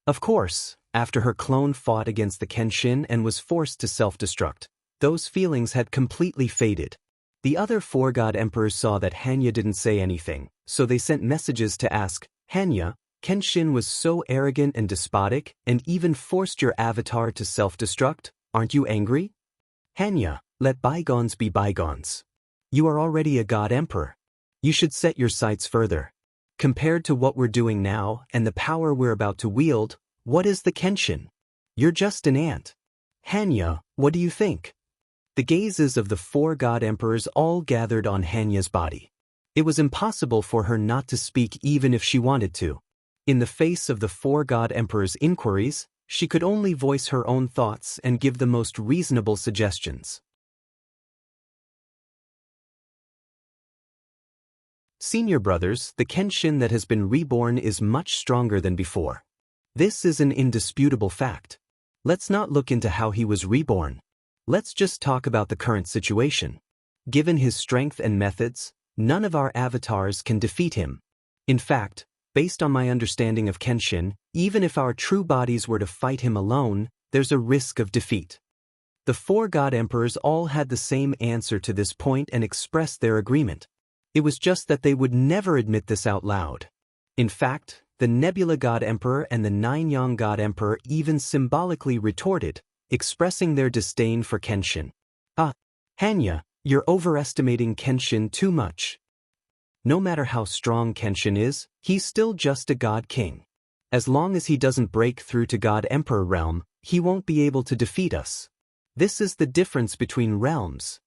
Of course, after her clone fought against the Kenshin and was forced to self-destruct, those feelings had completely faded. The other 4 God Emperors saw that Hanya didn't say anything, so they sent messages to ask, Hanya, Kenshin was so arrogant and despotic and even forced your avatar to self-destruct, aren't you angry? Hanya, let bygones be bygones. You are already a God Emperor. You should set your sights further. Compared to what we're doing now and the power we're about to wield, what is the Kenshin? You're just an ant. Hanya, what do you think? The gazes of the 4 God Emperors all gathered on Hanya's body. It was impossible for her not to speak even if she wanted to. In the face of the 4 God Emperors' inquiries, she could only voice her own thoughts and give the most reasonable suggestions. Senior brothers, the Kenshin that has been reborn is much stronger than before. This is an indisputable fact. Let's not look into how he was reborn. Let's just talk about the current situation. Given his strength and methods, none of our avatars can defeat him. In fact, based on my understanding of Kenshin, even if our true bodies were to fight him alone, there's a risk of defeat. The four god emperors all had the same answer to this point and expressed their agreement. It was just that they would never admit this out loud. In fact, the Nebula God Emperor and the Nine-Yang God Emperor even symbolically retorted, expressing their disdain for Kenshin. "Ah, Hanya, you're overestimating Kenshin too much. No matter how strong Kenshin is, he's still just a God King. As long as he doesn't break through to God Emperor realm, he won't be able to defeat us. This is the difference between realms."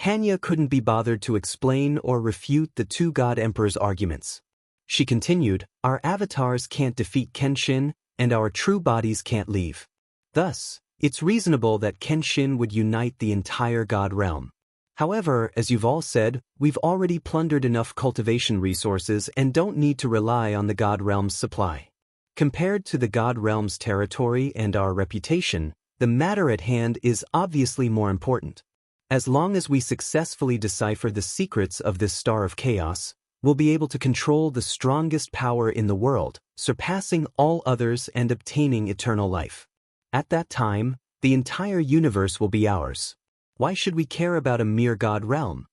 Hanya couldn't be bothered to explain or refute the two God Emperors' arguments. She continued, "Our avatars can't defeat Kenshin, and our true bodies can't leave. Thus, it's reasonable that Kenshin would unite the entire God realm. However, as you've all said, we've already plundered enough cultivation resources and don't need to rely on the God realm's supply. Compared to the God realm's territory and our reputation, the matter at hand is obviously more important. As long as we successfully decipher the secrets of this Star of Chaos, we'll be able to control the strongest power in the world, surpassing all others and obtaining eternal life. At that time, the entire universe will be ours. Why should we care about a mere God realm?"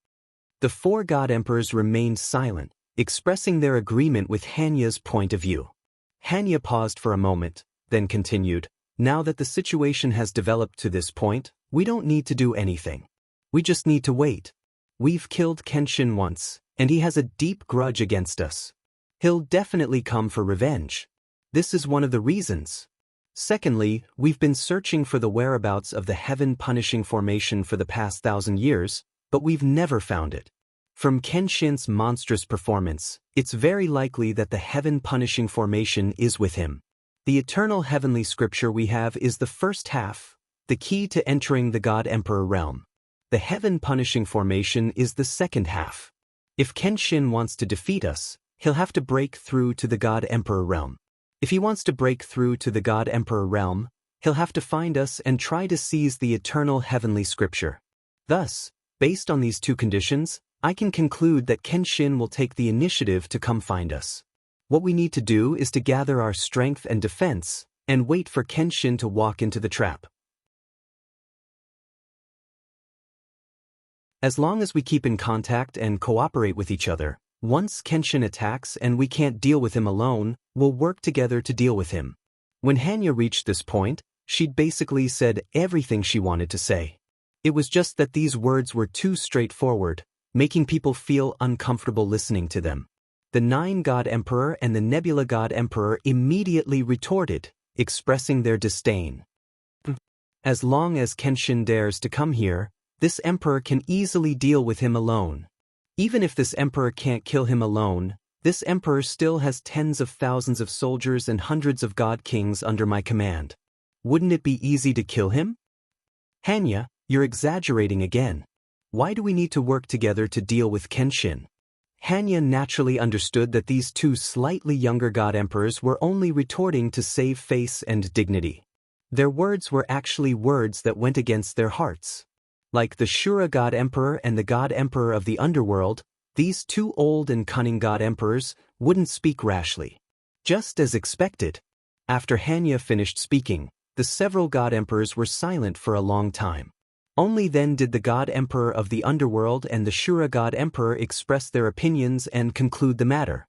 The four God Emperors remained silent, expressing their agreement with Hanya's point of view. Hanya paused for a moment, then continued, "Now that the situation has developed to this point, we don't need to do anything. We just need to wait. We've killed Kenshin once, and he has a deep grudge against us. He'll definitely come for revenge. This is one of the reasons. Secondly, we've been searching for the whereabouts of the heaven-punishing formation for the past 1,000 years, but we've never found it. From Kenshin's monstrous performance, it's very likely that the heaven-punishing formation is with him. The eternal heavenly scripture we have is the first half, the key to entering the God Emperor realm. The heaven-punishing formation is the second half. If Kenshin wants to defeat us, he'll have to break through to the God Emperor realm. If he wants to break through to the God Emperor realm, he'll have to find us and try to seize the eternal heavenly scripture. Thus, based on these two conditions, I can conclude that Kenshin will take the initiative to come find us. What we need to do is to gather our strength and defense, and wait for Kenshin to walk into the trap. As long as we keep in contact and cooperate with each other, once Kenshin attacks and we can't deal with him alone, we'll work together to deal with him." When Hanya reached this point, she'd basically said everything she wanted to say. It was just that these words were too straightforward, making people feel uncomfortable listening to them. The Nine God Emperor and the Nebula God Emperor immediately retorted, expressing their disdain. "As long as Kenshin dares to come here, this emperor can easily deal with him alone. Even if this emperor can't kill him alone, this emperor still has tens of thousands of soldiers and hundreds of god kings under my command. Wouldn't it be easy to kill him?" "Hanya, you're exaggerating again. Why do we need to work together to deal with Kenshin?" Hanya naturally understood that these two slightly younger god emperors were only retorting to save face and dignity. Their words were actually words that went against their hearts. Like the Shura God Emperor and the God Emperor of the Underworld, these two old and cunning God Emperors wouldn't speak rashly. Just as expected, after Hanya finished speaking, the several God Emperors were silent for a long time. Only then did the God Emperor of the Underworld and the Shura God Emperor express their opinions and conclude the matter.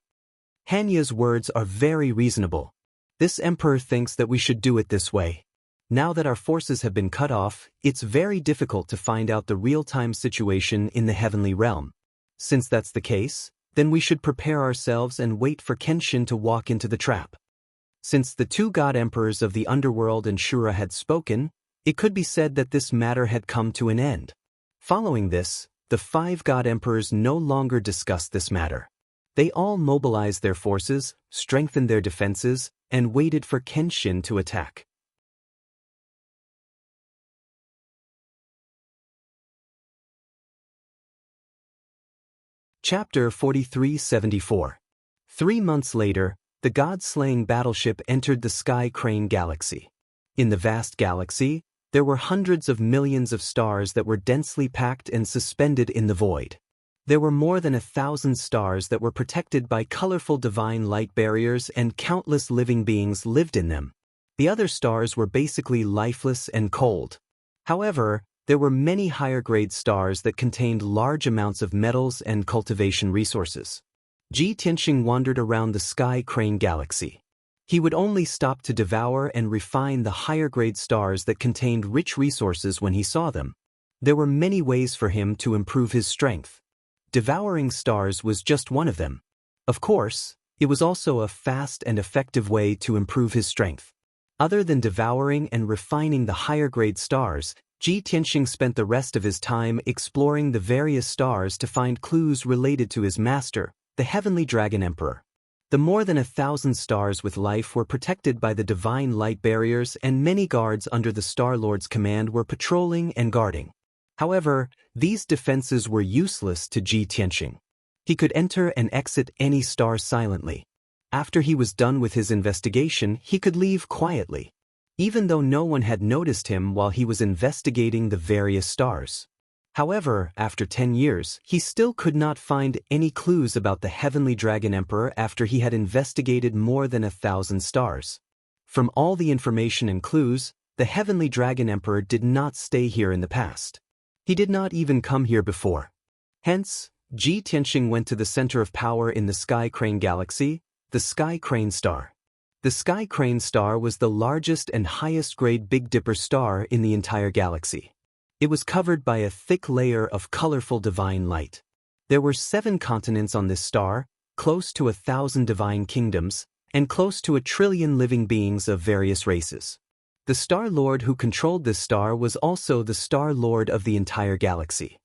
Hanya's words are very reasonable. This emperor thinks that we should do it this way. Now that our forces have been cut off, it's very difficult to find out the real-time situation in the heavenly realm. Since that's the case, then we should prepare ourselves and wait for Kenshin to walk into the trap. Since the two God Emperors of the Underworld and Shura had spoken, it could be said that this matter had come to an end. Following this, the five God Emperors no longer discussed this matter. They all mobilized their forces, strengthened their defenses, and waited for Kenshin to attack. Chapter 4374. 3 months later, the god-slaying battleship entered the Sky Crane Galaxy. In the vast galaxy, there were hundreds of millions of stars that were densely packed and suspended in the void. There were more than 1,000 stars that were protected by colorful divine light barriers, and countless living beings lived in them. The other stars were basically lifeless and cold. However, there were many higher-grade stars that contained large amounts of metals and cultivation resources. Ji Tianxing wandered around the Sky Crane galaxy. He would only stop to devour and refine the higher-grade stars that contained rich resources when he saw them. There were many ways for him to improve his strength. Devouring stars was just one of them. Of course, it was also a fast and effective way to improve his strength. Other than devouring and refining the higher-grade stars, Ji Tianxing spent the rest of his time exploring the various stars to find clues related to his master, the Heavenly Dragon Emperor. The more than 1,000 stars with life were protected by the divine light barriers, and many guards under the Star Lord's command were patrolling and guarding. However, these defenses were useless to Ji Tianxing. He could enter and exit any star silently. After he was done with his investigation, he could leave quietly, even though no one had noticed him while he was investigating the various stars. However, after 10 years, he still could not find any clues about the Heavenly Dragon Emperor after he had investigated more than 1,000 stars. From all the information and clues, the Heavenly Dragon Emperor did not stay here in the past. He did not even come here before. Hence, Ji Tianxing went to the center of power in the Sky Crane galaxy, the Sky Crane Star. The Sky Crane Star was the largest and highest-grade Big Dipper star in the entire galaxy. It was covered by a thick layer of colorful divine light. There were 7 continents on this star, close to 1,000 divine kingdoms, and close to 1 trillion living beings of various races. The Star Lord who controlled this star was also the Star Lord of the entire galaxy.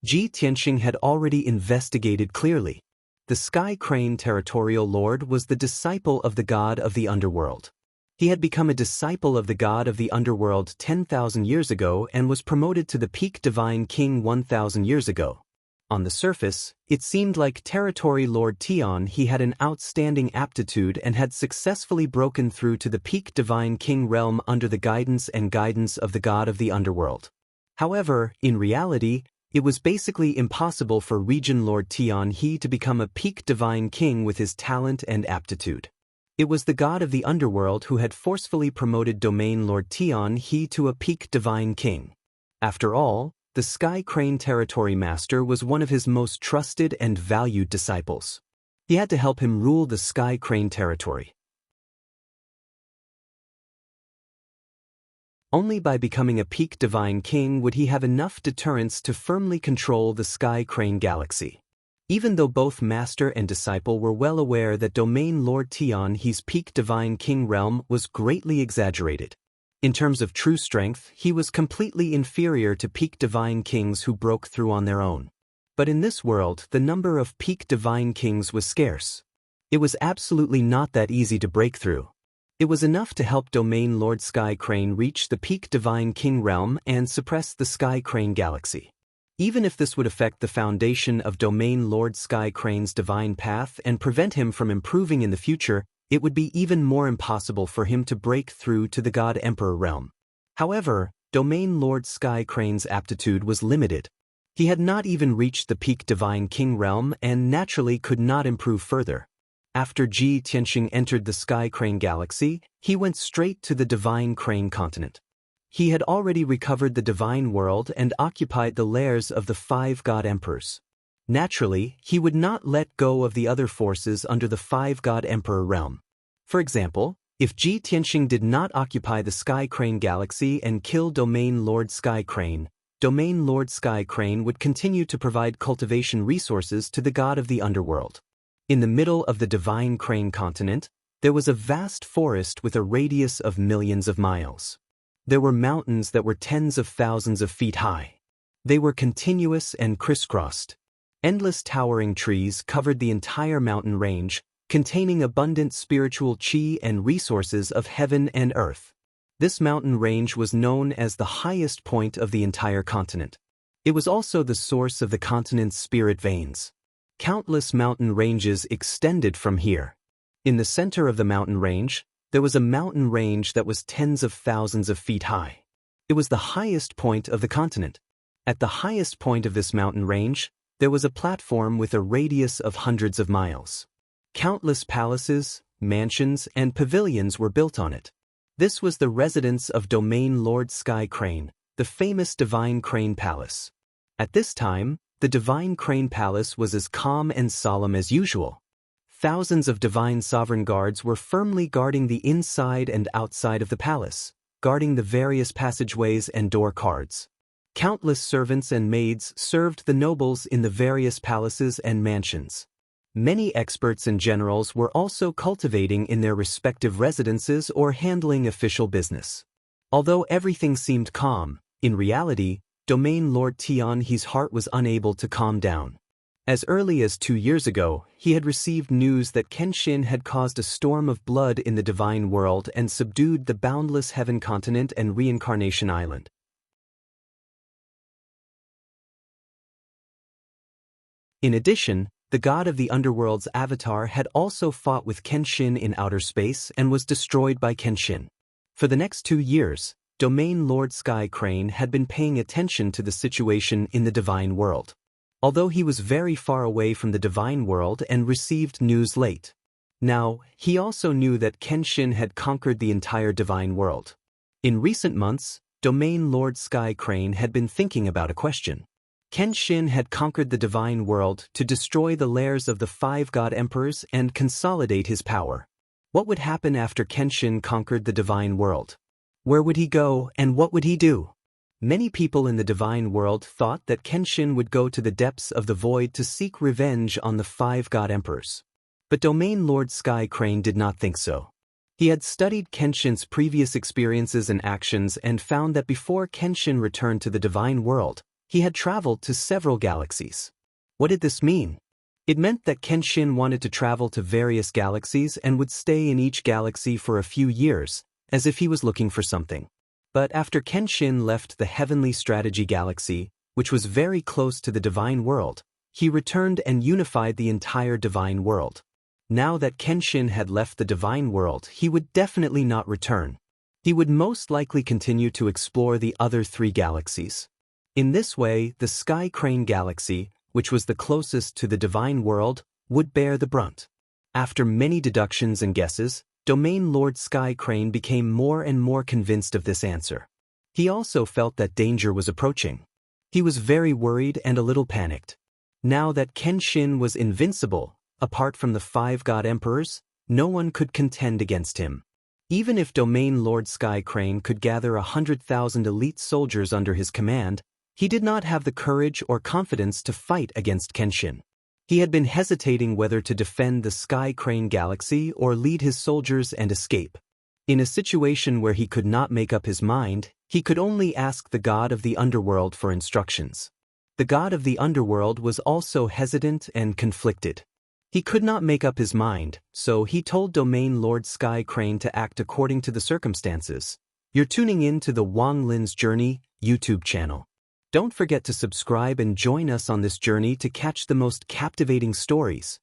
Ji Tianxing had already investigated clearly. The Sky Crane Territorial Lord was the disciple of the god of the underworld. He had become a disciple of the god of the underworld 10,000 years ago and was promoted to the peak divine king 1,000 years ago. On the surface, it seemed like Territory Lord Tian he had an outstanding aptitude and had successfully broken through to the peak divine king realm under the guidance of the god of the underworld. However, in reality, it was basically impossible for Region Lord Tian he to become a peak divine king with his talent and aptitude. It was the god of the underworld who had forcefully promoted Domain Lord Tian he to a peak divine king. After all, the Sky Crane Territory Master was one of his most trusted and valued disciples. He had to help him rule the Sky Crane Territory. Only by becoming a peak divine king would he have enough deterrence to firmly control the Sky Crane galaxy. Even though both master and disciple were well aware that Domain Lord Tian he's peak divine king realm was greatly exaggerated. In terms of true strength, he was completely inferior to peak divine kings who broke through on their own. But in this world, the number of peak divine kings was scarce. It was absolutely not that easy to break through. It was enough to help Domain Lord Sky Crane reach the peak divine king realm and suppress the Sky Crane galaxy. Even if this would affect the foundation of Domain Lord Sky Crane's divine path and prevent him from improving in the future, it would be even more impossible for him to break through to the God Emperor realm. However, Domain Lord Sky Crane's aptitude was limited. He had not even reached the peak divine king realm and naturally could not improve further. After Ji Tianxing entered the Sky Crane galaxy, he went straight to the Divine Crane continent. He had already recovered the divine world and occupied the lairs of the 5 god emperors. Naturally, he would not let go of the other forces under the 5 god emperor realm. For example, if Ji Tianxing did not occupy the Sky Crane galaxy and kill Domain Lord Sky Crane, Domain Lord Sky Crane would continue to provide cultivation resources to the god of the underworld. In the middle of the Divine Crane continent, there was a vast forest with a radius of millions of miles. There were mountains that were tens of thousands of feet high. They were continuous and crisscrossed. Endless towering trees covered the entire mountain range, containing abundant spiritual qi and resources of heaven and earth. This mountain range was known as the highest point of the entire continent. It was also the source of the continent's spirit veins. Countless mountain ranges extended from here. In the center of the mountain range, there was a mountain range that was tens of thousands of feet high. It was the highest point of the continent. At the highest point of this mountain range, there was a platform with a radius of hundreds of miles. Countless palaces, mansions, and pavilions were built on it. This was the residence of Domain Lord Sky Crane, the famous Divine Crane Palace. At this time, the Divine Crane Palace was as calm and solemn as usual. Thousands of divine sovereign guards were firmly guarding the inside and outside of the palace, guarding the various passageways and door cards. Countless servants and maids served the nobles in the various palaces and mansions. Many experts and generals were also cultivating in their respective residences or handling official business. Although everything seemed calm, in reality, Domain Lord Tianhe's heart was unable to calm down. As early as 2 years ago, he had received news that Kenshin had caused a storm of blood in the divine world and subdued the boundless heaven continent and reincarnation island. In addition, the god of the underworld's avatar had also fought with Kenshin in outer space and was destroyed by Kenshin. For the next 2 years, Domain Lord Sky Crane had been paying attention to the situation in the divine world. Although he was very far away from the divine world and received news late. Now, he also knew that Kenshin had conquered the entire divine world. In recent months, Domain Lord Sky Crane had been thinking about a question. Kenshin had conquered the divine world to destroy the lairs of the 5 god emperors and consolidate his power. What would happen after Kenshin conquered the divine world? Where would he go and what would he do? Many people in the divine world thought that Kenshin would go to the depths of the void to seek revenge on the 5 god emperors. But Domain Lord Sky Crane did not think so. He had studied Kenshin's previous experiences and actions and found that before Kenshin returned to the divine world, he had traveled to several galaxies. What did this mean? It meant that Kenshin wanted to travel to various galaxies and would stay in each galaxy for a few years, as if he was looking for something. But after Kenshin left the Heavenly Strategy Galaxy, which was very close to the divine world, he returned and unified the entire divine world. Now that Kenshin had left the divine world, he would definitely not return. He would most likely continue to explore the other 3 galaxies. In this way, the Sky Crane Galaxy, which was the closest to the divine world, would bear the brunt. After many deductions and guesses, Domain Lord Sky Crane became more and more convinced of this answer. He also felt that danger was approaching. He was very worried and a little panicked. Now that Kenshin was invincible, apart from the 5 god emperors, no one could contend against him. Even if Domain Lord Sky Crane could gather 100,000 elite soldiers under his command, he did not have the courage or confidence to fight against Kenshin. He had been hesitating whether to defend the Sky Crane Galaxy or lead his soldiers and escape. In a situation where he could not make up his mind, he could only ask the god of the underworld for instructions. The god of the underworld was also hesitant and conflicted. He could not make up his mind, so he told Domain Lord Sky Crane to act according to the circumstances. You're tuning in to the Wang Lin's Journey YouTube channel. Don't forget to subscribe and join us on this journey to catch the most captivating stories.